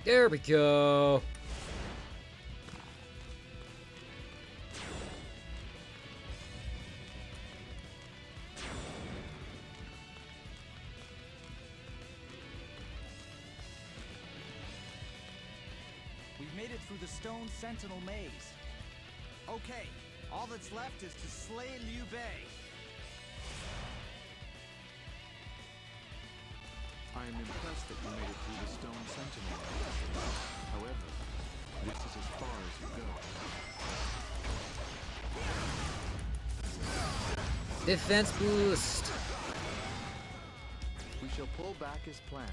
There we go. We've made it through the Stone Sentinel maze. Okay, all that's left is to slay Liu Bei. I am impressed that you made it through the Stone Sentinel. However, this is as far as you go. Defense boost. We shall pull back as planned.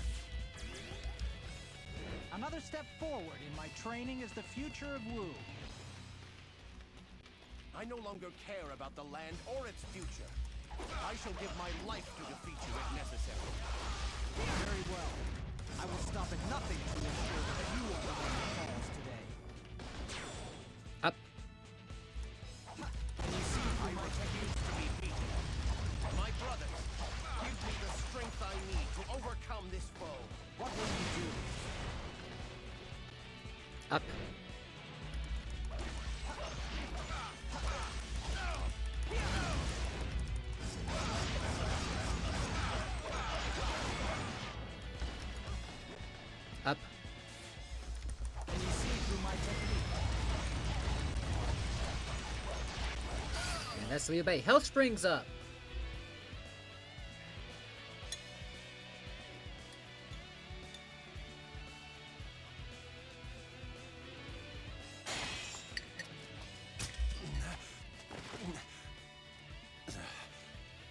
Another step forward in my training as the future of Wu. I no longer care about the land or its future. I shall give my life to defeat you if necessary. Very well. I will stop at nothing to ensure that you are the one that falls today. Up. Can you see who my techniques to be beaten? My brothers, give me the strength I need to overcome this foe. What will you do? Up. Up. Can you see through my technique? And that's Liu Bei. Health springs up.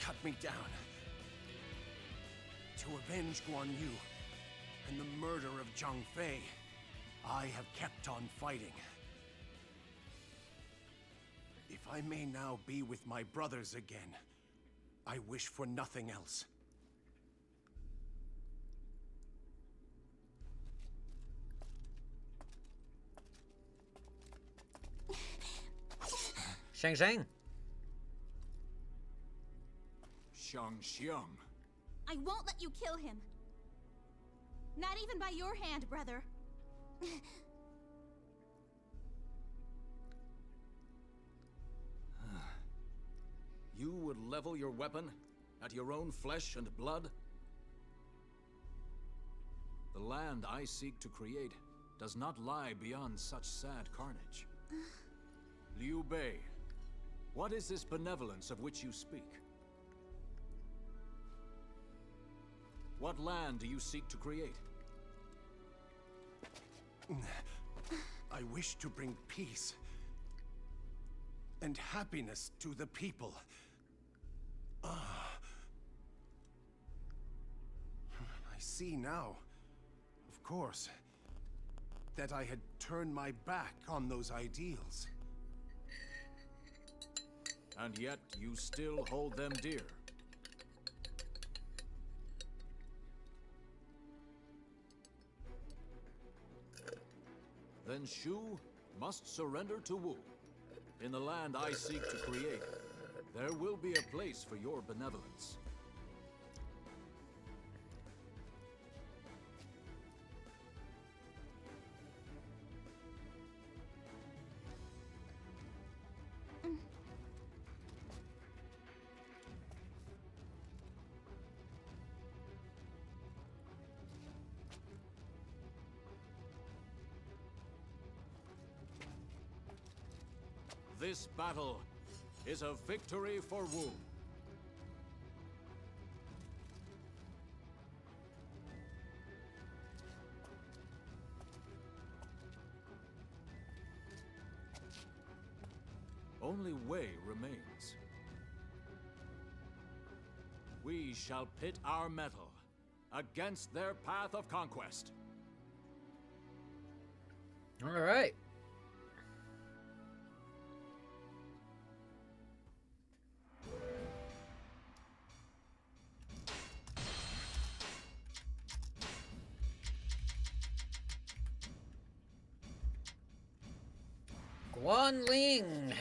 Cut me down. To avenge Guan Yu and the murder of Zhang Fei, I have kept on fighting. If I may now be with my brothers again, I wish for nothing else. Shang Zhang. Xiang. I won't let you kill him. Not even by your hand, brother. You would level your weapon at your own flesh and blood? The land I seek to create does not lie beyond such sad carnage. Liu Bei, what is this benevolence of which you speak? What land do you seek to create? I wish to bring peace and happiness to the people. I see now, of course, that I had turned my back on those ideals. And yet you still hold them dear. Then Shu must surrender to Wu. In the land I seek to create, there will be a place for your benevolence. This battle is a victory for Wu. Only Wei remains. We shall pit our metal against their path of conquest. All right. Guanling!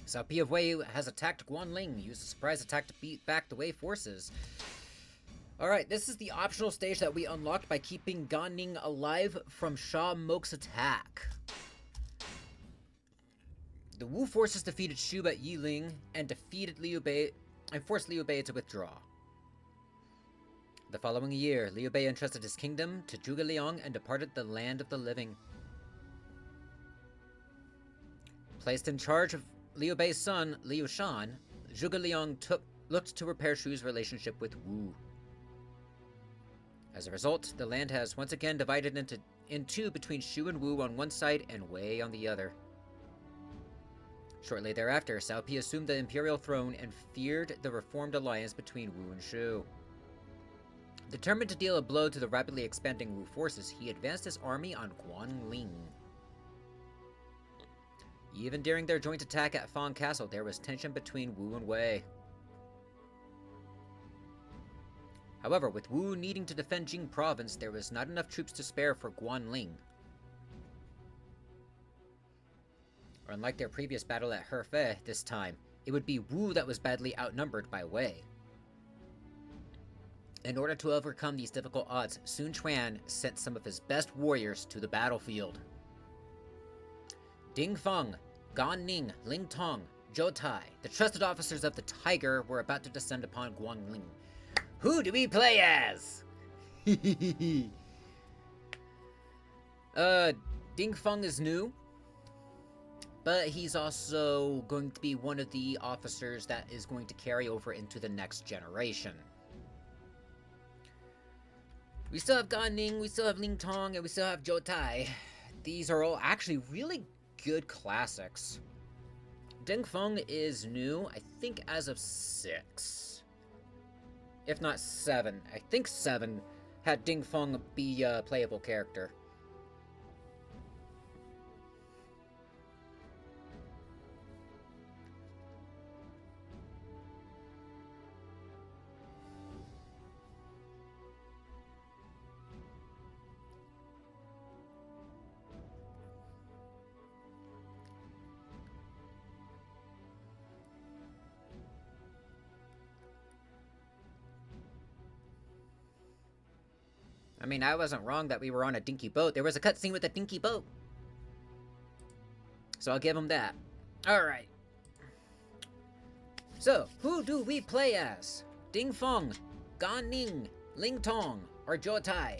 Cao Pi of Wei has attacked Guanling, used a surprise attack to beat back the Wei forces. Alright, this is the optional stage that we unlocked by keeping Gan Ning alive from Sha Mok's attack. The Wu forces defeated Shu at Yiling and defeated Liu Bei and forced Liu Bei to withdraw. The following year, Liu Bei entrusted his kingdom to Zhuge Liang and departed the land of the living. Placed in charge of Liu Bei's son, Liu Shan, Zhuge Liang looked to repair Shu's relationship with Wu. As a result, the land has once again divided in two between Shu and Wu on one side and Wei on the other. Shortly thereafter, Cao Pi assumed the imperial throne and feared the reformed alliance between Wu and Shu. Determined to deal a blow to the rapidly expanding Wu forces, he advanced his army on Guanling. Even during their joint attack at Fang Castle, there was tension between Wu and Wei. However, with Wu needing to defend Jing province, there was not enough troops to spare for Guanling. Unlike their previous battle at Hefei this time, it would be Wu that was badly outnumbered by Wei. In order to overcome these difficult odds, Sun Quan sent some of his best warriors to the battlefield. Ding Feng, Gan Ning, Ling Tong, Zhou Tai, the trusted officers of the Tiger, were about to descend upon Guanling. Who do we play as? Ding Feng is new, but he's also going to be one of the officers that is going to carry over into the next generation. We still have Gan Ning, we still have Ling Tong, and we still have Zhou Tai. These are all actually really good classics. Ding Feng is new, I think as of 6. If not 7. I think 7 had Ding Feng be a playable character. I mean, I wasn't wrong that we were on a dinky boat. There was a cutscene with a dinky boat. So I'll give him that. Alright. So, who do we play as? Ding Feng, Gan Ning, Ling Tong, or Zhou Tai?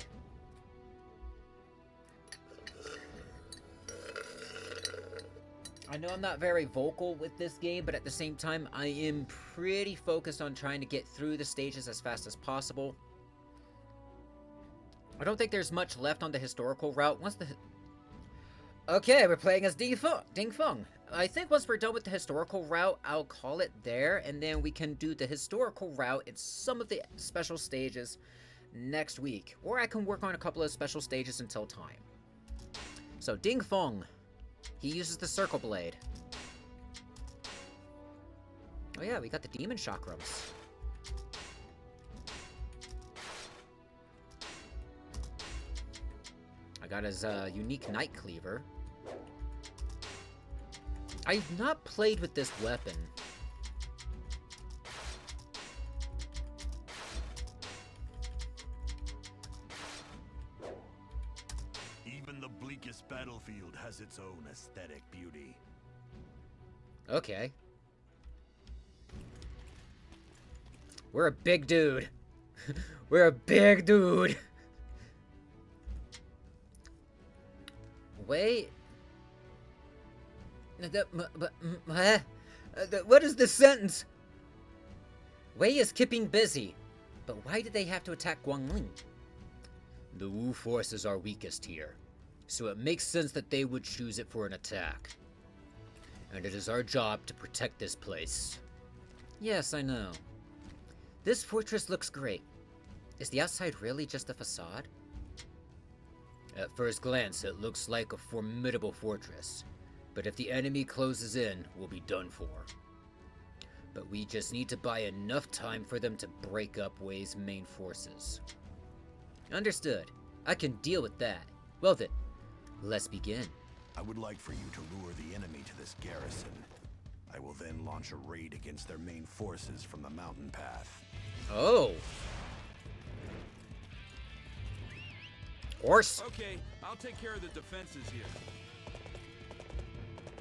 I know I'm not very vocal with this game, but at the same time, I am pretty focused on trying to get through the stages as fast as possible. I don't think there's much left on the historical route. Okay, we're playing as Ding Feng. I think once we're done with the historical route, I'll call it there, and then we can do the historical route in some of the special stages next week. Or I can work on a couple of special stages until time. So, Ding Feng. He uses the Circle Blade. Oh yeah, we got the Demon Chakrams. I got his unique Night Cleaver. I've not played with this weapon. Even the bleakest battlefield has its own aesthetic beauty. Okay. We're a big dude. We're a big dude. Wait. What is this sentence? Wei is keeping busy, but why did they have to attack Guanling? The Wu forces are weakest here, so it makes sense that they would choose it for an attack. And it is our job to protect this place. Yes, I know. This fortress looks great. Is the outside really just a facade? At first glance, it looks like a formidable fortress, but if the enemy closes in, we'll be done for. But we just need to buy enough time for them to break up Wei's main forces. Understood. I can deal with that. Well then, let's begin. I would like for you to lure the enemy to this garrison. I will then launch a raid against their main forces from the mountain path. Oh! Horse? Okay, I'll take care of the defenses here.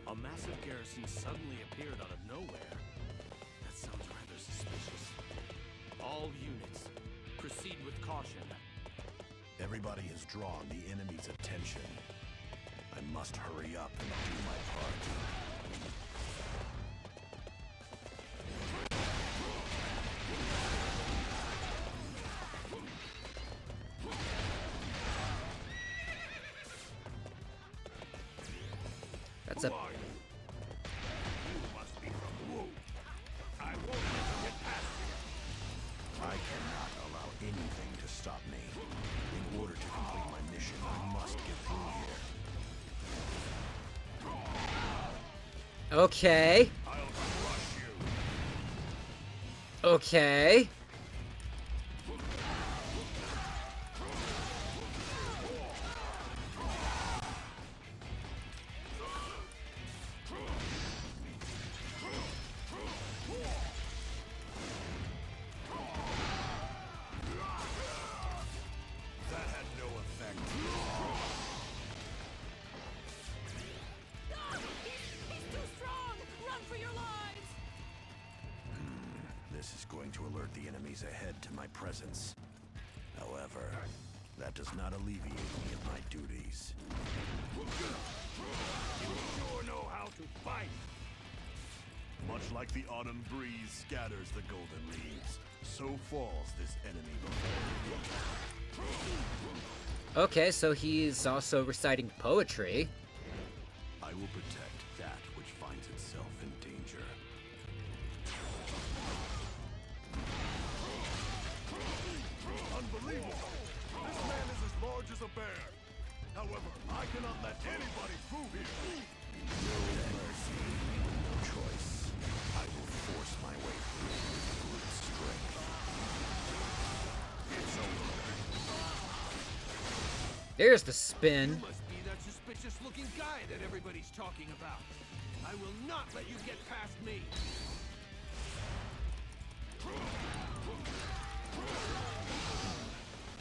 A massive garrison suddenly appeared out of nowhere. That sounds rather suspicious. All units, proceed with caution. Everybody has drawn the enemy's attention. I must hurry up and do my part. That's a... You must be from Wu. I won't let you get past here. I cannot allow anything to Okay. I'll crush you. Okay. That had no effect. He's too strong! Run for your lives! This is going to alert the enemies ahead to my presence. However, that does not alleviate me of my duties. You sure know how to fight. Much like the autumn breeze scatters the golden leaves, so falls this enemy before me. Okay, so he's also reciting poetry. I will protect that which finds itself in danger. Unbelievable! This man is as large as a bear. However, I cannot let anybody through here. No mercy, no choice. I will force my way through with brute strength. It's over. There's the spin. You must be that suspicious-looking guy that everybody's talking about. I will not let you get past me.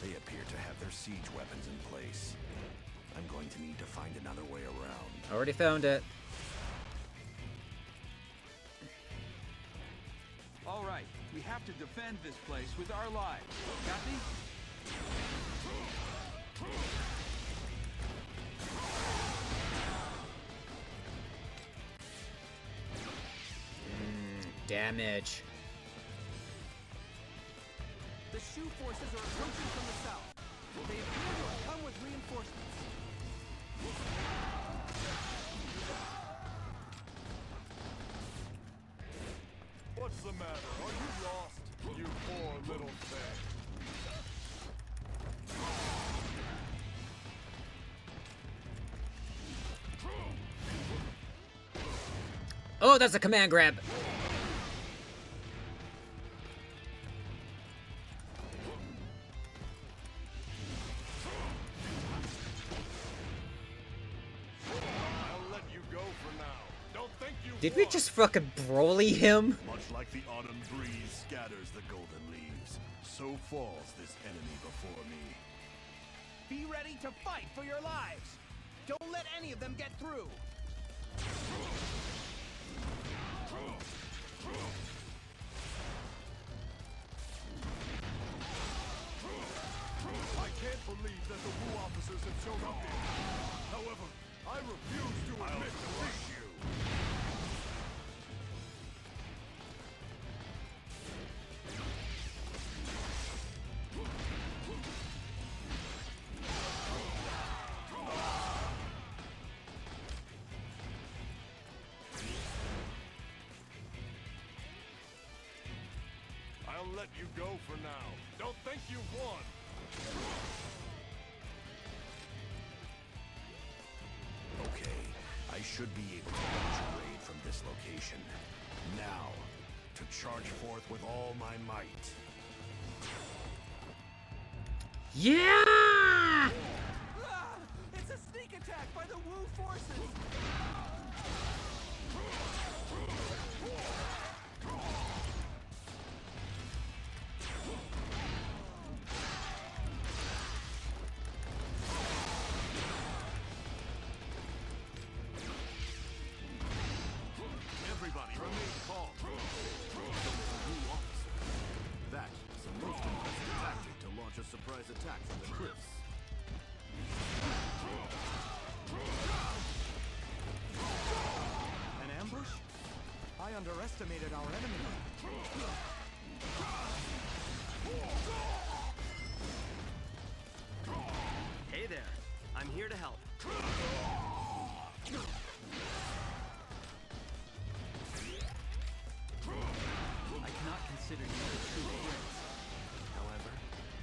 They appear to have their siege weapons in place. I'm going to need to find another way around. Already found it. All right, we have to defend this place with our lives. Got me? Damage. The Shu forces are approaching from the south. They appear to have come with reinforcements. What's the matter? Are you lost? You poor little thing. Oh, that's a command grab. I'll let you go for now. Don't think you Did we just fucking Broly him? Much like the autumn breeze scatters the golden leaves, so falls this enemy before me. Be ready to fight for your lives. Don't let any of them get through. I can't believe that the Wu officers have shown up here. However, I refuse to admit defeat. You. I'll let you go for now. Don't think you've won. Okay, I should be able to launch a raid from this location. Now, to charge forth with all my might. Yeah! Ah! It's a sneak attack by the Wu forces. Everybody remain calm. That is a most impressive tactic to launch a surprise attack from the cliffs. An ambush? I underestimated our enemy. Hey there. I'm here to help. I cannot consider you a true friend. However,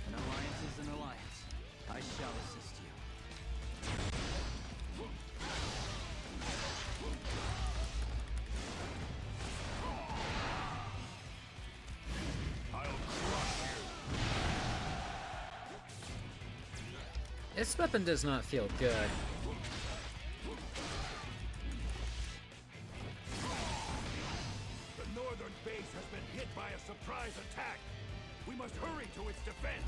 an alliance is an alliance. I shall assist you. This weapon does not feel good. The northern base has been hit by a surprise attack. We must hurry to its defense.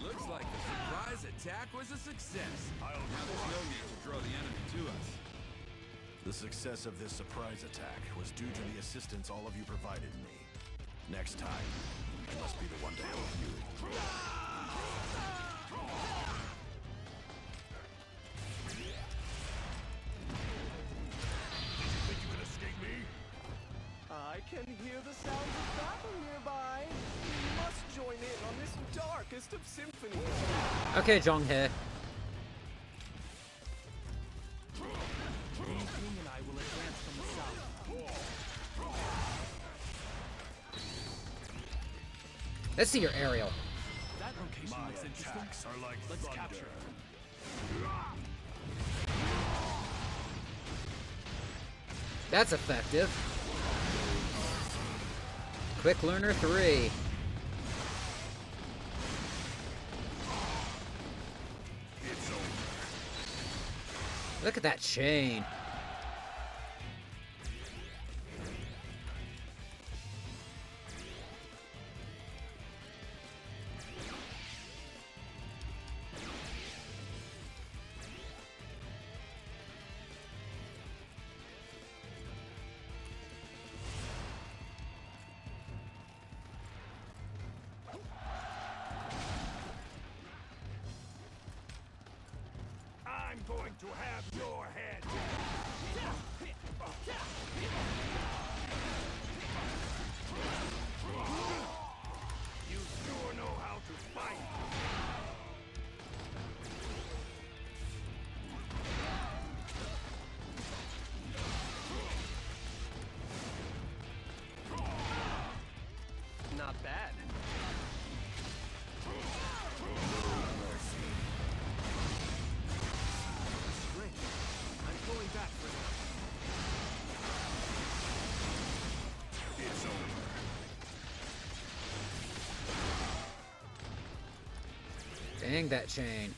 Looks like the surprise attack was a success. Now there's no need to draw the enemy to us. The success of this surprise attack was due to the assistance all of you provided me. Next time, I must be the one to help you. Think you can escape me? I can hear the sounds of battle nearby. We must join in on this darkest of symphonies. Okay, Zhonghe. Ying and I will advance from the south. Let's see your aerial. That location My looks interesting. attacks are like Let's thunder. capture it. That's effective. Quick Learner 3. It's over. Look at that chain. I'm going to have your head. You sure know how to fight. Not bad. I'm pulling back for now. It's over. Dang that chain.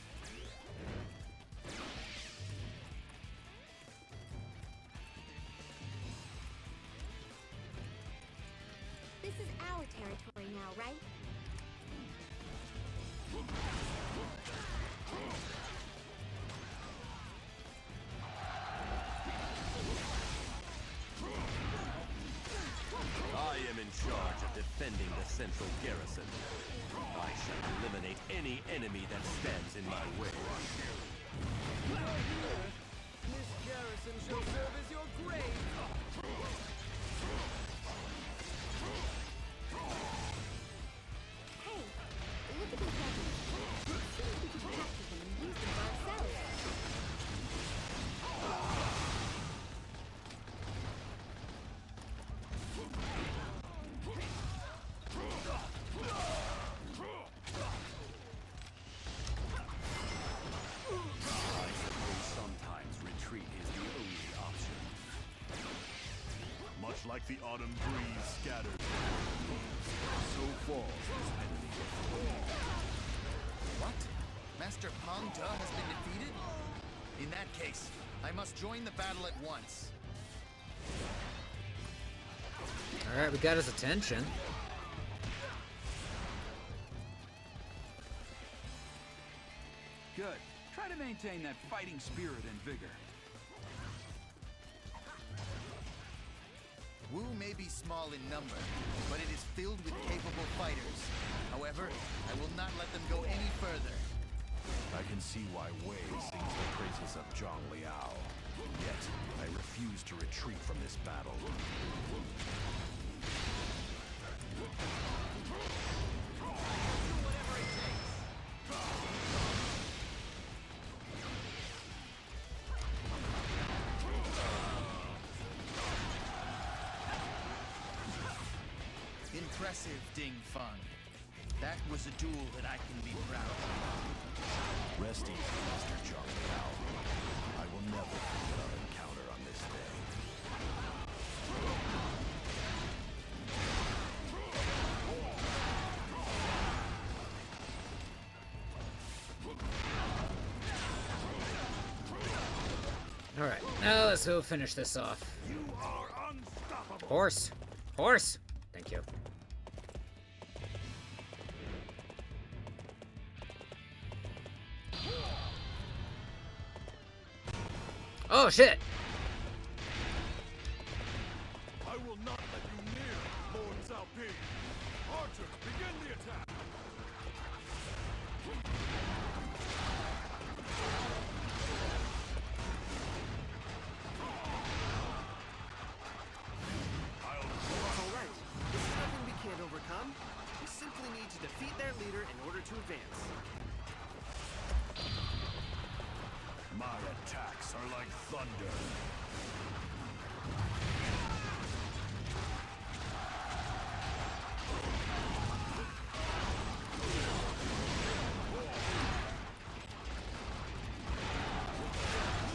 This is our territory now, right? I am in charge of defending the central garrison. I shall eliminate any enemy that stands in my way. This garrison shall serve as your grave. Hey, look at these weapons. Let's see if we can capture them and use them for ourselves. I suppose sometimes retreat is the only option. Much like the autumn breeze scatters the leaves, so falls this enemy. What? Master Pang De has been defeated? In that case, I must join the battle at once. Alright, we got his attention. Good. Try to maintain that fighting spirit and vigor. Wu may be small in number, but it is filled with capable fighters. However, I will not let them go any further. I can see why Wei sings the praises of Zhang Liao. Yet, I refuse to retreat from this battle. Impressive, Ding Feng. That was a duel that I can be proud of. Rest easy, Master Zhang Bao. I will never forget our encounter on this day. Alright, now let's go finish this off. You are unstoppable. Horse! Horse! Thank you. Oh shit! I will not let you near Lord Cao Pi. Archers, begin the attack. Alright, this is nothing we can't overcome. We simply need to defeat their leader in order to advance. My attacks are like thunder.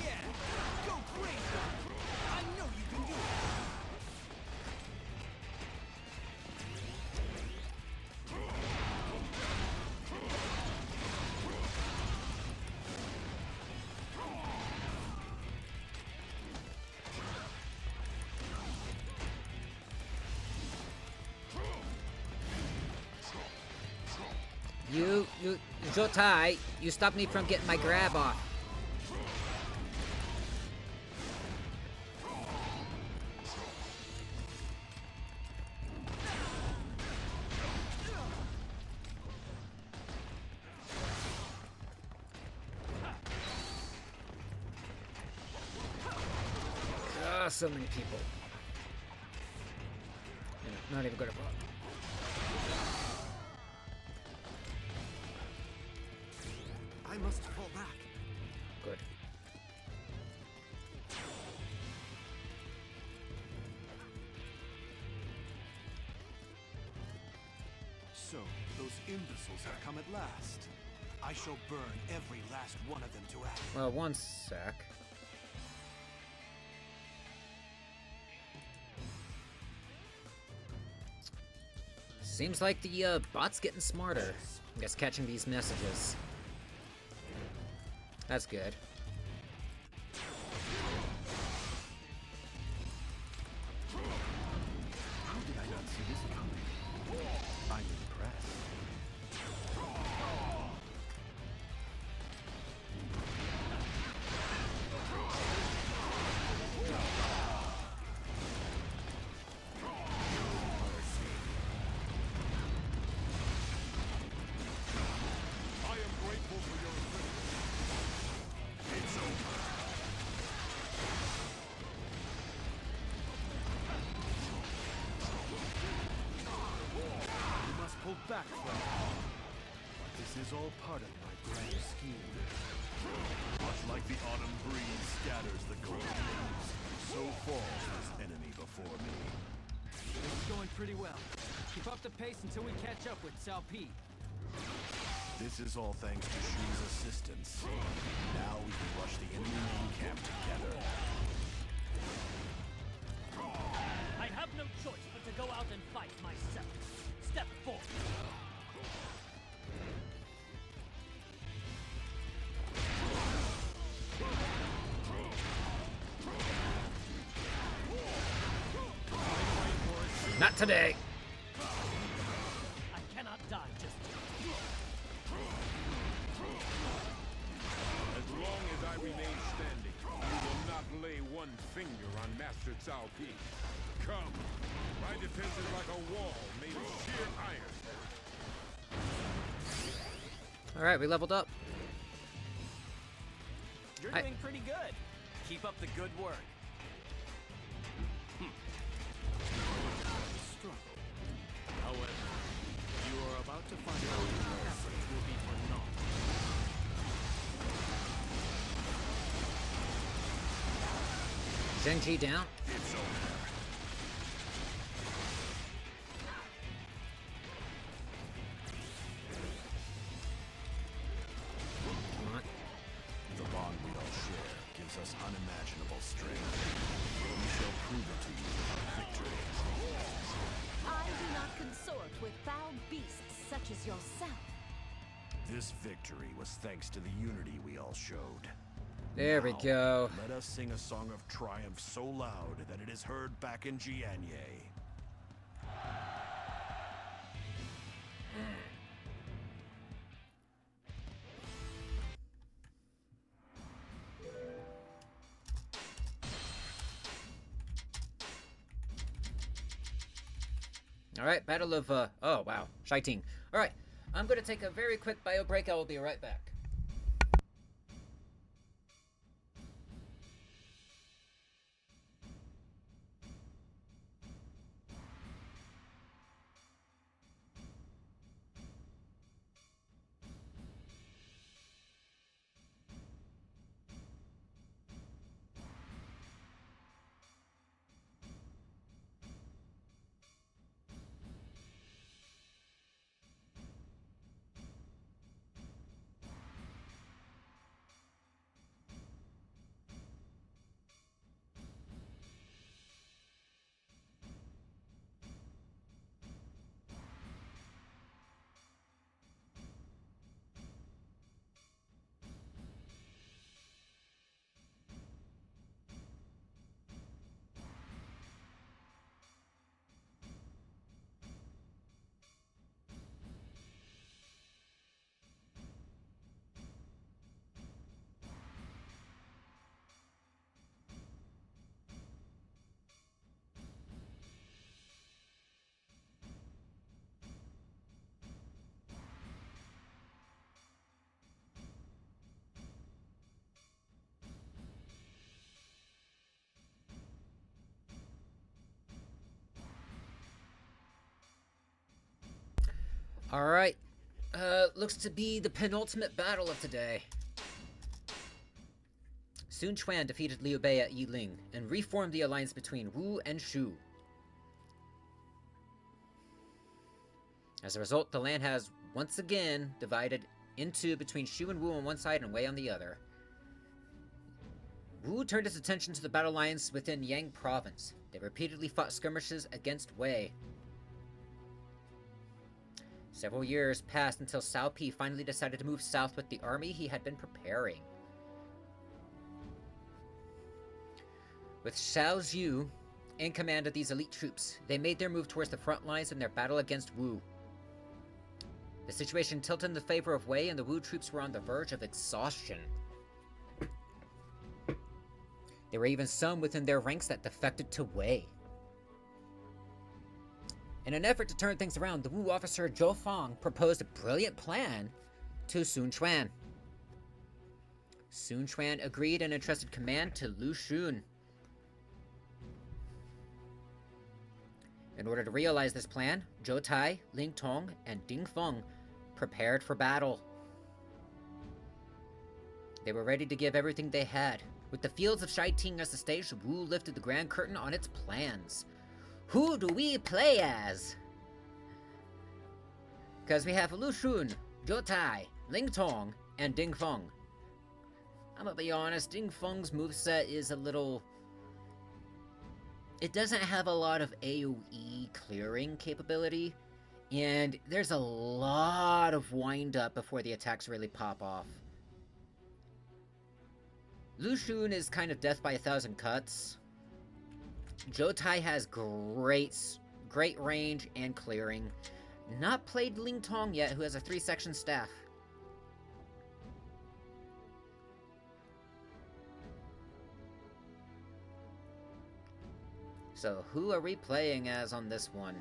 Yeah! Go crazy! I know you can do it! You, Jotai, you stopped me from getting my grab off. Ah, so many people. Not even gonna bother. I must fall back. Good. So, those imbeciles have come at last. I shall burn every last one of them to ash. Well, one sec. Seems like the bot's getting smarter. I guess catching these messages. That's good. How did I not see this coming? I'm impressed. I am grateful for your assistance. It's over. You must pull back from it. But this is all part of my grand scheme. Much like the autumn breeze scatters the golden leaves, so falls this enemy before me. This is going pretty well. Keep up the pace until we catch up with Cao Pi. This is all thanks to Shu's assistance. Now we can rush the enemy main camp together. I have no choice but to go out and fight myself. Step forward. Not today. I cannot die just yet. As long as I remain standing, you will not lay one finger on Master Cao Pi. Come. My defense is like a wall made of sheer iron. Alright, we leveled up. You're doing pretty good. Keep up the good work. Struggle. However, you are about to find out your efforts will be for naught. Genji down. It's over. beasts such as yourself. This victory was thanks to the unity we all showed. There we go. Let us sing a song of triumph so loud that it is heard back in Jianye. Alright, Battle of, oh wow, Shaiting. Alright, I'm gonna take a very quick bio break. I will be right back. Alright, looks to be the penultimate battle of today. Sun Quan defeated Liu Bei at Yiling and reformed the alliance between Wu and Shu. As a result, the land has once again divided into between Shu and Wu on one side and Wei on the other. Wu turned his attention to the battle lines within Yang province. They repeatedly fought skirmishes against Wei. Several years passed until Cao Pi finally decided to move south with the army he had been preparing. With Xiao Zhu in command of these elite troops, they made their move towards the front lines in their battle against Wu. The situation tilted in the favor of Wei, and the Wu troops were on the verge of exhaustion. There were even some within their ranks that defected to Wei. In an effort to turn things around, the Wu officer Zhou Fang proposed a brilliant plan to Sun Quan. Sun Quan agreed and entrusted command to Lu Xun. In order to realize this plan, Zhou Tai, Ling Tong, and Ding Feng prepared for battle. They were ready to give everything they had. With the fields of Shaiting as the stage, Wu lifted the grand curtain on its plans. Who do we play as? Because we have Lu Xun, Zhou Tai, Ling Tong, and Ding Feng. I'm gonna be honest, Ding Feng's moveset is a little... It doesn't have a lot of AoE clearing capability, and there's a lot of wind-up before the attacks really pop off. Lu Xun is kind of death by 1,000 cuts. Zhou Tai has great range and clearing. Not played Ling Tong yet, who has a 3-section staff. So who are we playing as on this one?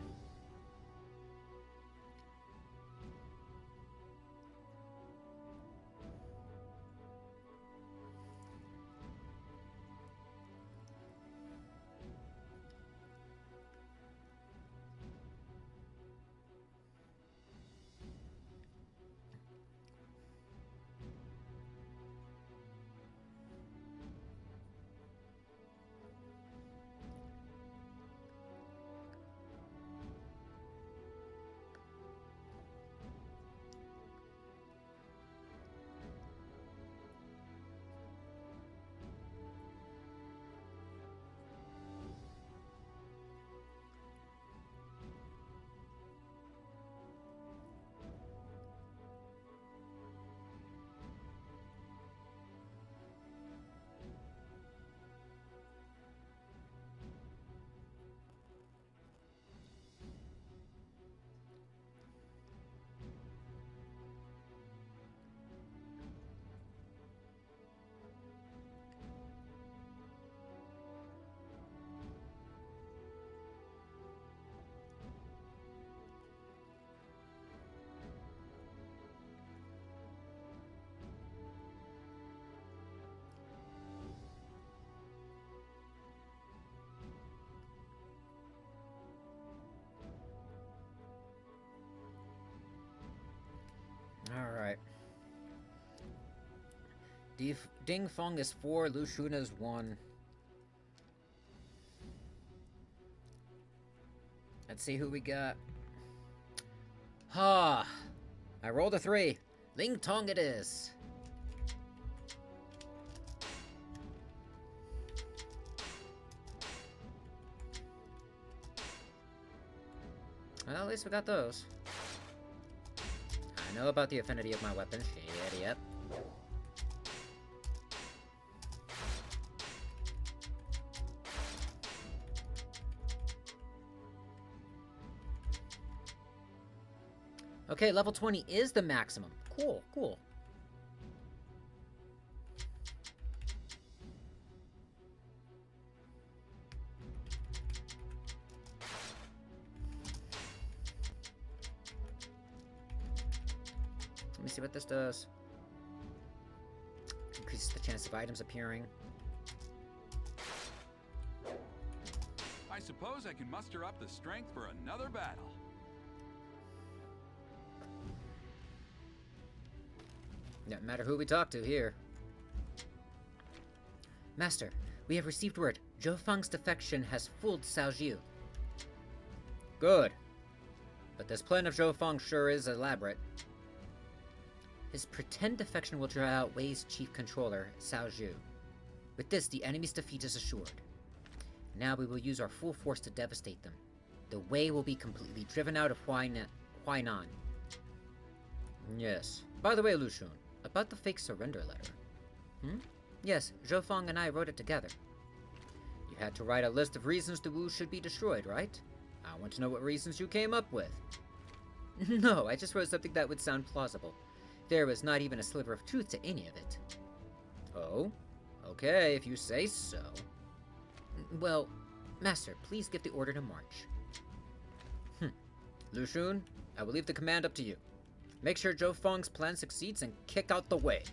Ding Feng is 4, Lu Shun is 1. Let's see who we got. Ha! I rolled a 3. Ling Tong it is. Well, at least we got those. I know about the affinity of my weapon. Shit, yep. Okay, level 20 is the maximum. Cool, cool. Let me see what this does. Increases the chance of items appearing. I suppose I can muster up the strength for another battle. No matter who we talk to here. Master, we have received word. Zhou Feng's defection has fooled Cao Jiu. Good. But this plan of Zhou Feng sure is elaborate. His pretend defection will draw out Wei's chief controller, Cao Jiu. With this, the enemy's defeat is assured. Now we will use our full force to devastate them. The Wei will be completely driven out of Huainan. Yes. By the way, Lu Xun, about the fake surrender letter. Yes, Zhou Feng and I wrote it together. You had to write a list of reasons the Wu should be destroyed, right? I want to know what reasons you came up with. No, I just wrote something that would sound plausible. There was not even a sliver of truth to any of it. Oh? Okay, if you say so. Well, Master, please give the order to march. Lu Xun, I will leave the command up to you. Make sure Zhou Feng's plan succeeds and kick out the Wei.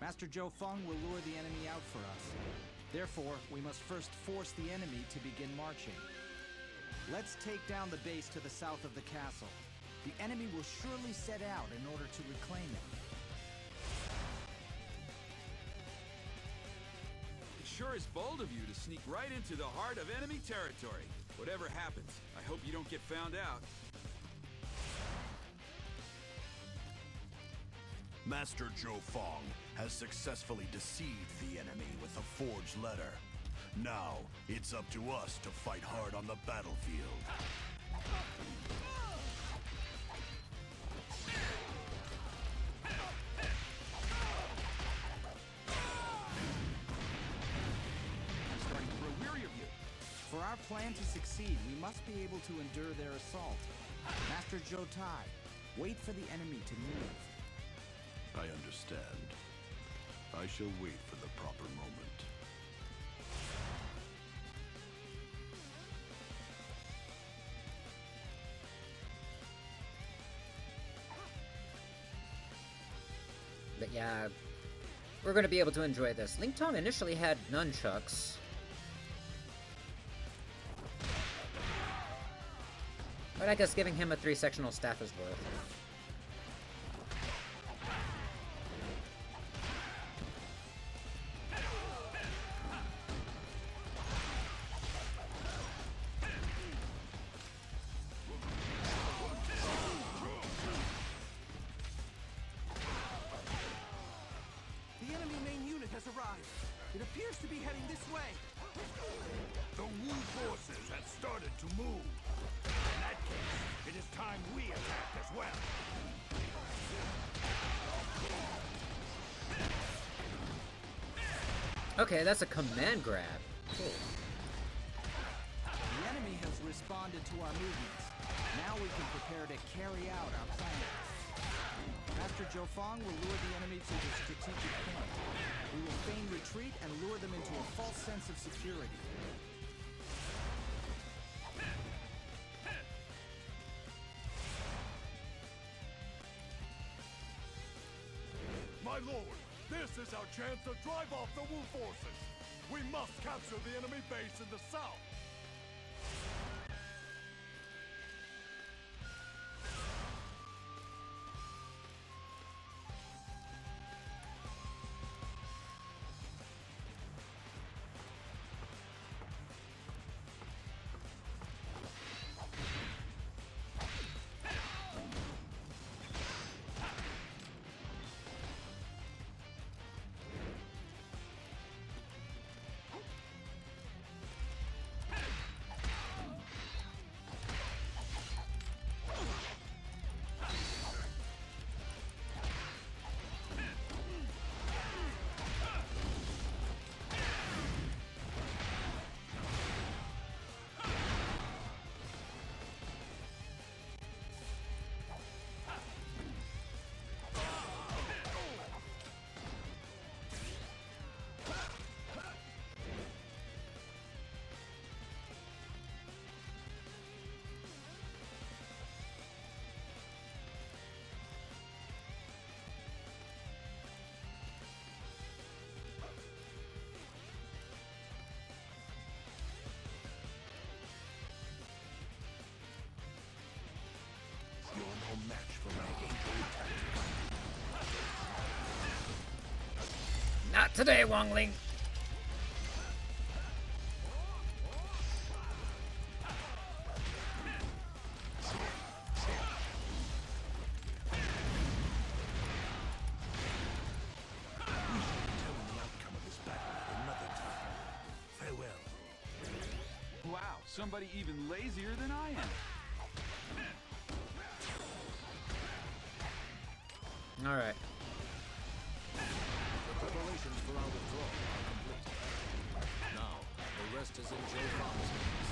Master Zhou Feng will lure the enemy out for us. Therefore, we must first force the enemy to begin marching. Let's take down the base to the south of the castle. The enemy will surely set out in order to reclaim it. It sure is bold of you to sneak right into the heart of enemy territory. Whatever happens, I hope you don't get found out. Master Zhou Feng has successfully deceived the enemy with a forged letter. Now, it's up to us to fight hard on the battlefield. I'm starting to grow weary of you. For our plan to succeed, we must be able to endure their assault. Master Zhou Tai, wait for the enemy to move. I understand. I shall wait for the proper moment. But yeah, we're going to be able to enjoy this. Ling Tong initially had nunchucks. But I guess giving him a 3-sectional staff is worth it. The enemy main unit has arrived. It appears to be heading this way. The Wu forces have started to move. In that case, it is time we attack as well. Okay, that's a command grab. Cool. The enemy has responded to our movements. Now we can prepare to carry out our plan. Master Zhou Feng will lure the enemy to the strategic point. We will feign retreat and lure them into a false sense of security. My lord, this is our chance to drive off the Wu forces. We must capture the enemy base in the south. match for my angel tactics. Not today, Wongling. Wow, somebody even lazier than I am. All right. The preparations for our withdrawal are complete. Now, the rest is in Joe Farm's hands.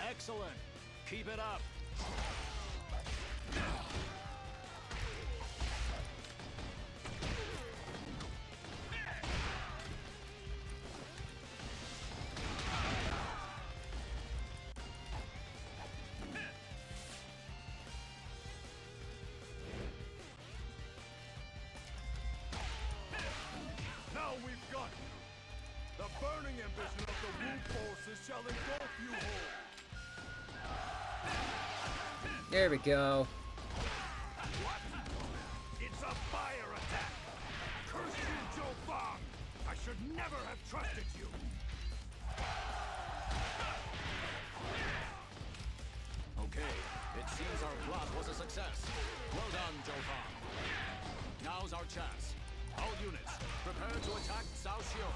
Excellent. Keep it up. Now we've got you. The burning ambition of the Wu forces shall engulf you whole. There we go. What? It's a fire attack! Curse you, Joe Fong! I should never have trusted you! Okay, it seems our plot was a success. Well done, Joe Fong. Now's our chance. All units, prepare to attack Cao Xiu.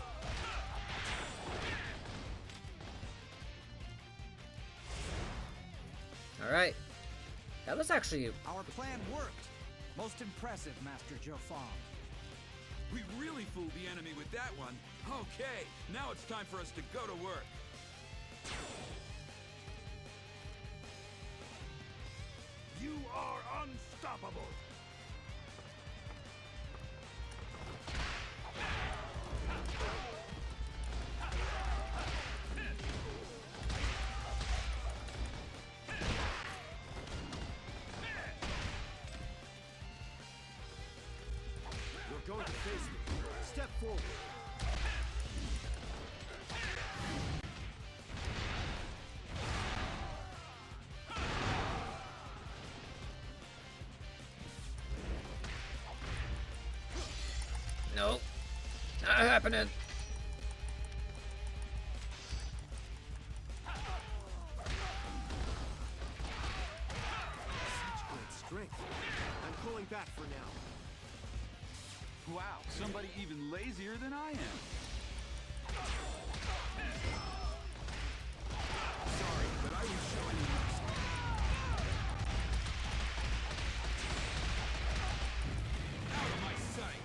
All right. That was actually... Our plan worked. Most impressive, Master Joe Fong. We really fooled the enemy with that one. Okay, now it's time for us to go to work. You are unstoppable! You're going to face me. Step forward. Nope. Not happening. Such great strength. I'm pulling back for now. Wow, somebody even lazier than I am. Sorry, but I was showing you mercy. Out of my sight!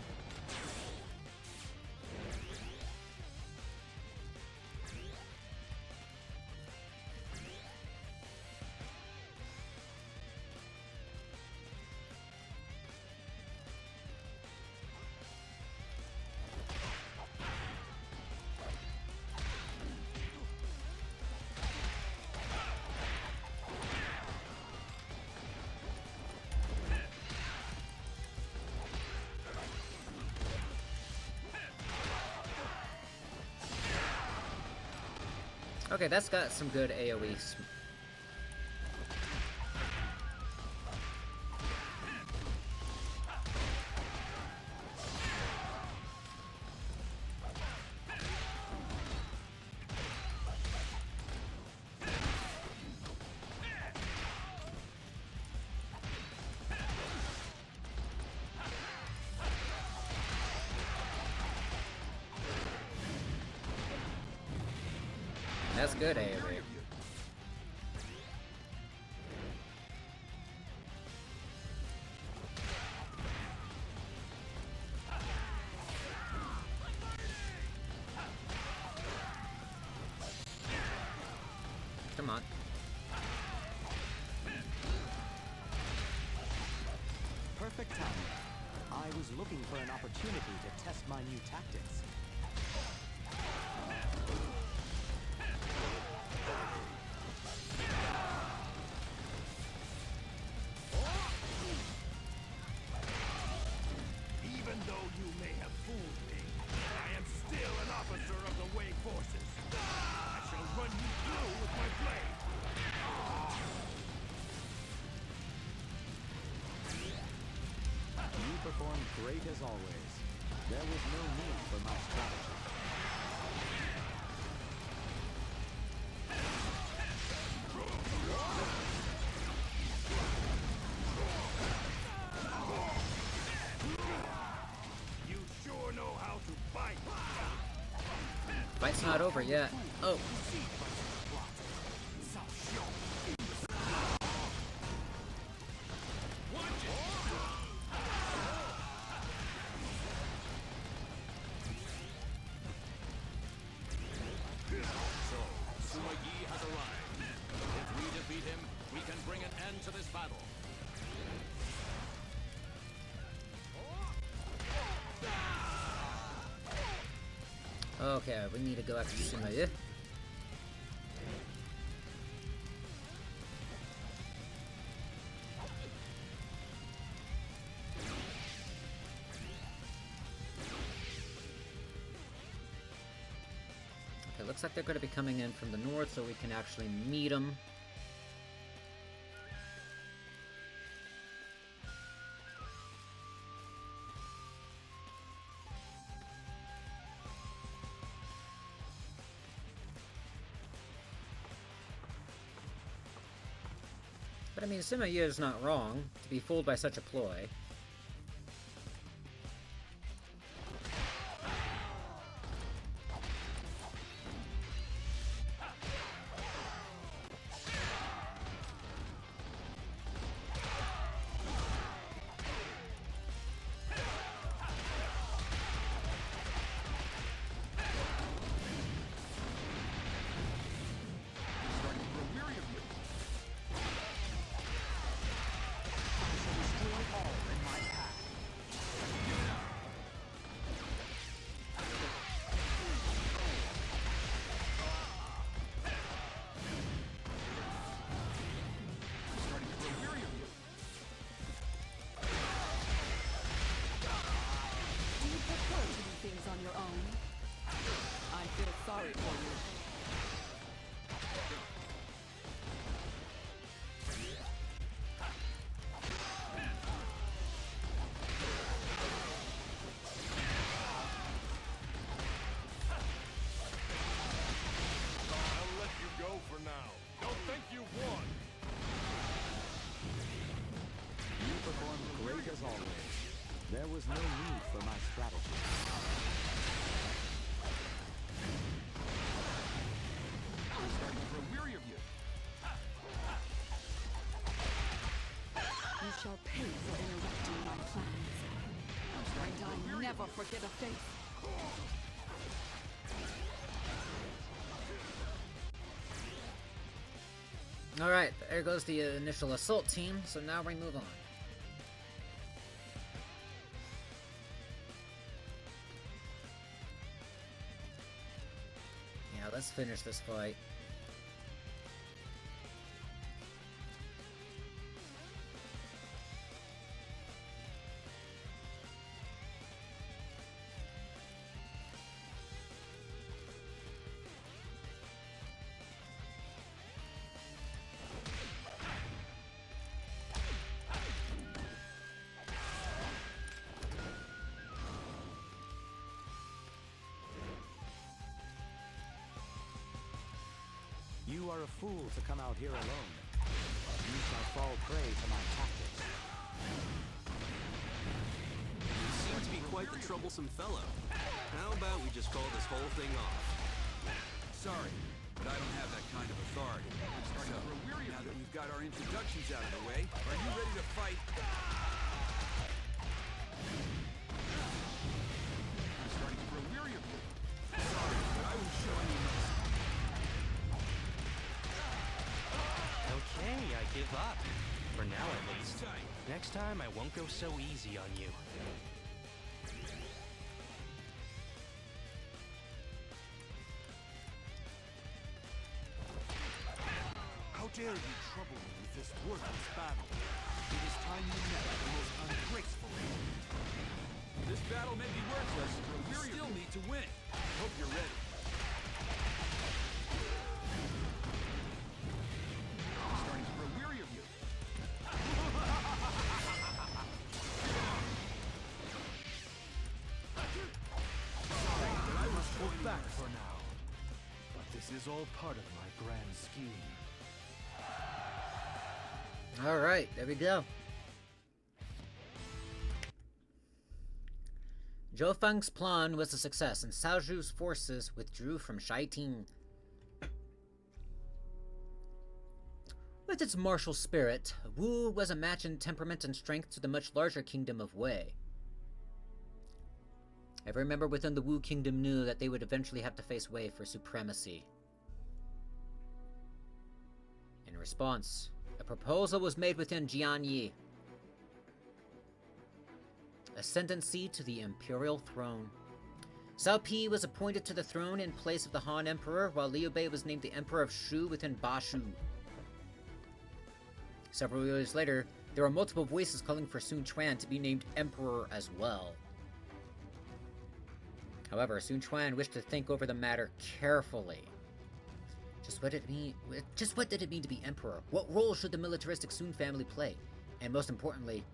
Okay, that's got some good AoE. That's good AoE. Come on. Perfect timing. I was looking for an opportunity to test my new tactics. Even though you may have fooled me, I am still an officer of the Wei forces. I shall run you through great as always. There was no need for my strategy. You sure know how to fight. Fight's not over yet. Oh. Okay, we need to go after Sumaye. Okay, looks like they're going to be coming in from the north, so we can actually meet them. But I mean, Sumaye is not wrong to be fooled by such a ploy. Sorry for you. I'll let you go for now. Don't think you've won. You performed great as always. There was no need for my strategy. You shall pay for interrupting my plans. And I'll never forget a faith. Alright, there goes the initial assault team, so now we move on. Yeah, let's finish this fight. You are a fool to come out here alone. You shall fall prey to my tactics. You seem to be quite the troublesome fellow. How about we just call this whole thing off? Sorry, but I don't have that kind of authority. So, now that we've got our introductions out of the way, are you ready to fight? I'm starting to grow weary of you. Sorry, but I won't show any mercy. Okay, I give up. For now, at least. Next time, I won't go so easy on you. How dare you trouble me with this worthless battle? It is time you met the most ungraceful. This battle may be worthless, but we still need to win. Hope you're ready. I'm starting to grow weary of you. This is all part of my grand scheme. Alright, there we go. Zhou Feng's plan was a success, and Cao Zhu's forces withdrew from Shaiting. With its martial spirit, Wu was a match in temperament and strength to the much larger kingdom of Wei. Every member within the Wu kingdom knew that they would eventually have to face Wei for supremacy. In response, a proposal was made within Jianyi. Ascendancy to the imperial throne. Cao Pi was appointed to the throne in place of the Han Emperor, while Liu Bei was named the Emperor of Shu within Bashu. Several years later, there were multiple voices calling for Sun Quan to be named Emperor as well. However, Sun Quan wished to think over the matter carefully. Just what did it mean to be Emperor? What role should the militaristic Sun family play? And most importantly,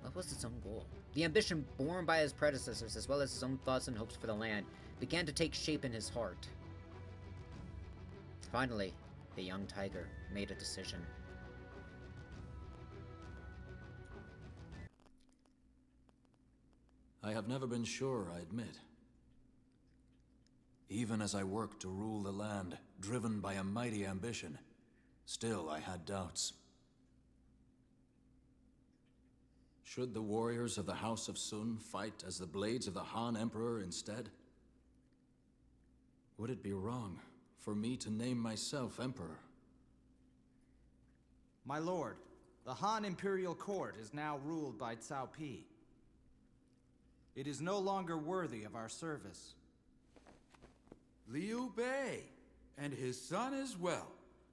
what was its own goal? The ambition borne by his predecessors, as well as his own thoughts and hopes for the land, began to take shape in his heart. Finally, the young tiger made a decision. I have never been sure, I admit. Even as I worked to rule the land, driven by a mighty ambition, still I had doubts. Should the warriors of the House of Sun fight as the blades of the Han Emperor instead? Would it be wrong for me to name myself Emperor? My lord, the Han Imperial Court is now ruled by Cao Pi. It is no longer worthy of our service. Liu Bei, and his son as well,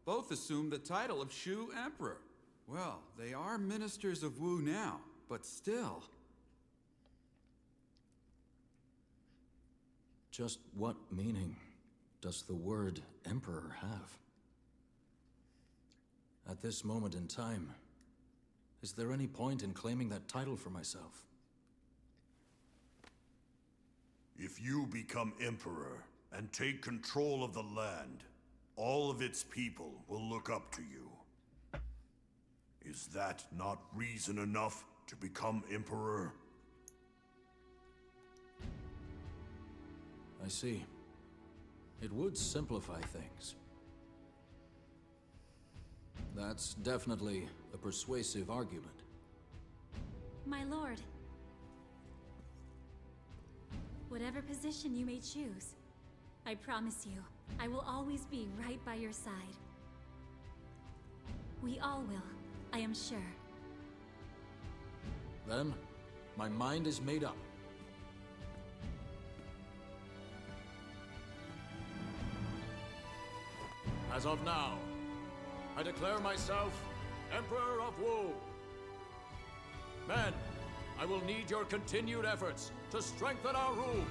both assume the title of Shu Emperor. Well, they are ministers of Wu now, but still. Just what meaning does the word Emperor have? At this moment in time, is there any point in claiming that title for myself? If you become Emperor and take control of the land, all of its people will look up to you. Is that not reason enough to become Emperor? I see. It would simplify things. That's definitely a persuasive argument. My lord, whatever position you may choose, I promise you, I will always be right by your side. We all will, I am sure. Then, my mind is made up. As of now, I declare myself Emperor of Wu. Men, I will need your continued efforts to strengthen our rule.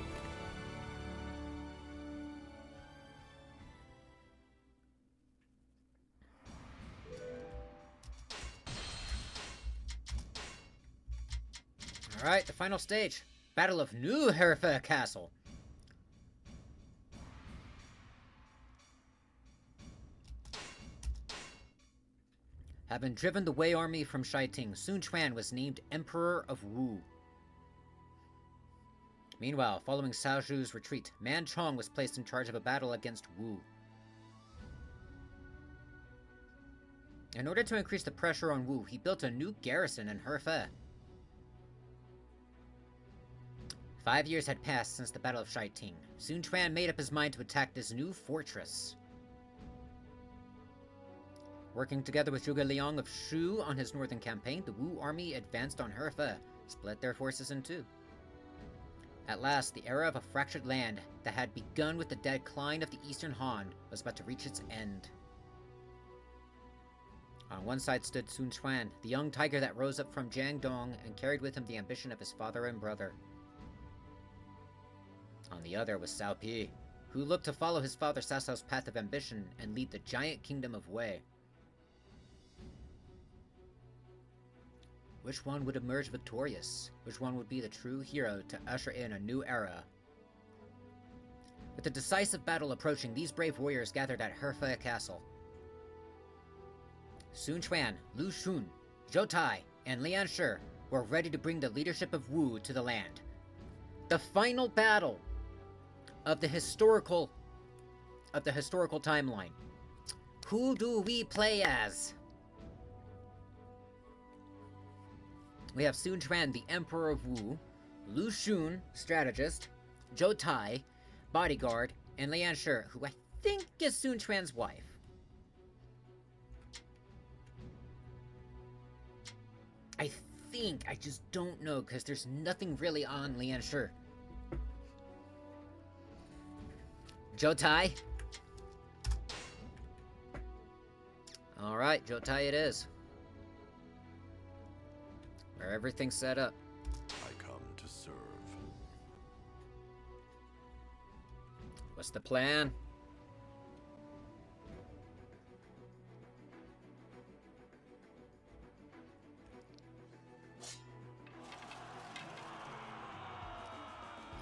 Alright, the final stage. Battle of New Herfa Castle. Having driven the Wei army from Shaiting, Sun Quan was named Emperor of Wu. Meanwhile, following Cao Zhu's retreat, Man Chong was placed in charge of a battle against Wu. In order to increase the pressure on Wu, he built a new garrison in Herfa. 5 years had passed since the Battle of Shaiting. Sun Quan made up his mind to attack this new fortress. Working together with Zhuge Liang of Shu on his northern campaign, the Wu army advanced on Herfa, split their forces in two. At last, the era of a fractured land that had begun with the decline of the Eastern Han was about to reach its end. On one side stood Sun Quan, the young tiger that rose up from Jiangdong and carried with him the ambition of his father and brother. On the other was Cao Pi, who looked to follow his father Cao Cao's path of ambition and lead the giant kingdom of Wei. Which one would emerge victorious? Which one would be the true hero to usher in a new era? With the decisive battle approaching, these brave warriors gathered at Hefei Castle. Sun Quan, Lu Xun, Zhou Tai, and Lian Shi were ready to bring the leadership of Wu to the land. The final battle of the historical timeline. Who do we play as? We have Sun Quan, the Emperor of Wu, Lu Xun, strategist, Zhou Tai, bodyguard, and Lian Shi, who I think is Sun Quan's wife. I just don't know, because there's nothing really on Lian Shi. Zhou Tai. Alright, Zhou Tai it is. Where everything's set up. I come to serve. What's the plan?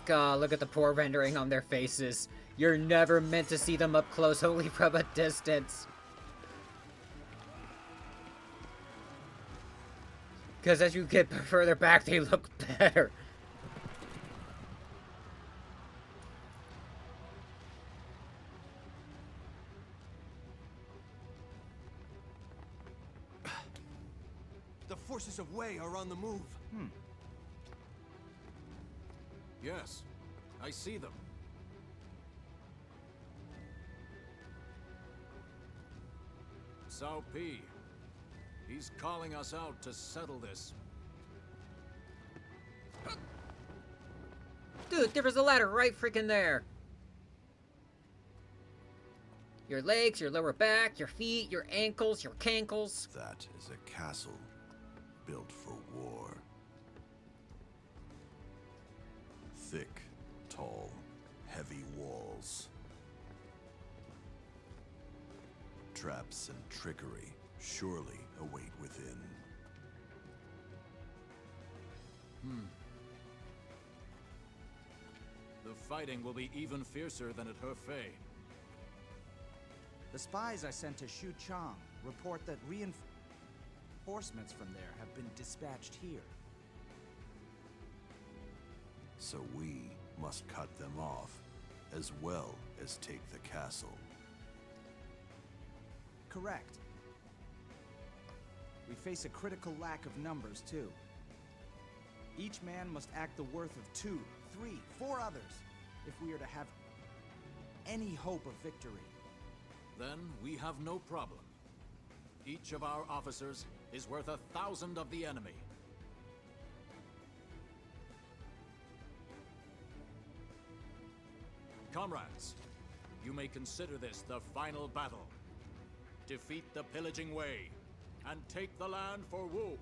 God, look at the poor rendering on their faces. You're never meant to see them up close, only from a distance. Because as you get further back, they look better. The forces of Wei are on the move. Yes, I see them. Cao Pi. He's calling us out to settle this. Dude, there was a ladder right freaking there. Your legs, your lower back, your feet, your ankles, your cankles. That is a castle built for war. Thick, tall, heavy walls. Traps and trickery surely await within. The fighting will be even fiercer than at Hefei. The spies I sent to Xu Chang report that reinforcements from there have been dispatched here. So we must cut them off, as well as take the castle. Correct. We face a critical lack of numbers, too. Each man must act the worth of 2, 3, 4 others if we are to have any hope of victory. Then we have no problem. Each of our officers is worth 1,000 of the enemy. Comrades, you may consider this the final battle. Defeat the pillaging Wei, and take the land for Wu.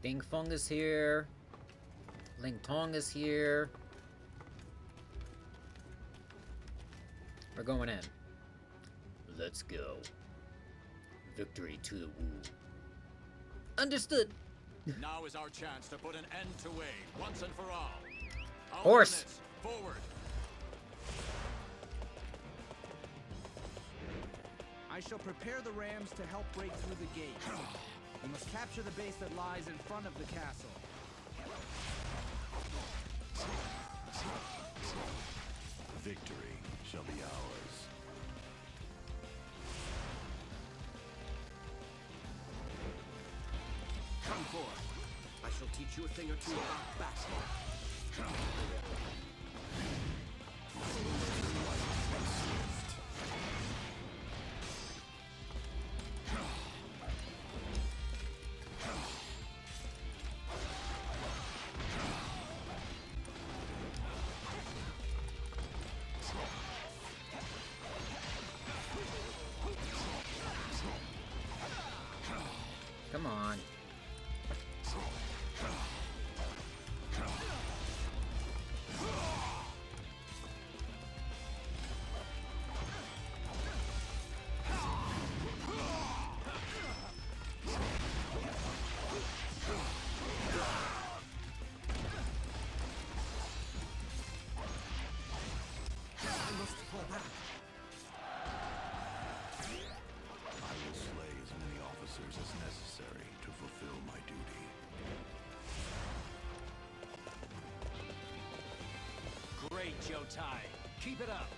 Ding Feng is here. Ling Tong is here. We're going in. Let's go. Victory to the Wu. Understood. Now is our chance to put an end to Wei once and for all. Our Horse. units, forward. I shall prepare the rams to help break through the gate. We must capture the base that lies in front of the castle. Victory shall be ours. Come forth. I shall teach you a thing or two about battle. Come on. officers as necessary to fulfill my duty. Great, Jotai. Keep it up.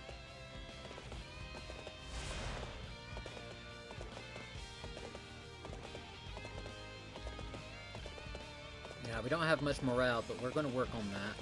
Yeah, we don't have much morale, but we're going to work on that.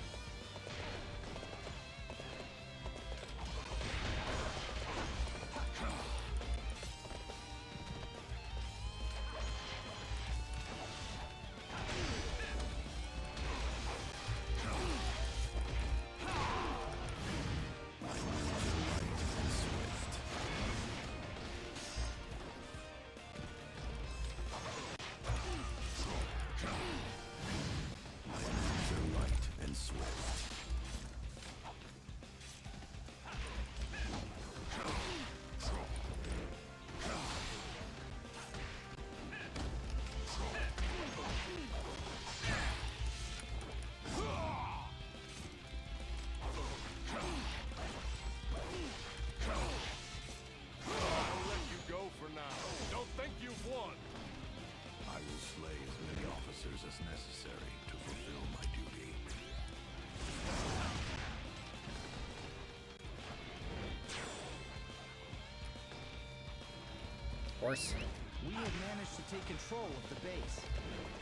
As necessary to fulfill my duty. Horse. We have managed to take control of the base.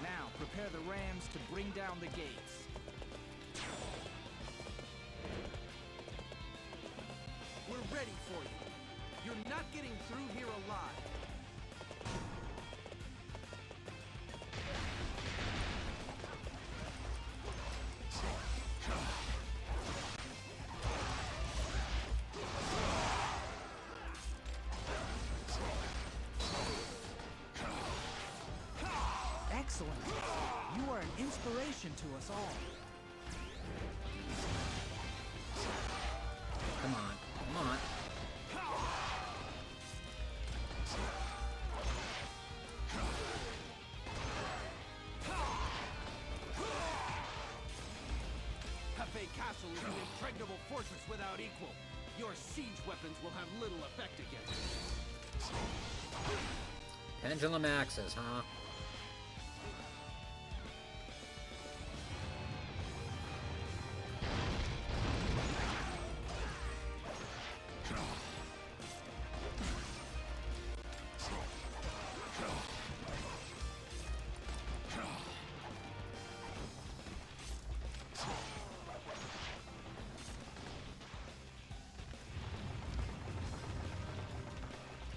Now, prepare the rams to bring down the gates. We're ready for you. You're not getting through here alive. Excellent. You are an inspiration to us all. Come on. Come on. Cafe Castle is an impregnable fortress without equal. Your siege weapons will have little effect against it. Pendulum axes, huh?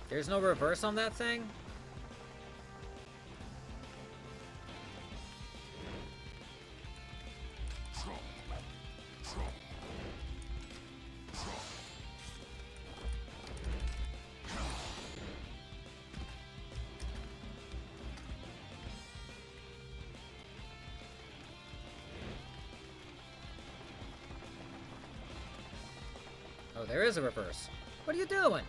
There's no reverse on that thing? Oh, there is a reverse. What are you doing?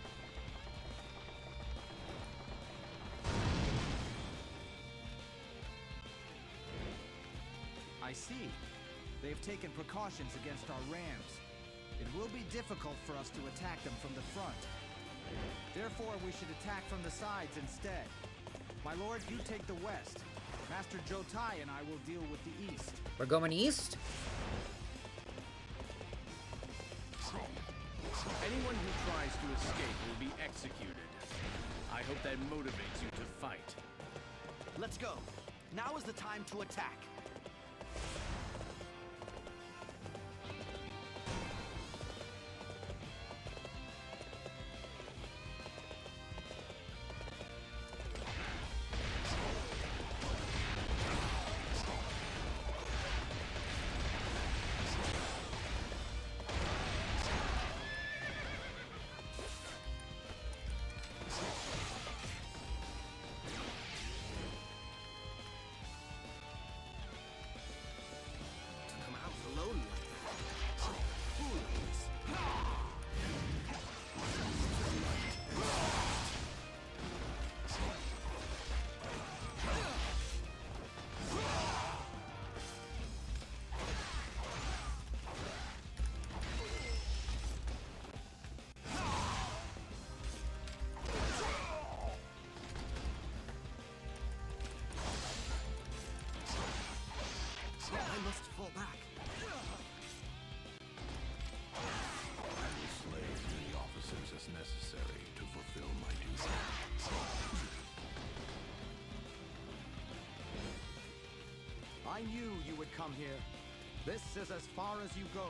I see. They've taken precautions against our rams. It will be difficult for us to attack them from the front. Therefore, we should attack from the sides instead. My lord, you take the west. Master Jotai and I will deal with the east. We're going east? Anyone who tries to escape will be executed. I hope that motivates you to fight. Let's go. Now is the time to attack. I knew you would come here. This is as far as you go.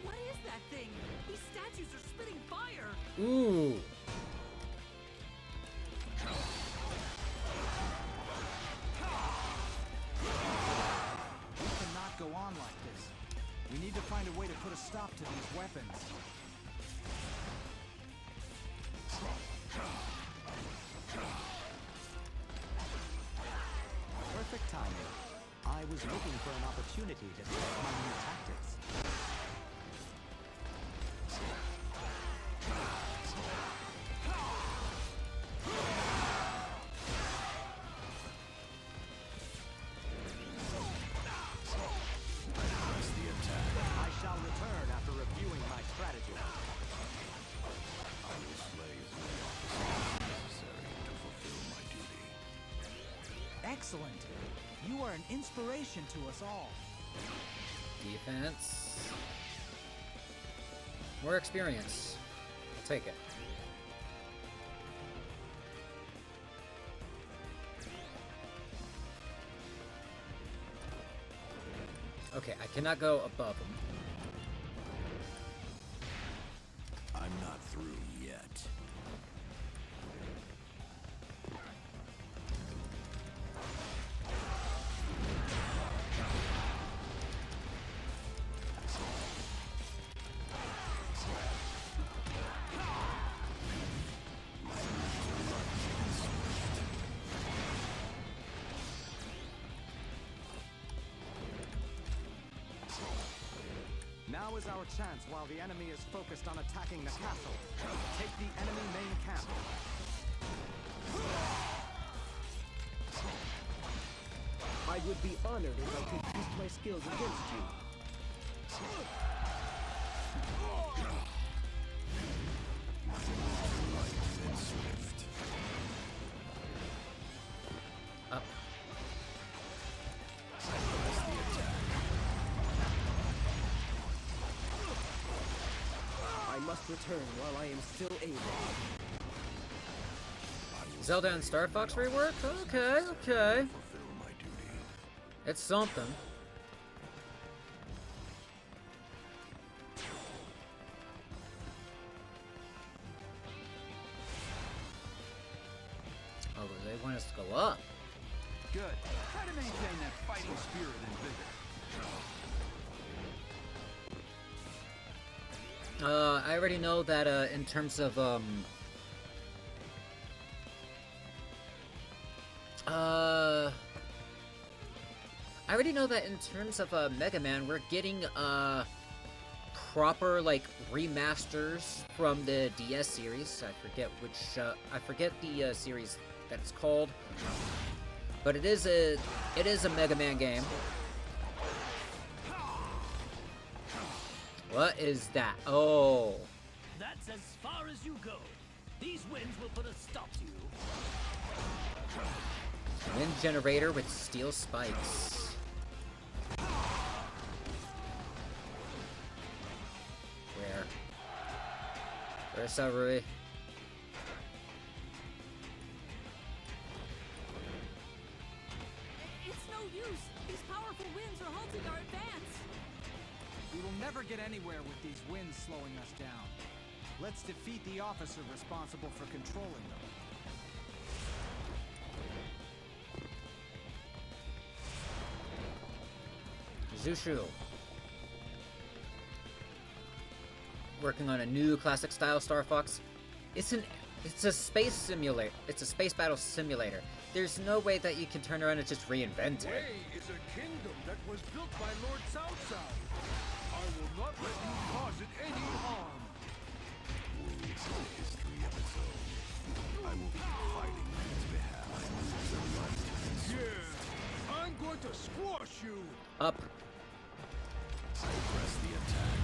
What is that thing? These statues are spitting fire! Ooh. We cannot go on like this. We need to find a way to put a stop to these weapons. Perfect timing. I was looking for an opportunity to test my new tactics. I shall return after reviewing my strategy. I will slay as many officers as necessary to fulfill my duty. Excellent. You are an inspiration to us all. Defense. More experience. I'll take it. Okay, I cannot go above him. I'm not through yet. Now is our chance while the enemy is focused on attacking the castle. Take the enemy main camp. I would be honored if I could use my skills against you. Light and swift. Up. Press the attack. I must return while I am still able. Zelda and Star Fox rework? Okay, okay. Fulfill my duty. It's something. Oh, they want us to go up. Good. Try to maintain that fighting spirit and vigor. I already know that in terms of I already know that in terms of Mega Man, we're getting proper like remasters from the DS series. I forget which I forget the series that it's called, but it is a Mega Man game. What is that? Oh. That's as far as you go. These winds will put a stop to you. Wind generator with steel spikes. Where? Where's Sarui? It's no use. These powerful winds are halting our advance. We will never get anywhere with these winds slowing us down. Let's defeat the officer responsible for controlling them. Zushu. Working on a new classic style Star Fox. It's a space simulator. It's a space battle simulator. There's no way that you can turn around and just reinvent it. Wei is a kingdom that was built by Lord Cao Cao. I will not let you cause it any harm. Wu has a history of its own. I will be fighting on its behalf. The light and swift. Yeah, I'm going to squash you. Up. Press the attack.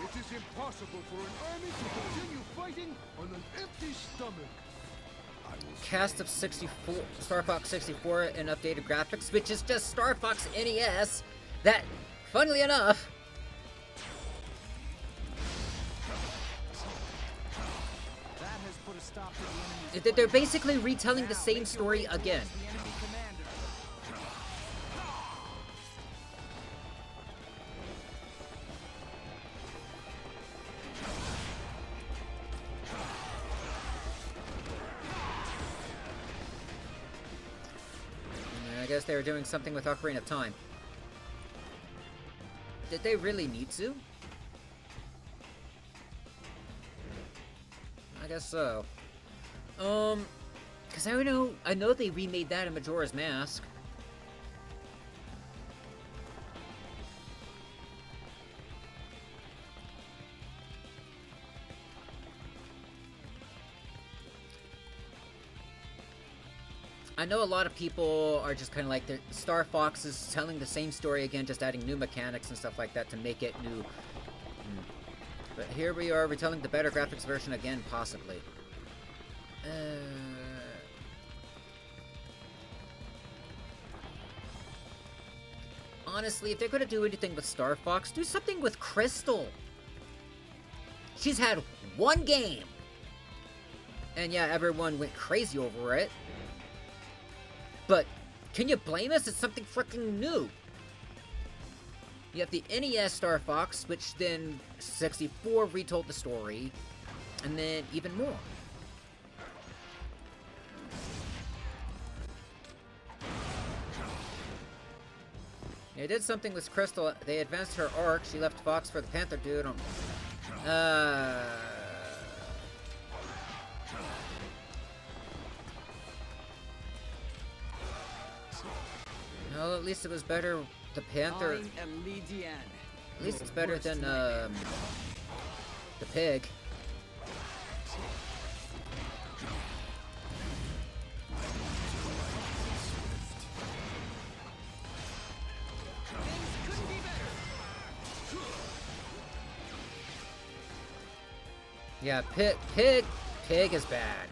It is impossible for an army to continue fighting on an empty stomach. I cast of 64, Star Fox 64 and updated graphics, which is just Star Fox NES. That, funnily enough, they're basically retelling the same story again. I guess they were doing something with Ocarina of Time. Did they really need to? I guess so. Cause I know they remade that in Majora's Mask. I know a lot of people are just kind of like, Star Fox is telling the same story again, just adding new mechanics and stuff like that to make it new. But here we are retelling the better graphics version again, possibly. Honestly, if they're gonna do anything with Star Fox, do something with Crystal. She's had one game. And yeah, everyone went crazy over it. But can you blame us? It's something freaking new. You have the NES Star Fox, which then 64 retold the story, and then even more. They did something with Crystal. They advanced her arc. She left Fox for the Panther dude. Well, at least it was better. The Panther. At least it's better than the pig. Yeah, pig is bad.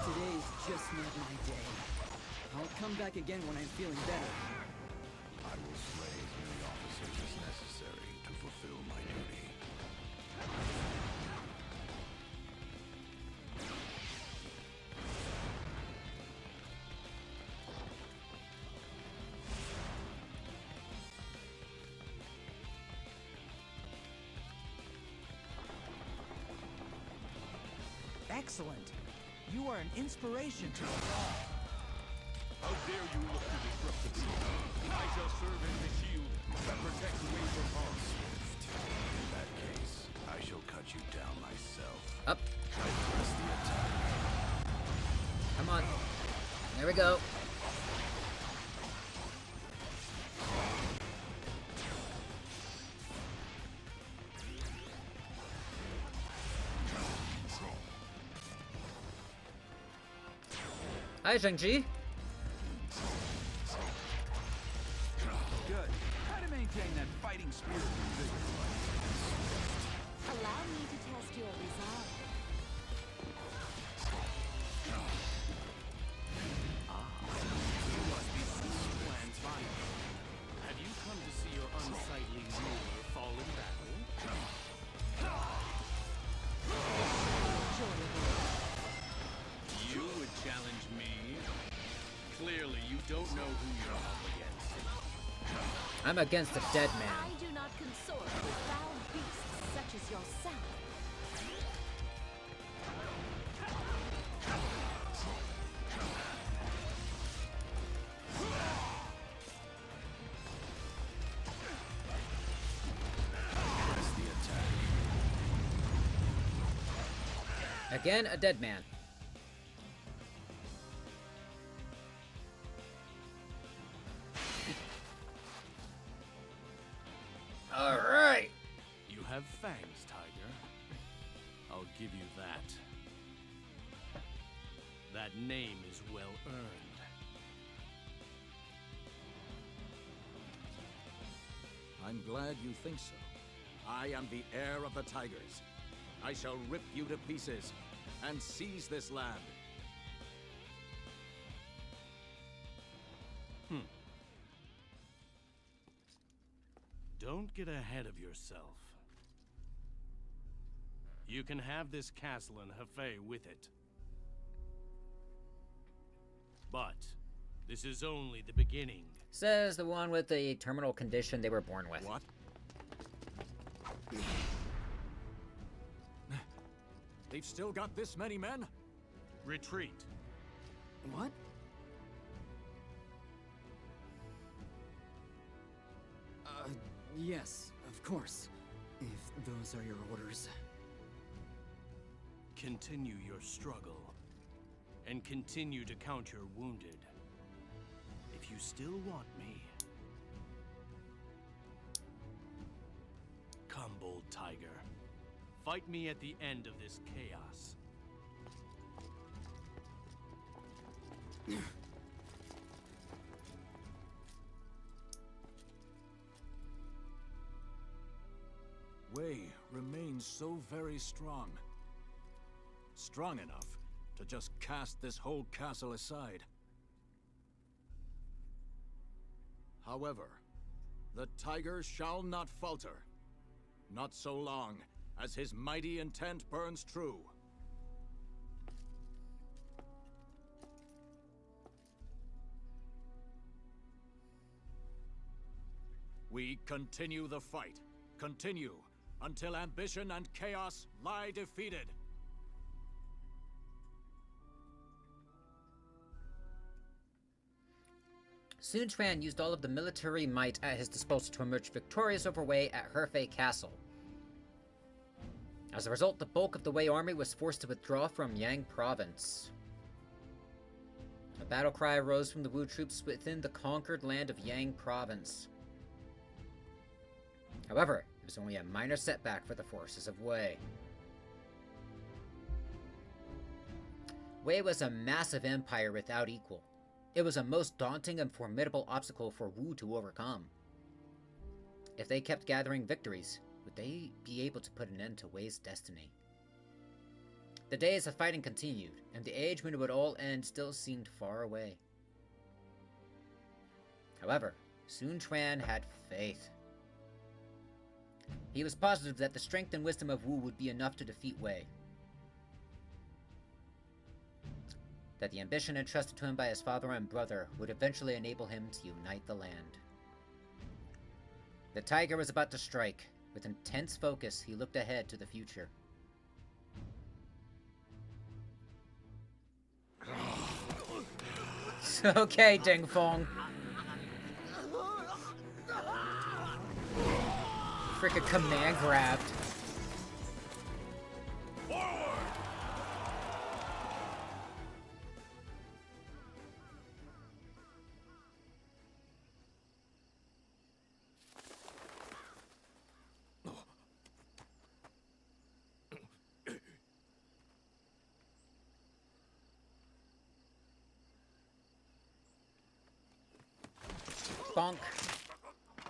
Today's just not my day. I'll come back again when I'm feeling better. I will slay as many officers as necessary to fulfill my duty. Excellent. You are an inspiration to us all. How dare you look to disrupt the peace? I shall serve as the shield that protects me from harm. In that case, I shall cut you down myself. Up. I press the attack. Come on. There we go. Hi, Zhengji. Good. Try to maintain that fighting spirit and vigor. Allow me to test your resolve. You must be seeing plans finally. Have you come to see your unsightly ruler fall in battle? You would challenge me? Clearly, you don't know who you're up against. I'm against a dead man. I do not consort with foul beasts such as yourself. Press the attack. Again, a dead man. All right. You have fangs, Tiger. I'll give you that. that name is well earned. I'm glad you think so. I am the heir of the Tigers. I shall rip you to pieces and seize this land. Don't get ahead of yourself. You can have this castle and Hefei with it. But this is only the beginning. Says the one with the terminal condition they were born with. What? They've still got this many men? Retreat. What? Yes, of course. If those are your orders. Continue your struggle. And continue to count your wounded. If you still want me. Come, bold tiger. Fight me at the end of this chaos. Wei remains so very strong. Strong enough to just cast this whole castle aside. However, the tiger shall not falter. Not so long as his mighty intent burns true. We continue the fight. Continue until ambition and chaos lie defeated. Sun Quan used all of the military might at his disposal to emerge victorious over Wei at Hefei Castle. As a result, the bulk of the Wei army was forced to withdraw from Yang Province. A battle cry arose from the Wu troops within the conquered land of Yang Province. However, it was only a minor setback for the forces of Wei. Wei was a massive empire without equal. It was a most daunting and formidable obstacle for Wu to overcome. If they kept gathering victories, would they be able to put an end to Wei's destiny? The days of fighting continued, and the age when it would all end still seemed far away. However, Sun Quan had faith. He was positive that the strength and wisdom of Wu would be enough to defeat Wei. That the ambition entrusted to him by his father and brother would eventually enable him to unite the land. The tiger was about to strike. With intense focus, he looked ahead to the future. Okay, Ding Fong. Frickin' command grabbed. Bonk.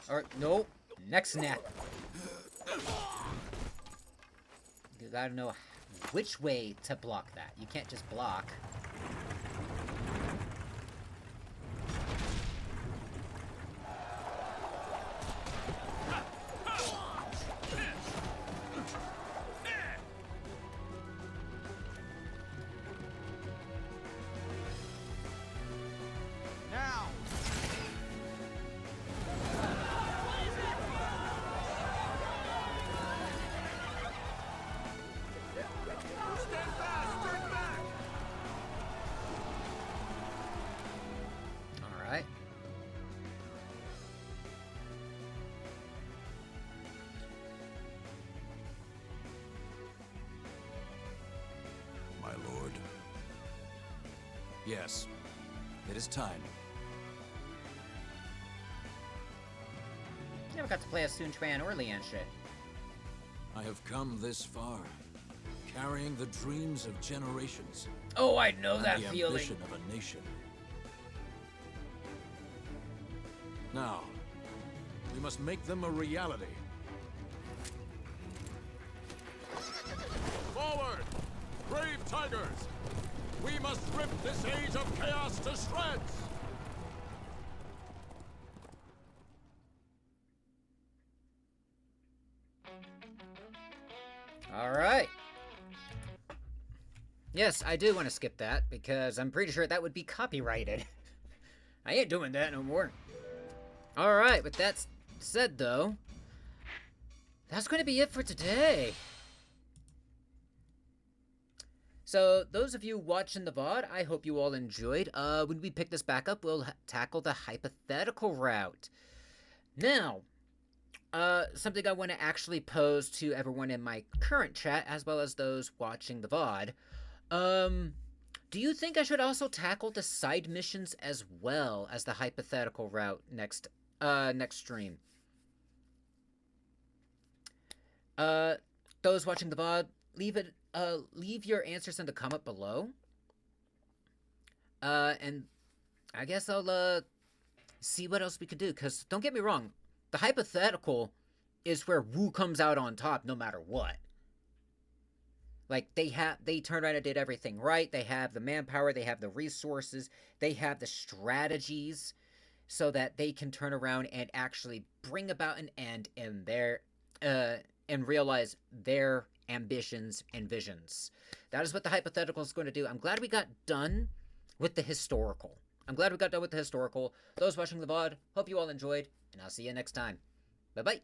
Or, no. Next snap. You gotta know which way to block that. You can't just block. Yes, it is time. Never got to play as Sun Quan or Lian Shi. I have come this far, carrying the dreams of generations. Oh, I know and that the feeling. ambition of a nation. Now, we must make them a reality. Forward! Brave tigers! We must rip this age of chaos to shreds! Alright. Yes, I do want to skip that, because I'm pretty sure that would be copyrighted. I ain't doing that no more. Alright, with that said, though, that's going to be it for today. So, those of you watching the VOD, I hope you all enjoyed. When we pick this back up, we'll tackle the hypothetical route. Now, something I want to actually pose to everyone in my current chat, as well as those watching the VOD. Do you think I should also tackle the side missions as well as the hypothetical route next stream? Those watching the VOD, leave your answers in the comment below. And I guess I'll, see what else we could do, because don't get me wrong, the hypothetical is where Wu comes out on top no matter what. Like, they turned around and did everything right. They have the manpower, they have the resources, they have the strategies so that they can turn around and actually bring about an end in their, and realize their ambitions and visions. That is what the hypothetical is going to do. I'm glad we got done with the historical. Those watching the VOD, hope you all enjoyed, and I'll see you next time. Bye-bye.